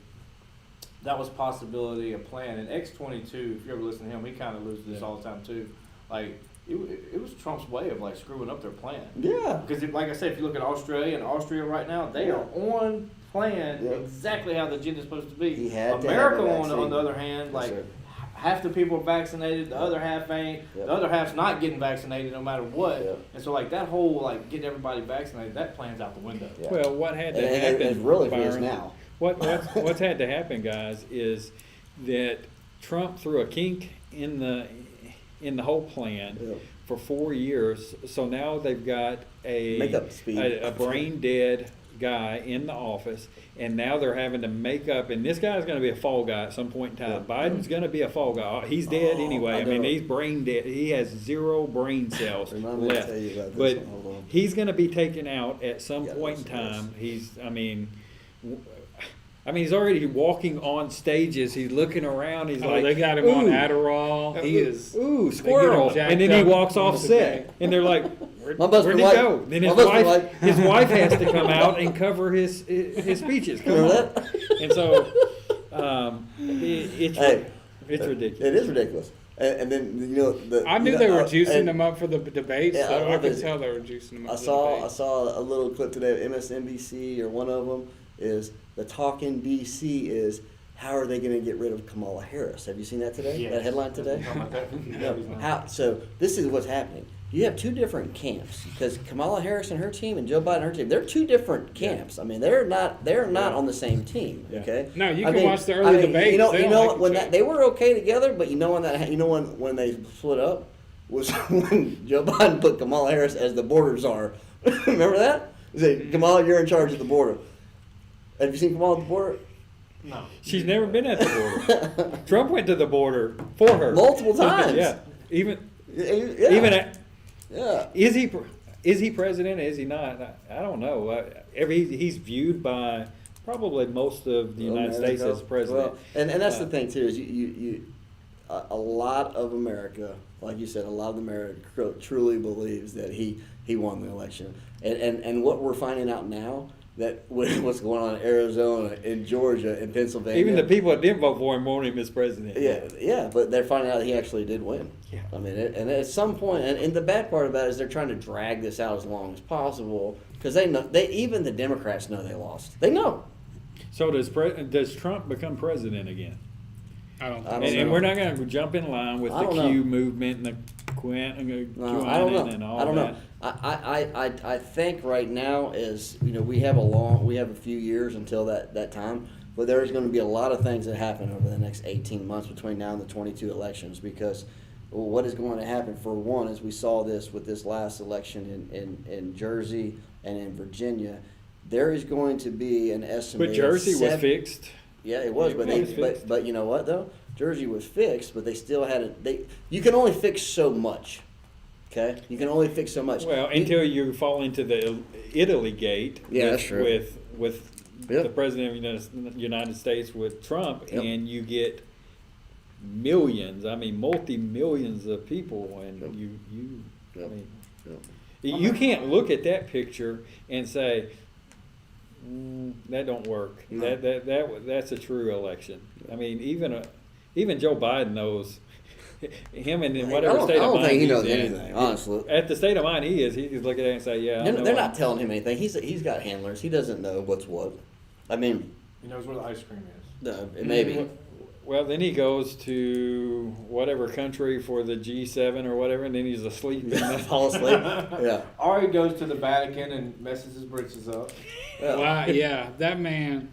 that was possibility, a plan. And X-22, if you ever listen to him, he kind of loses this all the time too. Like, it was Trump's way of like screwing up their plan. yeah. Because like I said, if you look at Australia and Austria right now, they are on plan Yeah. exactly how the agenda's supposed to be. He had to America, have a on vaccine. the other hand, Yes, like sir. half the people are vaccinated, the other half ain't. Yep. The other half's not getting vaccinated no matter what. Yep. And so like that whole like getting everybody vaccinated, that plan's out the window. Yeah. well, what had to And happen? it really is Byron, now. What's had to happen, guys, is that Trump threw a kink in the whole plan Yeah. for 4 years. So now they've got Make up speed. a brain dead guy in the office, and now they're having to make up. And this guy's going to be a fall guy at some point in time. Yeah. Biden's going to be a fall guy. He's dead Oh, anyway. I I mean, know. he's brain dead. He has 0 brain cells Remind me to left. tell you about this But one. Hold on. he's going to be taken out at some Yeah, point in yes, time. He's already walking on stages. He's looking around. He's Oh, like, they got him on "Ooh, Adderall. He is. ooh, they squirrel," get him and then jacked he up walks off once a set, day. and they're like, "Where'd My husband he like- go?" Then his my husband wife, like- his wife has to come out and cover his speeches. Come Remember on. that? And so, it's Hey, it's ridiculous. It is ridiculous. And then you know the. I knew you they know, were juicing and them up for the debates. Yeah, so I love could it. tell they were juicing them up. I for saw the I debates. saw a little clip today of MSNBC or one of them is the talk in DC is how are they going to get rid of Kamala Harris? Have you seen that today? That headline today? Talking about that. No. How? So this is what's happening. You have 2 different camps because Kamala Harris and her team and Joe Biden and her team. They're 2 different camps. I mean, they're not on the same team. Yeah. Okay. No, you I can watch the early debates. You know, They you don't know like when each that other. they were okay together, but you know when they split up was when Joe Biden put Kamala Harris as the border czar. Remember that? He said, Kamala, you're in charge of the border. Have you seen Kamala at the border? No. She's never been at the border. Trump went to the border for her Multiple times. Yeah, even Yeah. even at, Yeah. is he president? Is he not? I don't know. He's viewed by probably most of the United States as president. Well, and that's the thing too is you a lot of America, like you said, a lot of America truly believes that he won the election, and what we're finding out now that with what's going on in Arizona, in Georgia, in Pennsylvania. Even the people that didn't vote for him want him as president. Yeah, but they're finding out he actually did win. Yeah. I mean, and at some point, and the bad part about it is they're trying to drag this out as long as possible because they know even the Democrats know they lost. They know. So does Trump become president again? I don't I think don't And know. we're not going to jump in line with I the don't know. Q movement and the No, I don't know. QAnon and all I don't that. know. I think right now is we have a few years until that time, but there's going to be a lot of things that happen over the next 18 months between now and the 22 elections because what is going to happen for one is we saw this with this last election in Jersey and in Virginia. There is going to be an estimated. But Jersey was fixed. Yeah, it was, It but was fixed. but you know what though? Jersey was fixed, but they still had you can only fix so much. Okay, you can only fix so much. Well, until you fall into the Italy gate. Yeah, with, that's true. With Yep. the president of the United States with Trump, Yep. and you get millions. I mean, multi-millions of people, and Yep. you. Yep. I mean, Yep. you can't look at that picture and say. That don't work. No. That's a true election. I mean, even Joe Biden knows him and in whatever I state of don't mind think he he's knows in. anything, honestly. At the state of mind he is, he's looking at it and say, "Yeah." I know They're I'm- not telling him anything. He's got handlers. He doesn't know what's what. I mean, He knows where the ice cream is. maybe. Well, then he goes to whatever country for the G7 or whatever, and then he's asleep. In the, Fall asleep. Yeah. Or he goes to the Vatican and messes his britches up. Yeah. Wow, yeah, that man.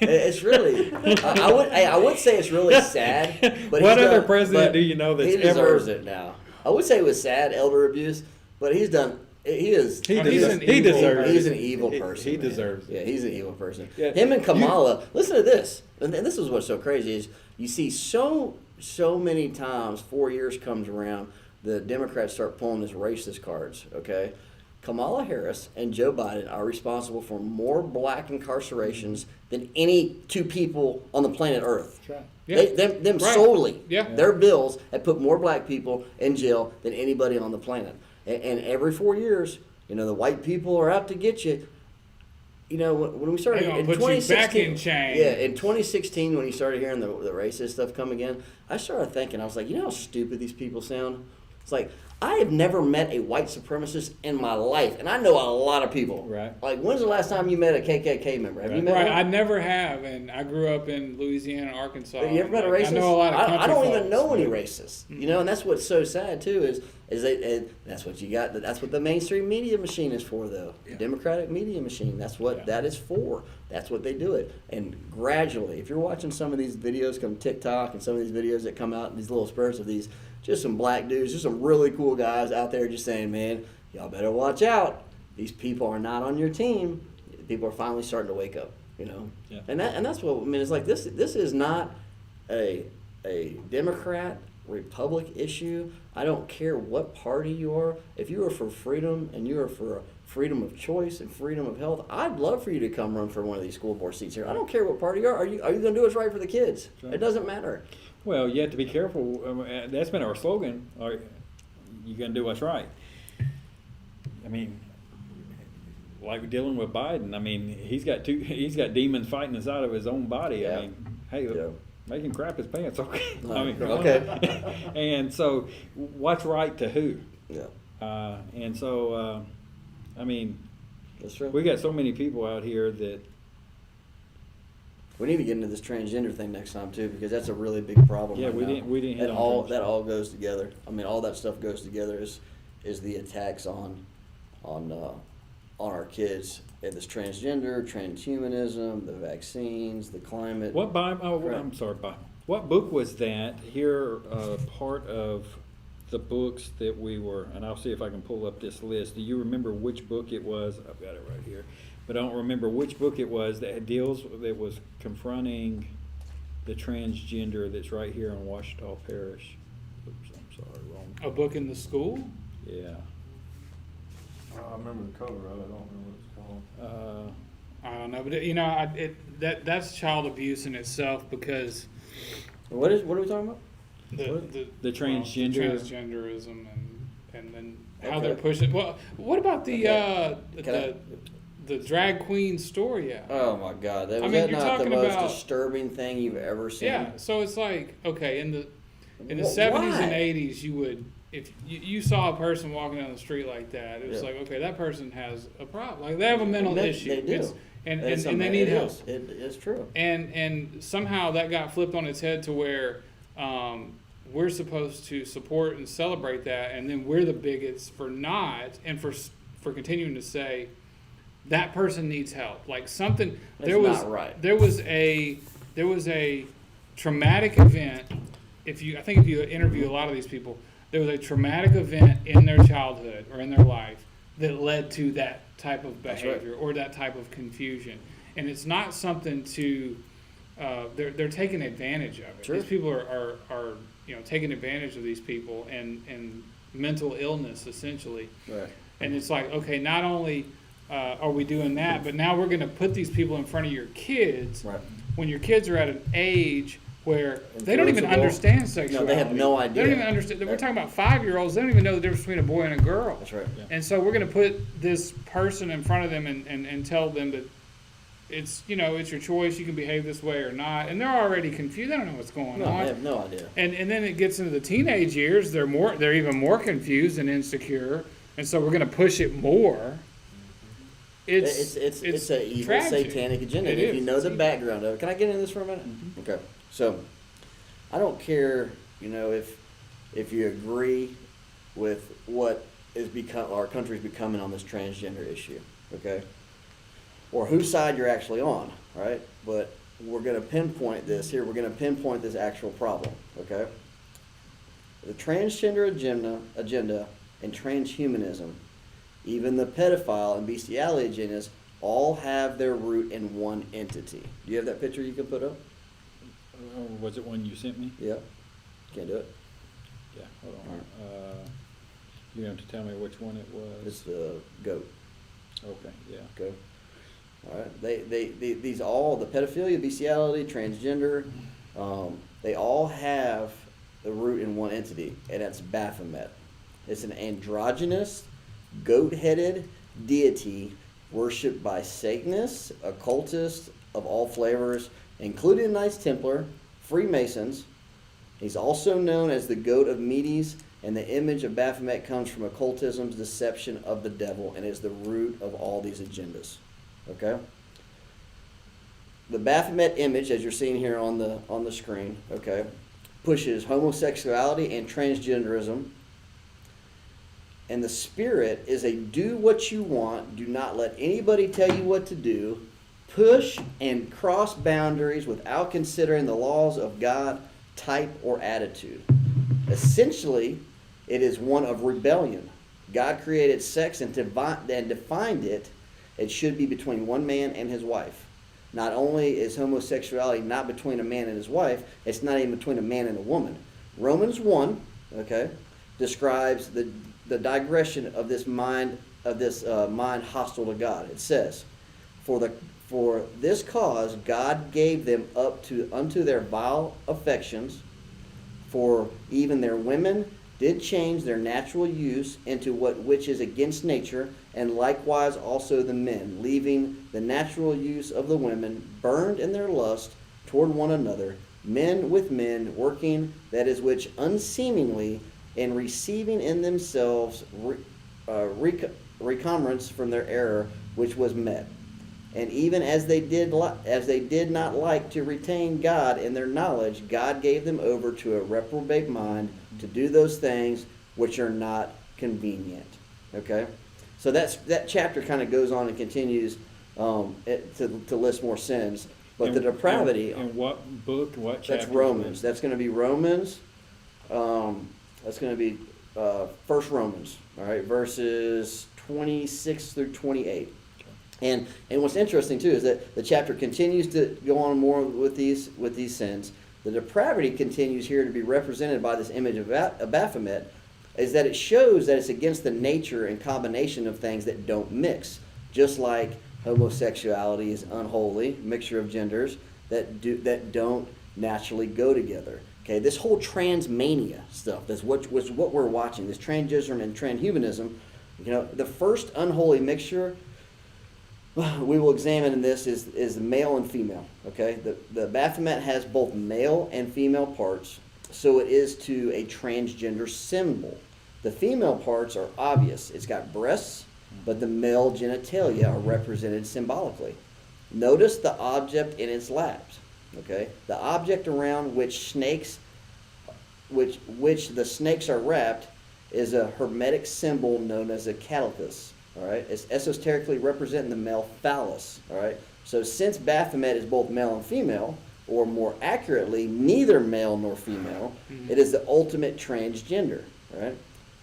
It's really. I would say it's really sad. But What he's other done- president but do you know that's he deserves ever- it now? I would say it was sad elder abuse, but he's done. He is. He, Oh, he's deserves, an he evil deserves person. He's it. an evil person. He man. deserves it. Yeah, he's an evil person. Yeah. Him and Kamala. Listen to this, and this is what's so crazy is you see so many times 4 years comes around, the Democrats start pulling this racist cards. Okay, Kamala Harris and Joe Biden are responsible for more black incarcerations than any two people on the planet Earth. That's right. Yeah. Them Right. solely. Yeah. Their bills have put more black people in jail than anybody on the planet. And every 4 years, the white people are out to get you. When we started They gonna in put you 2016, back in chains. yeah, in 2016 when you started hearing the racist stuff come again, I started thinking, I was like, you know how stupid these people sound? It's like, I have never met a white supremacist in my life, and I know a lot of people. Right. Like, when's the last time you met a KKK member? Have you met Right, one? I never have, and I grew up in Louisiana, Arkansas. You ever met a Like, racist? I know a lot of country I don't even folks, know any but- racists. And that's what's so sad too is that's what you got. That's what the mainstream media machine is for, though. The Democratic media machine. That's what Yeah. that is for. That's what they do it. And gradually, if you're watching some of these videos come TikTok and some of these videos that come out, these little spurts of these, just some black dudes, just some really cool guys out there, just saying, man, y'all better watch out. These people are not on your team. People are finally starting to wake up. Yeah. And that's what I mean. It's like this is not a Democrat Republic issue. I don't care what party you are. If you are for freedom and you are for freedom of choice and freedom of health, I'd love for you to come run for one of these school board seats here. I don't care what party you are. Are you going to do what's right for the kids? Right. It doesn't matter. Well, you have to be careful. That's been our slogan. Are you going to do what's right? I mean, like dealing with Biden. I mean, he's got demons fighting inside of his own body. Yeah. I mean, hey, Yeah. make him crap his pants. Okay. I mean, come Okay. on. And so, what's right to who? Yeah, And so, I mean, that's true. we got so many people out here that. We need to get into this transgender thing next time too, because that's a really big problem. Yeah, right we now. didn't hit That on all transgender. that all goes together. I mean, all that stuff goes together. Is the attacks on our kids and this transgender, transhumanism, the vaccines, the climate. What Bible? Oh, Correct. I'm sorry, Bible. What book was that? Here, part of the books that we were, and I'll see if I can pull up this list. Do you remember which book it was? I've got it right here, but I don't remember which book it was that was confronting the transgender that's right here in Washita Parish. Oops, I'm sorry, wrong. A book in the school? Yeah. I remember the cover of it. I don't remember what it's called. I don't know, but that's child abuse in itself because What are we talking about? the The transgender- transgenderism and then how they're Okay. pushing. Well, what about the Can the drag queen story? Oh my God, that I was mean, that you're not the talking most about- disturbing thing you've ever seen? Yeah, so it's like, okay, in the Wh- 70s and why? 80s, you would, if you saw a person walking down the street like that, it was Yeah. like, okay, that person has a problem. Like, they have a mental issue. They do. And It's they a- need it help. is. It is true. And somehow that got flipped on its head to where we're supposed to support and celebrate that, and then we're the bigots for not, and for continuing to say that person needs help. Like something That's there was not right. there was a traumatic event. I think if you interview a lot of these people, there was a traumatic event in their childhood or in their life that led to that type of That's right. behavior or that type of confusion. And it's not something to they're taking advantage of it. Sure. These people are taking advantage of these people and mental illness essentially. Right. And it's like, okay, not only are we doing that, but now we're going to put these people in front of your kids Right. when your kids are at an age where they don't even Influenceable. understand sexuality. No, they have no idea. They don't even understand. We're talking about 5-year-olds. They don't even know the difference between a boy and a girl. That's right. And so we're going to put this person in front of them and tell them that it's your choice. You can behave this way or not. And they're already confused. They don't know what's going No, on. they have no idea. And then it gets into the teenage years. They're even more confused and insecure. And so we're going to push it more. It's a evil tragic. satanic agenda. It And if is. you know the background of it, can I get into this for a minute? Okay. So, I don't care, if you agree with what our country's becoming on this transgender issue, okay? Or whose side you're actually on, right? But we're going to pinpoint this here. We're going to pinpoint this actual problem, okay? The transgender agenda and transhumanism, even the pedophile and bestiality agendas, all have their root in one entity. Do you have that picture you can put up? Was it one you sent me? Yeah. Can't do it. Yeah, hold on. You have to tell me which one it It's was. the goat. Okay, yeah. Go. All right. These all, the pedophilia, bestiality, transgender, they all have the root in one entity, and that's Baphomet. It's an androgynous, goat-headed deity worshipped by Satanists, occultists of all flavors, including Knights Templar, Freemasons. He's also known as the goat of Medes, and the image of Baphomet comes from occultism's deception of the devil and is the root of all these agendas. Okay? The Baphomet image, as you're seeing here on the screen, okay, pushes homosexuality and transgenderism. And the spirit is a do what you want, do not let anybody tell you what to do, push and cross boundaries without considering the laws of God, type, or attitude. Essentially, it is one of rebellion. God created sex and defined it. It should be between one man and his wife. Not only is homosexuality not between a man and his wife, it's not even between a man and a woman. Romans 1, okay, describes the digression of this mind hostile to God. It says, For this cause God gave them up unto their vile affections, for even their women did change their natural use into which is against nature, and likewise also the men, leaving the natural use of the women, burned in their lust toward one another, men with men, working that is which unseemingly, and receiving in themselves recompense from their error which was met. And even as they did not like to retain God in their knowledge, God gave them over to a reprobate mind to do those things which are not convenient. Okay, so that chapter kind of goes on and continues to list more sins. But the depravity. And what book? What chapter? That's Romans. That's going to be Romans. That's going to be First Romans. All right, verses 26 through 28. And what's interesting too is that the chapter continues to go on more with these sins. The depravity continues here to be represented by this image of Baphomet, is that it shows that it's against the nature and combination of things that don't mix. Just like homosexuality is unholy, mixture of genders that don't naturally go together. Okay, this whole transmania stuff, that's what we're watching, this transgenderism and transhumanism, you know, the first unholy mixture we will examine in this is male and female. Okay, the Baphomet has both male and female parts, so it is to a transgender symbol. The female parts are obvious. It's got breasts, but the male genitalia are represented symbolically. Notice the object in its laps. Okay, the object around which the snakes are wrapped is a hermetic symbol known as a calypus. All right, it's esoterically representing the male phallus. All right, so since Baphomet is both male and female, or more accurately, neither male nor female, it is the ultimate transgender. All right,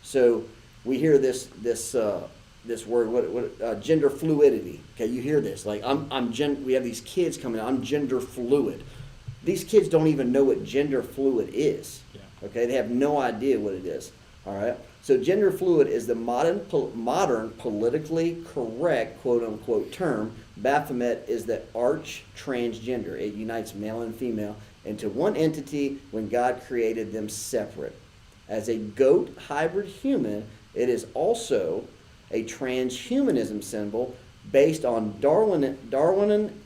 so we hear this word, gender fluidity. Okay, you hear this like we have these kids coming out, I'm gender fluid. These kids don't even know what gender fluid is. Yeah. Okay, they have no idea what it is. All right, so gender fluid is the modern politically correct quote unquote term. Baphomet is the arch transgender. It unites male and female into one entity when God created them separate. As a goat hybrid human, it is also a transhumanism symbol based on Darwinian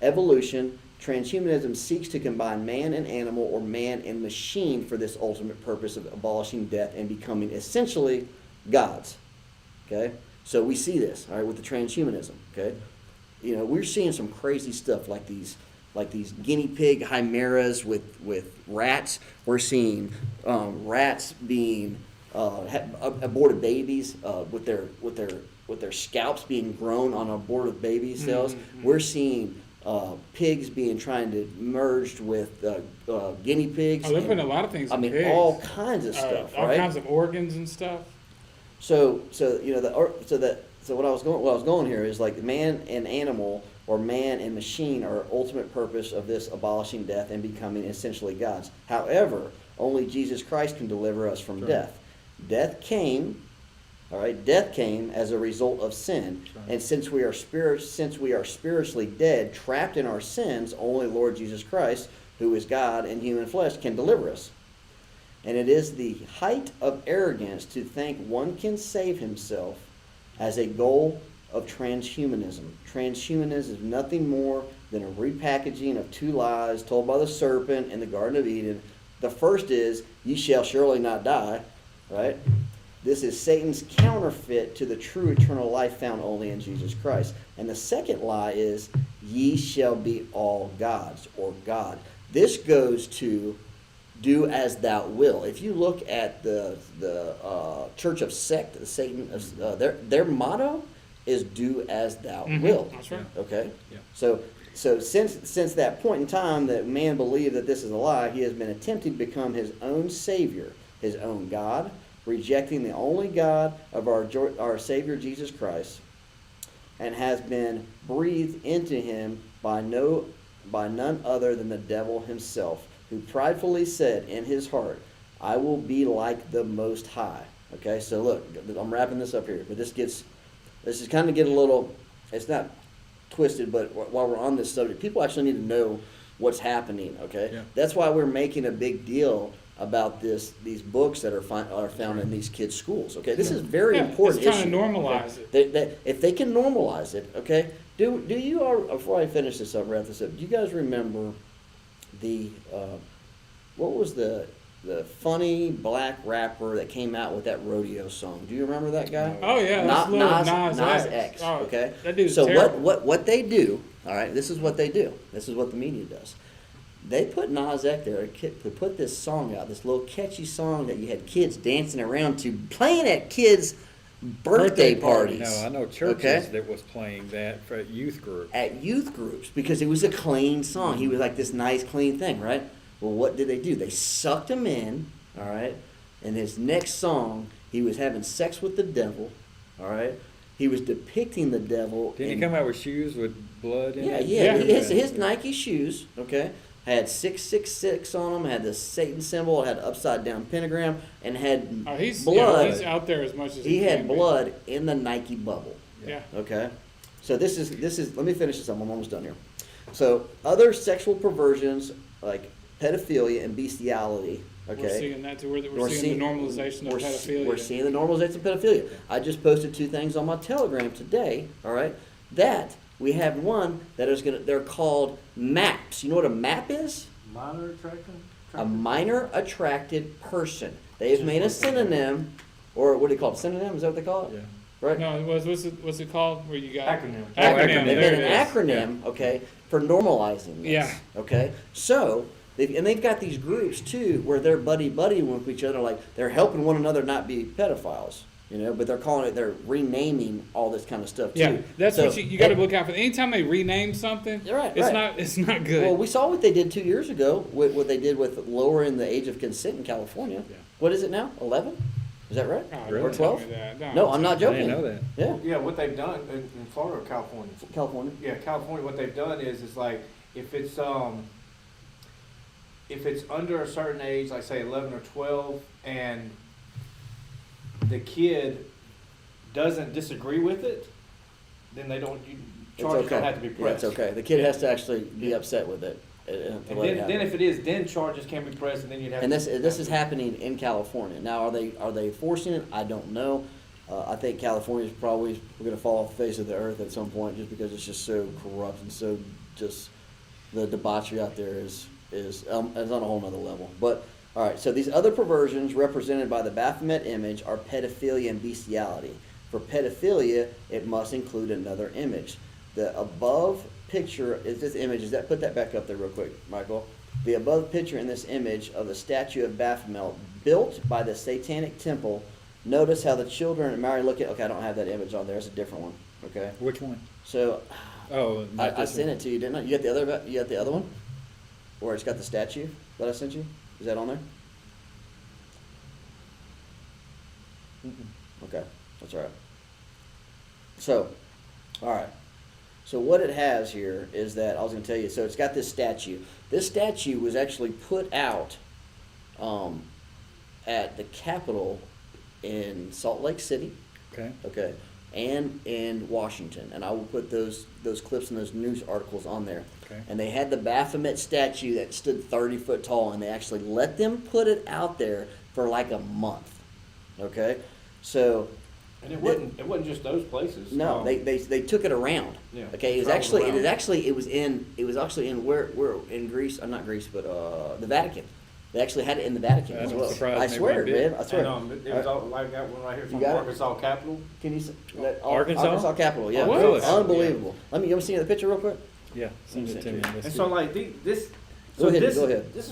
evolution. Transhumanism seeks to combine man and animal or man and machine for this ultimate purpose of abolishing death and becoming essentially gods. Okay? So we see this, all right, with the transhumanism. Okay? You know, we're seeing some crazy stuff like these guinea pig chimeras with rats. We're seeing rats being aborted babies with their scalps being grown on aborted baby cells. Mm-hmm. We're seeing pigs trying to merged with guinea pigs. Oh, they're putting a lot of things in pigs. All kinds of stuff, all right? kinds of organs and stuff. So you know what I was going here is like man and animal or man and machine are ultimate purpose of this abolishing death and becoming essentially gods. However, only Jesus Christ can deliver us from death. Death came as a result of sin. Right. And since we are spiritually dead, trapped in our sins, only Lord Jesus Christ, who is God in human flesh, can deliver us. And it is the height of arrogance to think one can save himself as a goal of transhumanism. Transhumanism is nothing more than a repackaging of two lies told by the serpent in the Garden of Eden. The first is, "Ye shall surely not die," right? This is Satan's counterfeit to the true eternal life found only in Jesus Christ. And the second lie is, "Ye shall be all gods," or God. This goes to do as thou will. If you look at the Church of Sect, Satan, their motto is "Do as thou will." That's right. Okay. Yeah. So since that point in time that man believed that this is a lie, he has been attempting to become his own savior, his own God, rejecting the only God of our Savior Jesus Christ, and has been breathed into him by none other than the devil himself, who pridefully said in his heart, "I will be like the Most High." Okay, so look, I'm wrapping this up here, but this is kind of get a little, it's not twisted, but while we're on this subject, people actually need to know what's happening. Okay, Yeah. That's why we're making a big deal about these books that are found in these kids' schools. Okay, this is very important. It's trying issue. to normalize it. That if they can normalize it, okay. Do you all, before I finish this up, wrap this up? Do you guys remember the what was the funny black rapper that came out with that rodeo song? Do you remember that guy? Oh yeah, that's Nas X. Oh, Okay, that dude's so terrible. what they do? All right, this is what they do. This is what the media does. They put Nas X there to put this song out, this little catchy song that you had kids dancing around to, playing at kids' birthday parties. No, I know churches Okay? that was playing that for youth group. At youth groups, because it was a clean song. He was like this nice, clean thing, right? Well, what did they do? They sucked him in, all right? And his next song, he was having sex with the devil, all right? He was depicting the devil. Didn't he come out with shoes with blood in it? Yeah. Yeah. His Nike shoes, okay, had 666 on them, had the Satan symbol, had upside down pentagram, and had blood. He's out there as much as He had can be. blood in the Nike bubble. Yeah. Okay, so this is. Let me finish this up. I'm almost done here. So other sexual perversions like pedophilia and bestiality. Okay, We're seeing that too. We're seeing the normalization of pedophilia. We're seeing the normalization of pedophilia. I just posted 2 things on my Telegram today. All right, that we have one that is gonna. They're called MAPs. You know what a MAP is? Minor attraction? A minor attracted person. They have made a synonym, or what do you call it? Synonym? Is that what they call it? Yeah. Right. No, what's it called? Where you got Acronym. Acronym. They There made it an is. acronym, okay, for normalizing this. Yeah. Okay, so they've got these groups too where they're buddy with each other, like they're helping one another not be pedophiles, you know. But they're renaming all this kind of stuff too. Yeah, that's So, what you got to look out for. Anytime they rename something, You're right, it's right. not good. Well, we saw what they did 2 years ago. What they did with lowering the age of consent in California. Yeah. What is it now? 11? Is that right? Oh, Really? Or don't tell 12? me that. No, I'm not I joking. didn't know that. Yeah, Yeah, what they've done in Florida or California? California. Yeah, California, what they've done is like, if it's under a certain age, like say 11 or 12, and the kid doesn't disagree with it, then they don't, It's charges okay. don't have to be Yeah, it's pressed. okay. The kid has to actually be upset with it. To And let it then happen. if it is, then charges can be pressed, and then you'd have. And to- this is happening in California. Now, are they forcing it? I don't know. I think California is probably going to fall off the face of the earth at some point, just because it's just so corrupt and so just the debauchery out there is on a whole nother level. But all right, so these other perversions represented by the Baphomet image are pedophilia and bestiality. For pedophilia, it must include another image. The above picture is this image. Is that put that back up there real quick, Michael? The above picture in this image of the statue of Baphomet built by the Satanic Temple. Notice how the children and Mary look at. Okay, I don't have that image on there. It's a different one. Okay, Which one? so Oh, not I this sent one. it to you, didn't I? You got the other. You got the other one, where it's got the statue that I sent you. Is that on there? Okay, that's all right. So, all right. So what it has here is that I was going to tell you. So it's got this statue. This statue was actually put out at the Capitol in Salt Lake City. Okay. Okay, and in Washington, and I will put those clips and those news articles on there. Okay. And they had the Baphomet statue that stood 30 foot tall, and they actually let them put it out there for like a month. Okay, so And it wasn't just those places. no, they took it around. Yeah, Okay, it was traveled actually around. it was actually in where in Greece, not Greece, but the Vatican. They actually had it in the Vatican That as don't well. surprise I me swear, one bit. man. I swear. And it was all like that one right here from got it? Arkansas Capitol. Can you Arkansas? Arkansas Capitol? Yeah, Oh, really? unbelievable. Let me see the picture real quick. Yeah, send it to me. Let's And see. so like this, Go so ahead, this, go ahead. this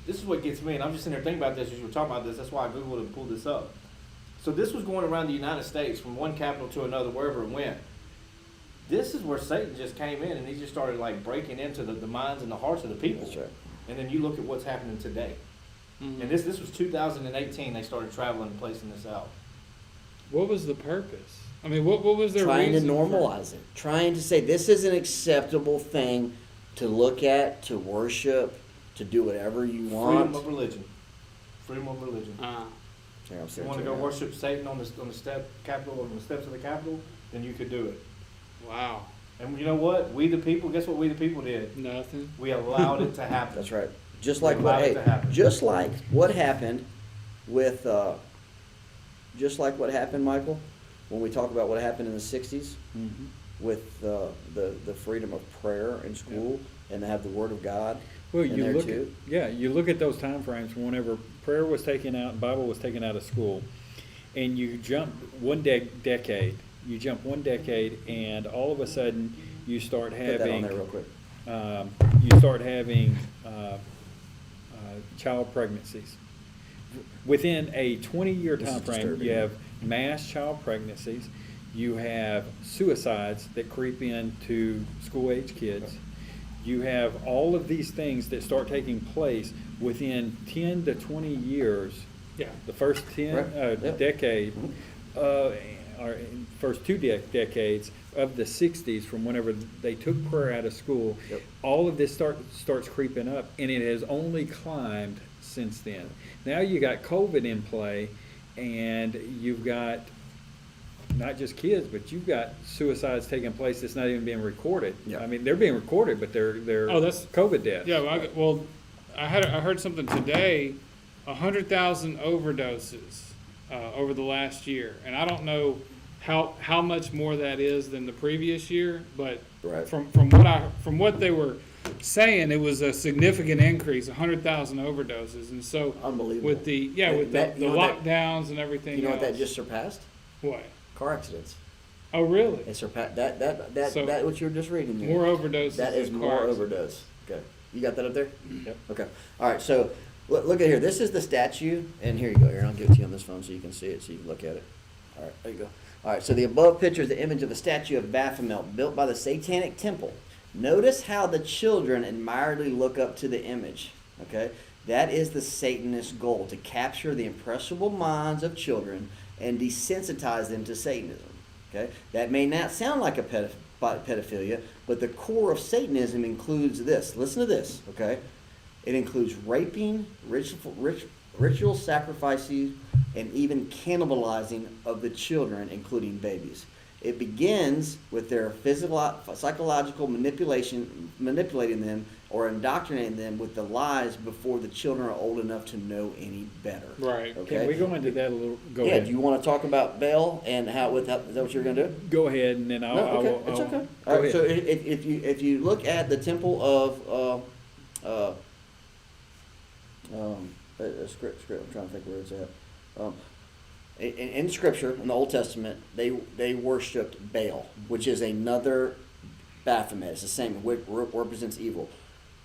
is what gets me, and I'm just sitting there thinking about this as you were talking about this. That's why I Googled and pulled this up. So this was going around the United States from one capital to another, wherever it went. This is where Satan just came in, and he just started like breaking into the minds and the hearts of the people. That's right. And then you look at what's happening today. Mhm. And this was 2018. They started traveling and placing this out. What was the purpose? I mean, what was their Trying to reason for- normalize it. Trying to say this is an acceptable thing to look at, to worship, to do whatever you want. Freedom of religion. Freedom of religion. Here, I'm If you sitting want to here go now. worship Satan on the Capitol, on the steps of the Capitol, then you could do it. Wow, And you know what? We the people. Guess what? We the people did. nothing. We allowed it to happen. That's right. Just like Allow it to happen. just like what happened with, just like what happened, Michael, when we talk about what happened in the '60s Mhm. with the freedom of prayer in school and to have the Word of God. Well, in you there look too. you look at those time frames whenever prayer was taken out, Bible was taken out of school, and you jump one decade, and all of a sudden you start Put that on having there real quick. you start having child pregnancies. Within a 20-year This is time frame, disturbing. you have mass child pregnancies, you have suicides that creep into school-age kids, you have all of these things that start taking place within 10 to 20 years. Yeah. The first Right. Yep. decade, Mhm. or first two decades of the 60s, from whenever they took prayer out of school, Yep. all of this starts creeping up, and it has only climbed since then. Now you got COVID in play, and you've got not just kids, but you've got suicides taking place that's not even being recorded. Yeah. I mean, they're being recorded, but they're Oh, that's- COVID deaths. Yeah, well, I heard something today, 100,000 overdoses over the last year, and I don't know how much more that is than the previous year, but Right. from what they were saying, it was a significant increase, 100,000 overdoses, and so Unbelievable. with the with That- the you know what lockdowns and everything. You know what that else. just surpassed? What? Car accidents. Oh, really? It surpassed that So, what you were just reading there. More overdoses. That is than more car accidents. overdose. Okay. You got that up there? Yep. Okay. All right. So look at here. This is the statue, and here you go. Here, I'll give it to you on this phone so you can see it, so you can look at it. All right. There you go. All right. So the above picture is the image of the statue of Baphomet built by the Satanic Temple. Notice how the children admiringly look up to the image. Okay. That is the Satanist goal, to capture the impressionable minds of children and desensitize them to Satanism. Okay, that may not sound like a pedophilia, but the core of Satanism includes this. Listen to this, okay? It includes raping, ritual sacrifices, and even cannibalizing of the children, including babies. It begins with their psychological manipulating them or indoctrinating them with the lies before the children are old enough to know any better. Right. Okay. Can we go into that a little? Go Yeah, ahead. do you want to talk about Baal and how? Is that what you're going to do? Go ahead, and then I'll. No, okay, I'll- it's I'll- okay. Go All right, ahead. so if you look at the temple of script, I'm trying to think where it's at. In Scripture, in the Old Testament, they worshipped Baal, which is another Baphomet. It's the same. It represents evil.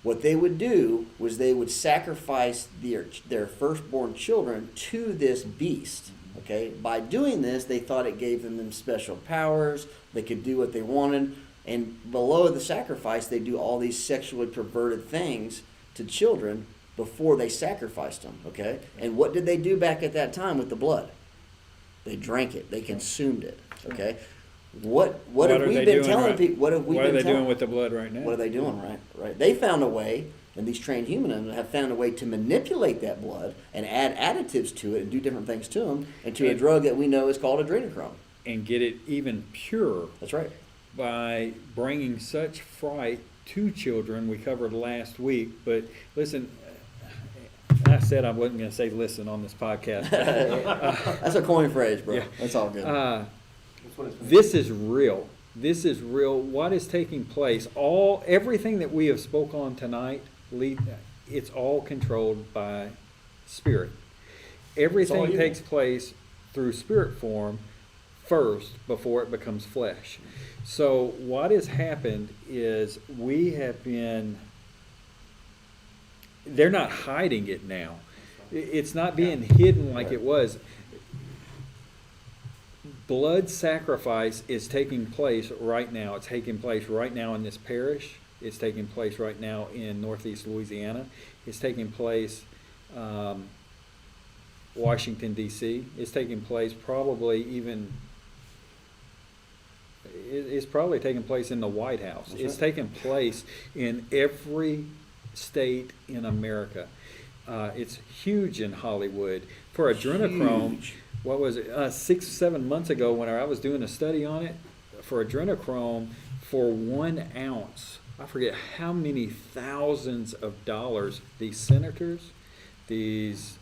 What they would do was they would sacrifice their firstborn children to this beast. Okay. By doing this, they thought it gave them special powers. They could do what they wanted. And below the sacrifice, they do all these sexually perverted things to children before they sacrificed them. Okay. And what did they do back at that time with the blood? They drank it. They consumed it. Okay. What have are we they been doing telling right? people? What have we What been are they telling? doing with the blood right now? What are they doing, right? Right. They found a way, and these trained humans have found a way to manipulate that blood and add additives to it and do different things to them into a drug that we know is called adrenochrome. And get it even purer That's right. by bringing such fright to children. We covered last week, but listen, I said I wasn't going to say listen on this podcast. That's a coin phrase, bro. Yeah. That's all good. That's what it's been. This is real. This is real. What is taking place? Everything that we have spoke on tonight, it's all controlled by spirit. Everything evil. takes place through spirit form first before it becomes flesh. So what has happened is they're not hiding it now. It's not being hidden like it was. Blood sacrifice is taking place right now. It's taking place right now in this parish. It's taking place right now in Northeast Louisiana. It's taking place Washington, D.C. It's taking place it's probably taking place in the White House. That's It's right. taking place in every state in America. It's huge in Hollywood. For adrenochrome, Huge. what was it, 6-7 months ago when I was doing a study on it, for adrenochrome, for 1 ounce, I forget how many thousands of dollars these senators, these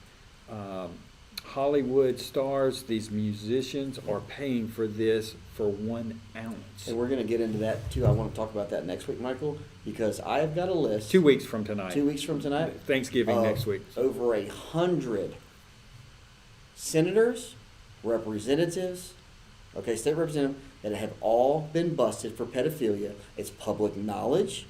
Hollywood stars, these musicians are paying for this for 1 ounce. And we're going to get into that too. I want to talk about that next week, Michael, because I have got a list. 2 weeks from tonight. 2 weeks from tonight. Thanksgiving of next week. Over 100 senators, representatives, state representatives that have all been busted for pedophilia. It's public knowledge.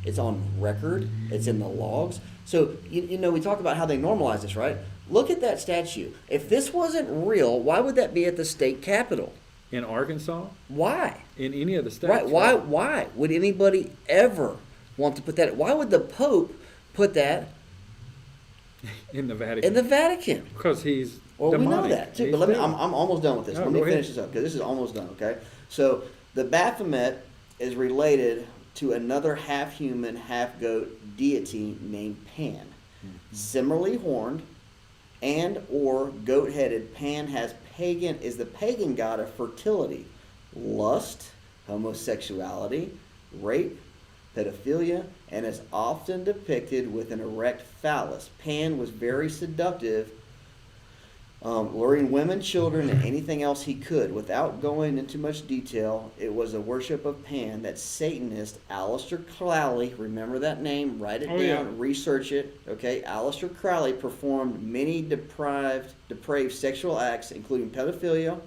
It's on record. It's in the logs. So, you know, we talk about how they normalize this, right? Look at that statue. If this wasn't real, why would that be at the state capitol? In Arkansas, Why? in any of the states. Right? Why would anybody ever want to put that? Why would the Pope put that In the Vatican. in the Vatican? Because he's Well, we know demonic. that too. He's But let me. demonic. I'm almost done with this. No, Let me go ahead. finish this up because this is almost done. Okay. So the Baphomet is related to another half-human, half-goat deity named Pan. Mm-hmm. Similarly horned and or goat-headed, Pan is the pagan god of fertility, lust, homosexuality, rape, pedophilia, and is often depicted with an erect phallus. Pan was very seductive, luring women, children, and anything else he could. Without going into much detail, it was a worship of Pan that Satanist Aleister Crowley, remember that name, write it Oh, down, yeah. research it, okay? Aleister Crowley performed many depraved sexual acts, including pedophilia.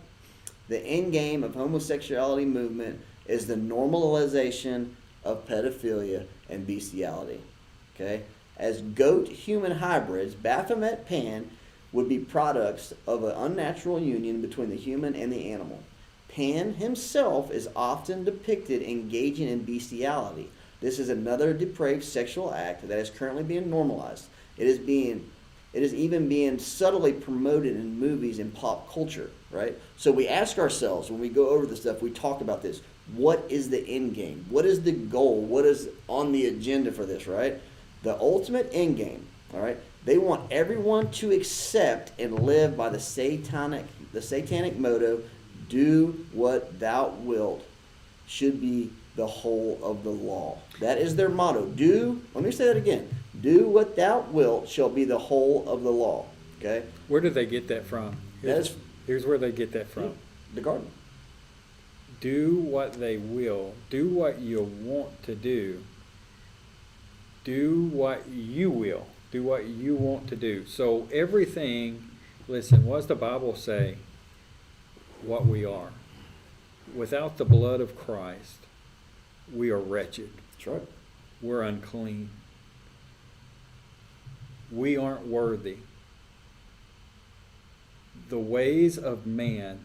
The end game of homosexuality movement is the normalization of pedophilia and bestiality, okay? As goat-human hybrids, Baphomet Pan would be products of an unnatural union between the human and the animal. Pan himself is often depicted engaging in bestiality. This is another depraved sexual act that is currently being normalized. It is even being subtly promoted in movies and pop culture, right? So we ask ourselves, when we go over this stuff, we talk about this. What is the end game? What is the goal? What is on the agenda for this, right? The ultimate end game, all right? They want everyone to accept and live by the satanic motto, do what thou wilt, should be the whole of the law. That is their motto. Let me say that again. Do what thou wilt shall be the whole of the law. Okay? Where do they get that from? That's Here's where they get that from. the garden. Do what they will. Do what you want to do. Do what you will. Do what you want to do. So everything, listen, what does the Bible say? What we are. Without the blood of Christ, we are wretched. That's right. We're unclean. We aren't worthy. The ways of man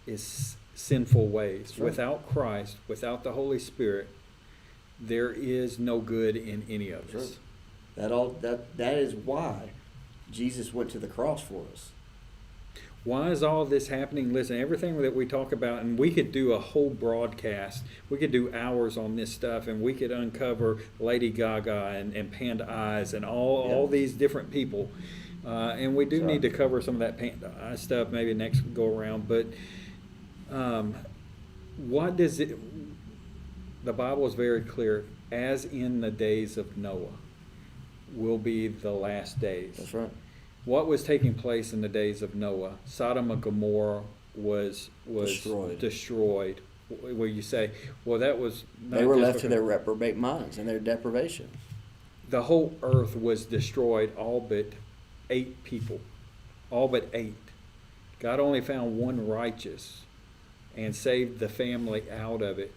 is sinful ways. That's right. Without Christ, without the Holy Spirit, there is no good in any of That's us. right. That is why Jesus went to the cross for us. Why is all this happening? Listen, everything that we talk about, and we could do a whole broadcast. We could do hours on this stuff, and we could uncover Lady Gaga and Panda Eyes and all these different people. And we do Sorry. need to cover some of that Panda Eyes stuff maybe next go around. But what does it? The Bible is very clear. As in the days of Noah, will be the last days. That's right. What was taking place in the days of Noah? Sodom and Gomorrah was destroyed. Where you say, well, that was not They were just left to because- their reprobate minds and their deprivation. The whole earth was destroyed, all but 8 people. All but 8. God only found one righteous and saved the family out of it.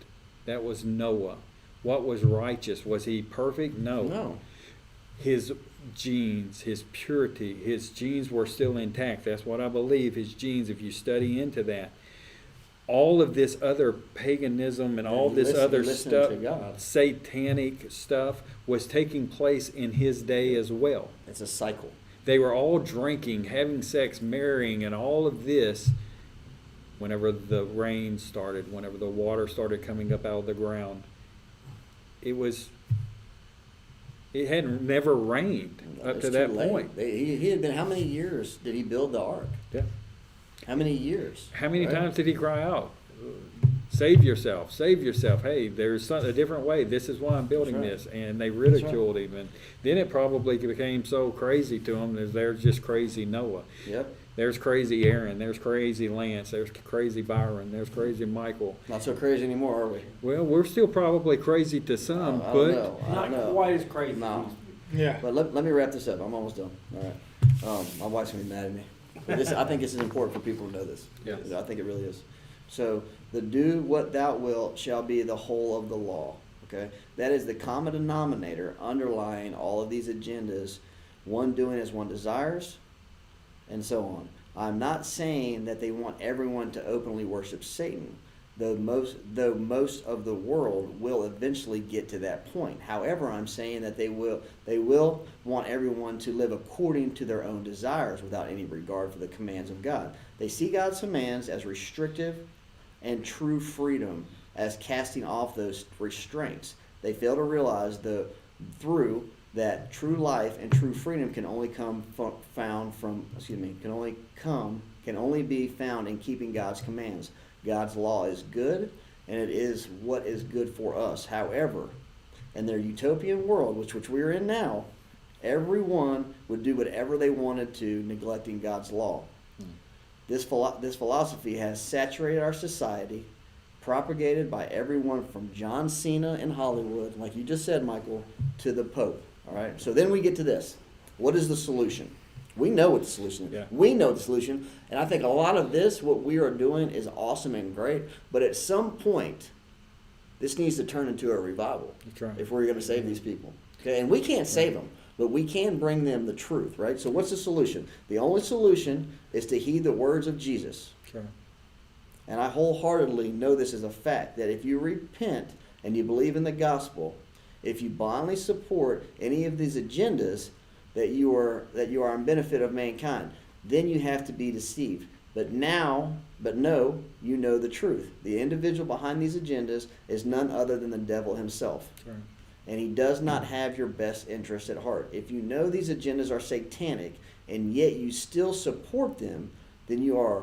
That was Noah. What was righteous? Was he perfect? No. His genes, his purity, his genes were still intact. That's what I believe, his genes, if you study into that. All of this other paganism and all this other listen stuff, to God. satanic stuff, was taking place in his day as well. It's a cycle. They were all drinking, having sex, marrying, and all of this whenever the rain started, whenever the water started coming up out of the ground. It had never rained up It's to too that late. point. He had been, how many years did he build the ark? Yeah. How many years? How many Right? times did he cry out? Save yourself, save yourself. Hey, there's a different way. This is why I'm building That's this. And they ridiculed him. And then it probably became so crazy to him that there's just crazy Noah. Yep. There's crazy Aaron. There's crazy Lance. There's crazy Byron. There's crazy Michael. Not so crazy anymore, are we? Well, we're still probably crazy to some, I but don't know. I don't Not know. quite as crazy. No. Yeah. But let me wrap this up. I'm almost done. All right. My wife's gonna be mad at me. But I think this is important for people to know this. Yes. I think it really is. So the do what thou wilt shall be the whole of the law. Okay? That is the common denominator underlying all of these agendas. One doing as one desires, and so on. I'm not saying that they want everyone to openly worship Satan, though most of the world will eventually get to that point. However, I'm saying that they will want everyone to live according to their own desires without any regard for the commands of God. They see God's commands as restrictive and true freedom as casting off those restraints. They fail to realize that true life and true freedom can only be found in keeping God's commands. God's law is good, and it is what is good for us. However, in their utopian world, which we're in now, everyone would do whatever they wanted to, neglecting God's law. This philosophy has saturated our society, propagated by everyone from John Cena in Hollywood, like you just said, Michael, to the Pope. All right. So then we get to this. What is the solution? We know what the solution is. Yeah. We know the solution. And I think a lot of this, what we are doing, is awesome and great. But at some point, this needs to turn into a revival. That's right. If we're going to save these people. Okay. And we can't save them, but we can bring them the truth, right? So what's the solution? The only solution is to heed the words of Jesus. That's right. And I wholeheartedly know this is a fact, that if you repent and you believe in the gospel, if you blindly support any of these agendas, that you are in benefit of mankind, then you have to be deceived. But no, you know the truth. The individual behind these agendas is none other than the devil himself. That's right. And he does not have your best interest at heart. If you know these agendas are satanic and yet you still support them, then you are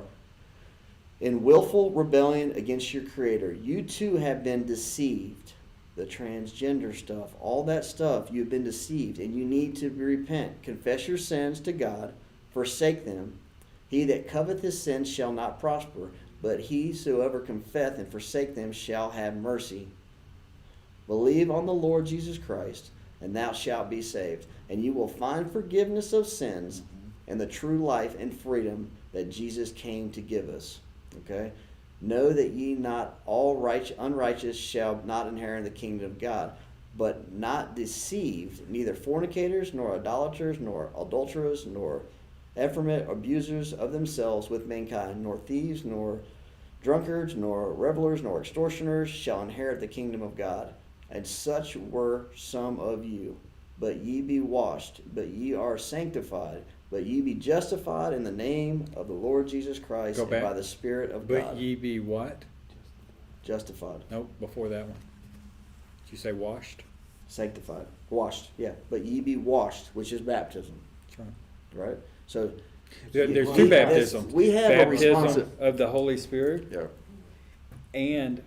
in willful rebellion against your Creator. You too have been deceived. The transgender stuff, all that stuff, you've been deceived, and you need to repent. Confess your sins to God, forsake them. He that coveteth his sins shall not prosper, but he soever confesseth and forsake them shall have mercy. Believe on the Lord Jesus Christ, and thou shalt be saved, and you will find forgiveness of sins and the true life and freedom that Jesus came to give us. Okay? Know that ye not all unrighteous shall not inherit the kingdom of God, but not deceived, neither fornicators, nor idolaters, nor adulterers, nor effeminate abusers of themselves with mankind, nor thieves, nor drunkards, nor revelers, nor extortioners shall inherit the kingdom of God. And such were some of you. But ye be washed, but ye are sanctified, but ye be justified in the name of the Lord Jesus Christ, Go and back. by the Spirit of But God. ye be what? Justified, Nope, before that one. Did you say washed? sanctified, washed. Yeah, but ye be washed, which is baptism, That's right. right? So There's we- two that's- baptisms. we have a Baptism responsibility. of the Holy Spirit Yeah. and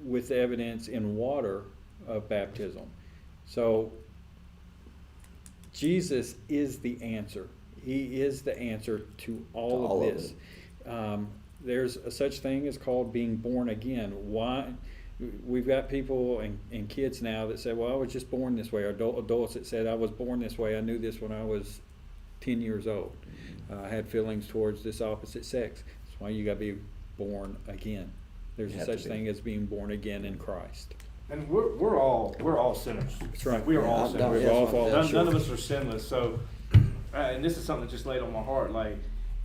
with evidence in water of baptism. So Jesus is the answer. He is the answer to all of this. There's a such thing as called being born again. Why? We've got people and kids now that say, well, I was just born this way, or adults that said, I was born this way. I knew this when I was 10 years old. I had feelings towards this opposite sex. That's why you got to be born again. There's You a have to such be. thing as being born again in Christ. And we're all sinners. That's right. We are Yeah, all I'm sinners. done. We've Yeah, all that's fallen fine. short. None of us are sinless. So, and this is something that just laid on my heart. Like,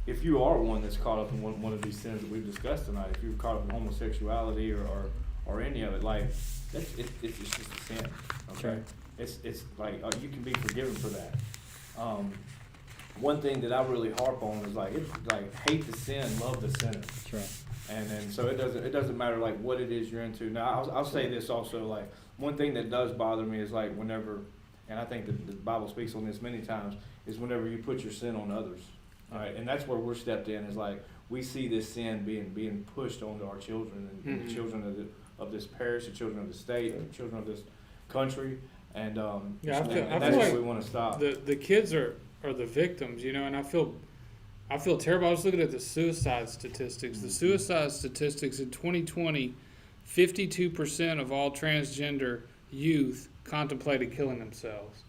if you are one that's caught up in one of these sins that we've discussed tonight, if you're caught up in homosexuality or any of it, like, it's just a sin. Okay, right. it's like you can be forgiven for that. One thing that I really harp on is like hate the sin, love the sinner. That's right. And so it doesn't matter like what it is you're into. Now I'll say this also, like one thing that does bother me is like whenever, and I think that the Bible speaks on this many times, is whenever you put your sin on others. All right, and that's where we're stepped in, is like we see this sin being pushed onto our children and the children of this parish, the children of the state, the children of this country, and Yeah, I and feel that's like what we want to stop. the kids are the victims, you know, and I feel terrible. I was looking at the suicide statistics. The suicide statistics in 2020, 52% of all transgender youth contemplated killing themselves.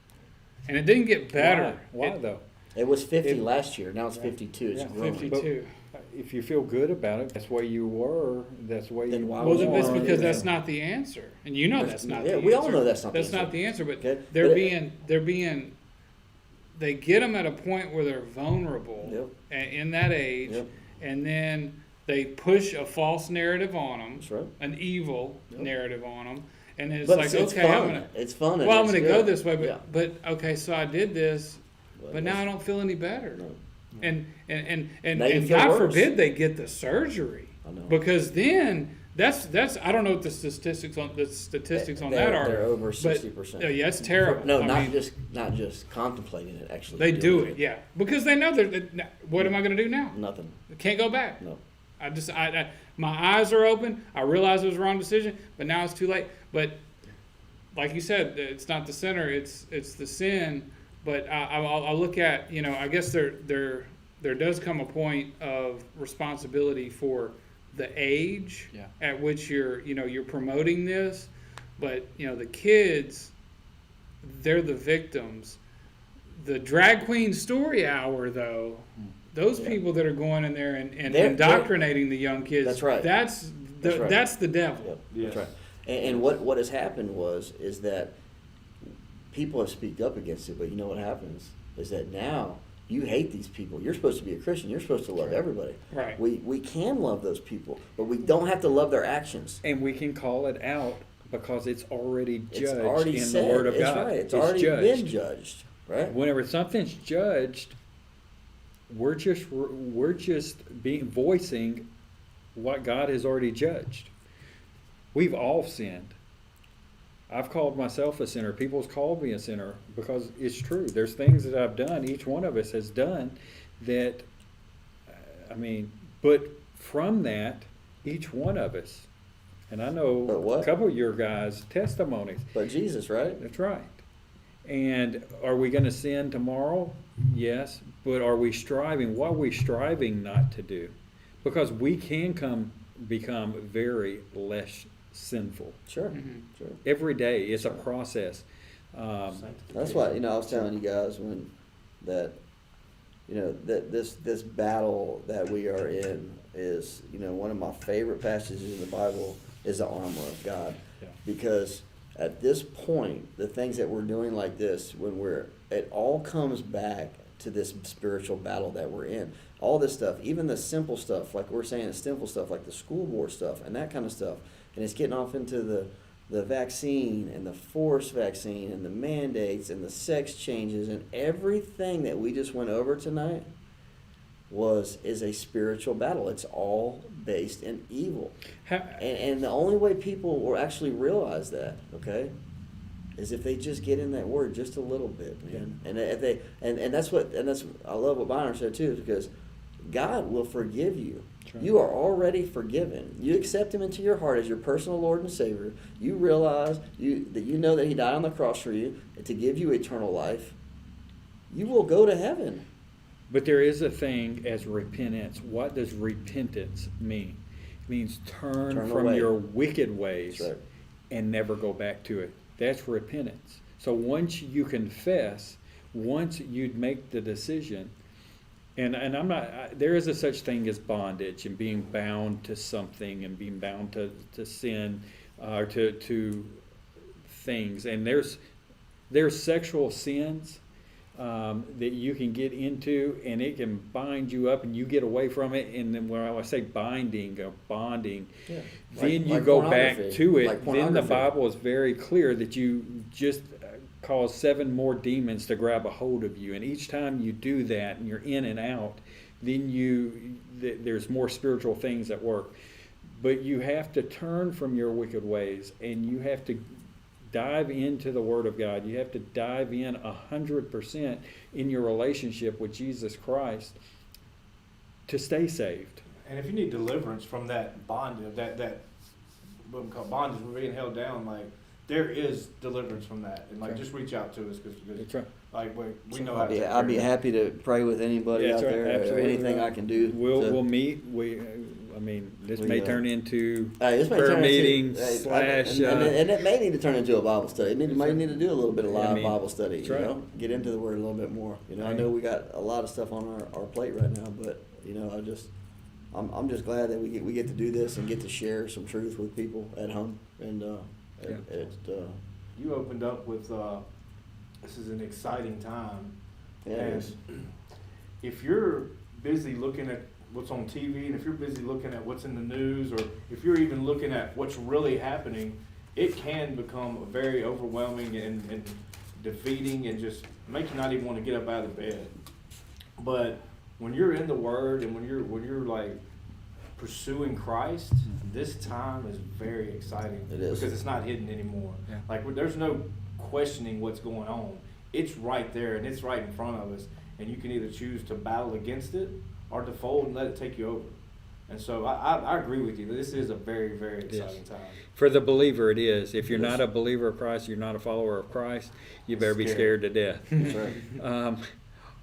And it didn't get better. Why though? It was 50 It- last year. Now it's 52. It's Yeah, growing. 52. If you feel good about it, that's the way you were. That's the way Then you why Well, would you that's want because to- that's not the answer, and you know that's not the Yeah, answer. we all know that's not the That's answer. not the answer, but Okay, they're but- being they get them at a point where they're vulnerable Yep. in that age, Yep. and then they push a false narrative on them, That's right. an evil Yep. narrative on them, and then it's But like, it's okay, fun. I'm gonna, It's fun. and well, I'm it's gonna go good. this way, Yeah. but okay, so I did this, but now I it's- don't feel any better, No. and Now you feel God worse. forbid they get the surgery, I know. because then that's I don't know what the statistics on that are. They're over but- 60%. Yeah, it's terrible. No, I not mean, just contemplating it. Actually, they do doing it, yeah, because they know that. What am I going to do now? Nothing. Can't go back. No. My eyes are open. I realize it was a wrong decision, but now it's too late. But like you said, it's not the sinner; it's the sin. But I'll look at, I guess there does come a point of responsibility for the age Yeah. at which you're promoting this. But the kids, they're the victims. The drag queen story hour, though, those Yeah. people that are going in there and They're- indoctrinating the young kids, That's right. That's That's right. that's the devil. Yep, Yes. that's right. And what has happened is that people have speaked up against it, but you know what happens is that now you hate these people. You're supposed to be a Christian. You're supposed to love everybody. Right. We can love those people, but we don't have to love their actions. And we can call it out because it's already It's judged already in said. the Word of it's God. right. It's already been judged. Right. Whenever something's judged, we're just voicing what God has already judged. We've all sinned. I've called myself a sinner. People's called me a sinner because it's true. There's things that I've done, each one of us has done, that, but from that, each one of us, and I But know what? a couple of your guys' testimonies, But Jesus, right? that's right. And are we going to sin tomorrow? Yes. But are we striving? What are we striving not to do? Because we can become very less sinful. Sure. Mhm. Sure. Every day, it's a process. That's why I was telling you guys that this battle that we are in is one of my favorite passages in the Bible is the armor of God, Yeah. because at this point the things that we're doing like this, it all comes back to this spiritual battle that we're in. All this stuff, even the simple stuff, like we're saying, the simple stuff like the school board stuff and that kind of stuff, and it's getting off into the vaccine and the forced vaccine and the mandates and the sex changes and everything that we just went over tonight is a spiritual battle. It's all based in evil. And the only way people will actually realize that, okay, is if they just get in that word just a little bit, man. And if they and that's I love what Byron said too, because God will forgive you. That's right. You are already forgiven. You accept Him into your heart as your personal Lord and Savior. You realize that you know that He died on the cross for you to give you eternal life. You will go to heaven. But there is a thing as repentance. What does repentance mean? It means turn from away. your wicked ways That's right. and never go back to it. That's repentance. So once you confess, once you make the decision, and I'm not, there is a such thing as bondage and being bound to something and being bound to sin or to things. And there's sexual sins that you can get into, and it can bind you up, and you get away from it. And then when I say binding or bonding, Yeah. then you Like go back pornography. to it. Like Then the pornography. Bible is very clear that you just cause 7 more demons to grab a hold of you, and each time you do that, and you're in and out, then there's more spiritual things at work. But you have to turn from your wicked ways, and you have to dive into the Word of God. You have to dive in 100% in your relationship with Jesus Christ to stay saved. And if you need deliverance from that bondage, that what we call bondage, we're being held down, like, there is deliverance from that. And, like, Okay. just reach out to us because That's right. like, we know how to take Yeah, care I'd be of it. happy to pray with anybody Yeah, out that's right. there or Absolutely. anything I can do. We'll meet. This We, may turn into This may prayer turn into- meeting hey, slash. and it may need to turn into a Bible study. It might need to do a little bit of Yeah, I live mean, Bible study. that's You right. know, get into the Word a little bit more. You know, I know we got a lot of stuff on our plate right now, but I'm just glad that we get to do this and get to share some truth with people at home. And You opened up with, this is an exciting time. yeah, it And is. if you're busy looking at what's on TV, and if you're busy looking at what's in the news, or if you're even looking at what's really happening, it can become very overwhelming and defeating and just make you not even want to get up out of bed. But when you're in the Word and when you're like pursuing Christ, this time is very exciting. It is. Because it's not hidden anymore. Yeah. Like, there's no questioning what's going on. It's right there and it's right in front of us, and you can either choose to battle against it or to fold and let it take you over. And so I agree with you. This is a very, very exciting time. For the believer, it is. If you're Yes. not a believer of Christ, you're not a follower of Christ, you better be Scary. scared to death. That's right.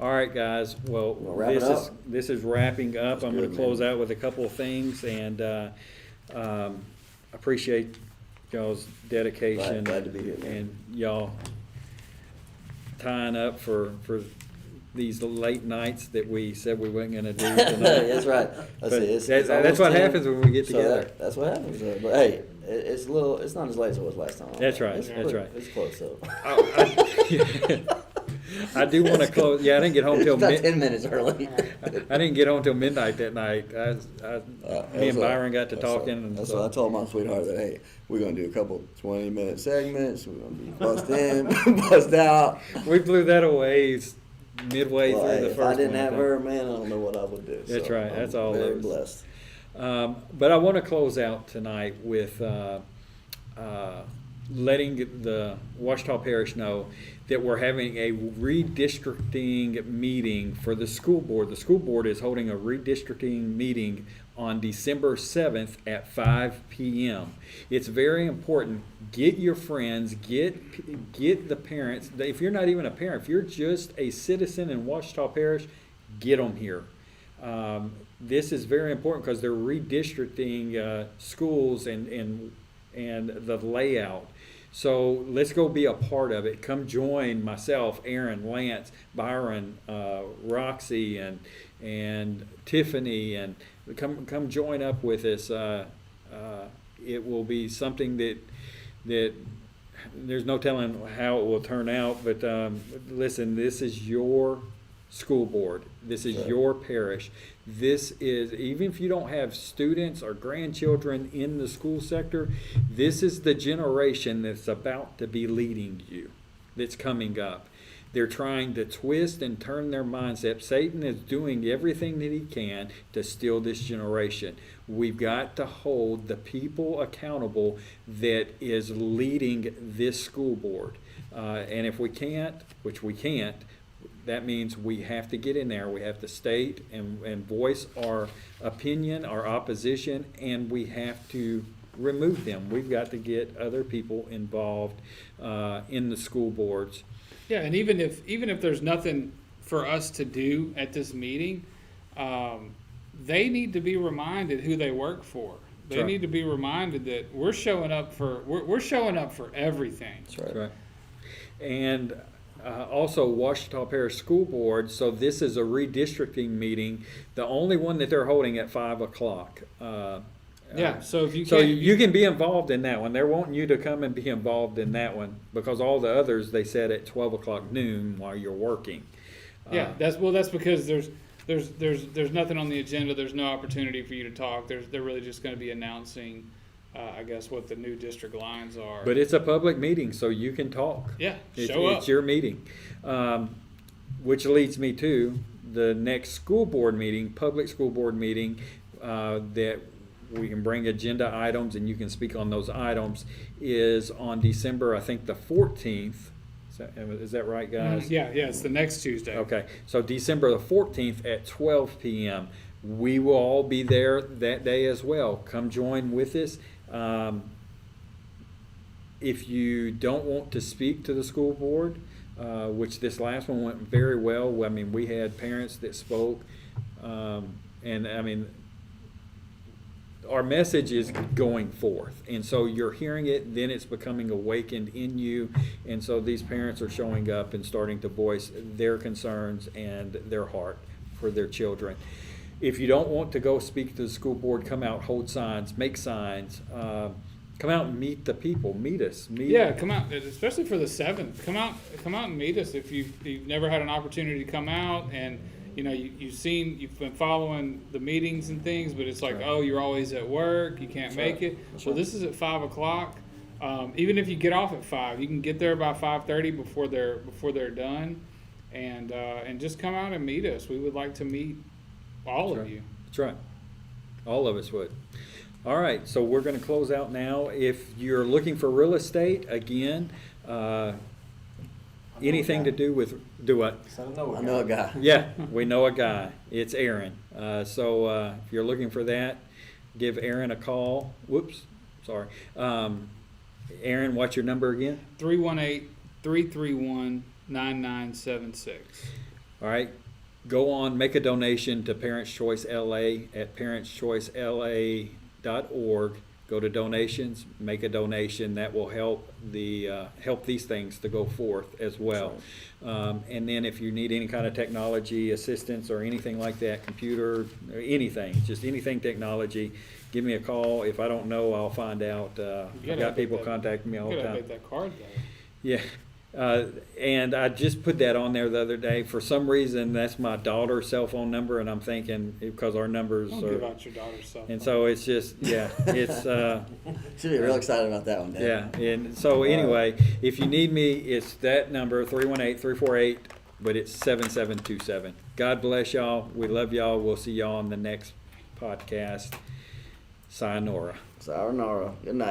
All right, guys. Well, We'll wrap it up. this is wrapping up. That's I'm going good, to close man. out with a couple of things, and appreciate y'all's dedication Glad to be here, man. and y'all tying up for these late nights that we said we weren't going to do tonight. That's right. But It's that's almost what 10, happens when we get so together. that's what happens. But hey, it's a little. It's not as late as it was last time. That's right, It's that's pretty- right. It's close though. I do want to close. Yeah, I didn't get home till It's about mid. 10 minutes early. I didn't get home till midnight that night. Me and That's what- Byron got to that's what- talking. And That's so- what I told my sweetheart, that hey, we're gonna do a couple 20-minute segments. We're gonna be bust in, bust out. We blew that away midway Well, through hey, the if first I didn't one, have think. her, man, I don't know what I would do. That's So right. That's I'm all very of us. blessed. But I want to close out tonight with letting the Ouachita Parish know that we're having a redistricting meeting for the school board. The school board is holding a redistricting meeting on December 7th at 5 p.m. It's very important. Get your friends, get the parents. If you're not even a parent, if you're just a citizen in Ouachita Parish, get them here. This is very important because they're redistricting schools and the layout. So let's go be a part of it. Come join myself, Aaron, Lance, Byron, Roxy, and Tiffany, and come join up with us. It will be something that there's no telling how it will turn out. But listen, this is your school board. This is Right. your parish. This is, even if you don't have students or grandchildren in the school sector, this is the generation that's about to be leading you, that's coming up. They're trying to twist and turn their mindset. Satan is doing everything that he can to steal this generation. We've got to hold the people accountable that is leading this school board. And if we can't, which we can't, that means we have to get in there. We have to state and voice our opinion, our opposition, and we have to remove them. We've got to get other people involved in the school boards. Yeah, and even if there's nothing for us to do at this meeting, they need to be reminded who they work for. They That's right. need to be reminded that we're showing up for everything. That's right. That's right. And also Ouachita Parish School Board, so this is a redistricting meeting, the only one that they're holding at 5 o'clock. Yeah, so if you So can't, you can be involved in that one. They're wanting you to come and be involved in that one because all the others, they said at 12 o'clock noon while you're working. yeah, that's because there's nothing on the agenda. There's no opportunity for you to talk. They're really just going to be announcing, I guess, what the new district lines are. But it's a public meeting, so you can talk. yeah, It's show up. It's your meeting. Which leads me to the next school board meeting, public school board meeting, that we can bring agenda items and you can speak on those items, is on December, I think, the 14th. Is that right, guys? Yeah, it's the next Tuesday. Okay, so December the 14th at 12 p.m. We will all be there that day as well. Come join with us. If you don't want to speak to the school board, which this last one went very well. I mean, we had parents that spoke, and I mean, our message is going forth, and so you're hearing it, then it's becoming awakened in you, and so these parents are showing up and starting to voice their concerns and their heart for their children. If you don't want to go speak to the school board, come out, hold signs, make signs, come out and meet the people, meet us. Yeah, come out, especially for the 7th. Come out and meet us if you've never had an opportunity to come out, and you know you've been following the meetings and things, but it's like, Right. oh, you're always at work, you can't That's make right. it. That's Well, right. this is at 5 o'clock. Even if you get off at 5, you can get there by 5:30 before they're done, and just come out and meet us. We would like to meet all That's of right. you. That's right. All of us would. All right, so we're going to close out now. If you're looking for real estate, again, anything to do with, do what? So I know I know a guy. Yeah, we know a guy. It's Aaron. So if you're looking for that, give Aaron a call. Whoops, sorry. Aaron, what's your number again? 318-331-9976. All right. Go on, make a donation to Parents Choice LA at parentschoicela.org. Go to donations, make a donation. That will help help these things to go forth as well. And then if you need any kind of technology assistance or anything like that, computer, or anything, just anything technology, give me a call. If I don't know, I'll find out. I've got people contacting me all You the gotta time. update that card though. Yeah. And I just put that on there the other day. For some reason, that's my daughter's cell phone number, and I'm thinking because our numbers Don't give are, out your daughter's cell and phone. so it's just, yeah, it's, Should be real excited about that one, yeah. Dad. And so anyway, if you need me, it's that number, 318-348, but it's 7727. God bless y'all. We love y'all. We'll see y'all on the next podcast. Sayonara. Sayonara. Good night.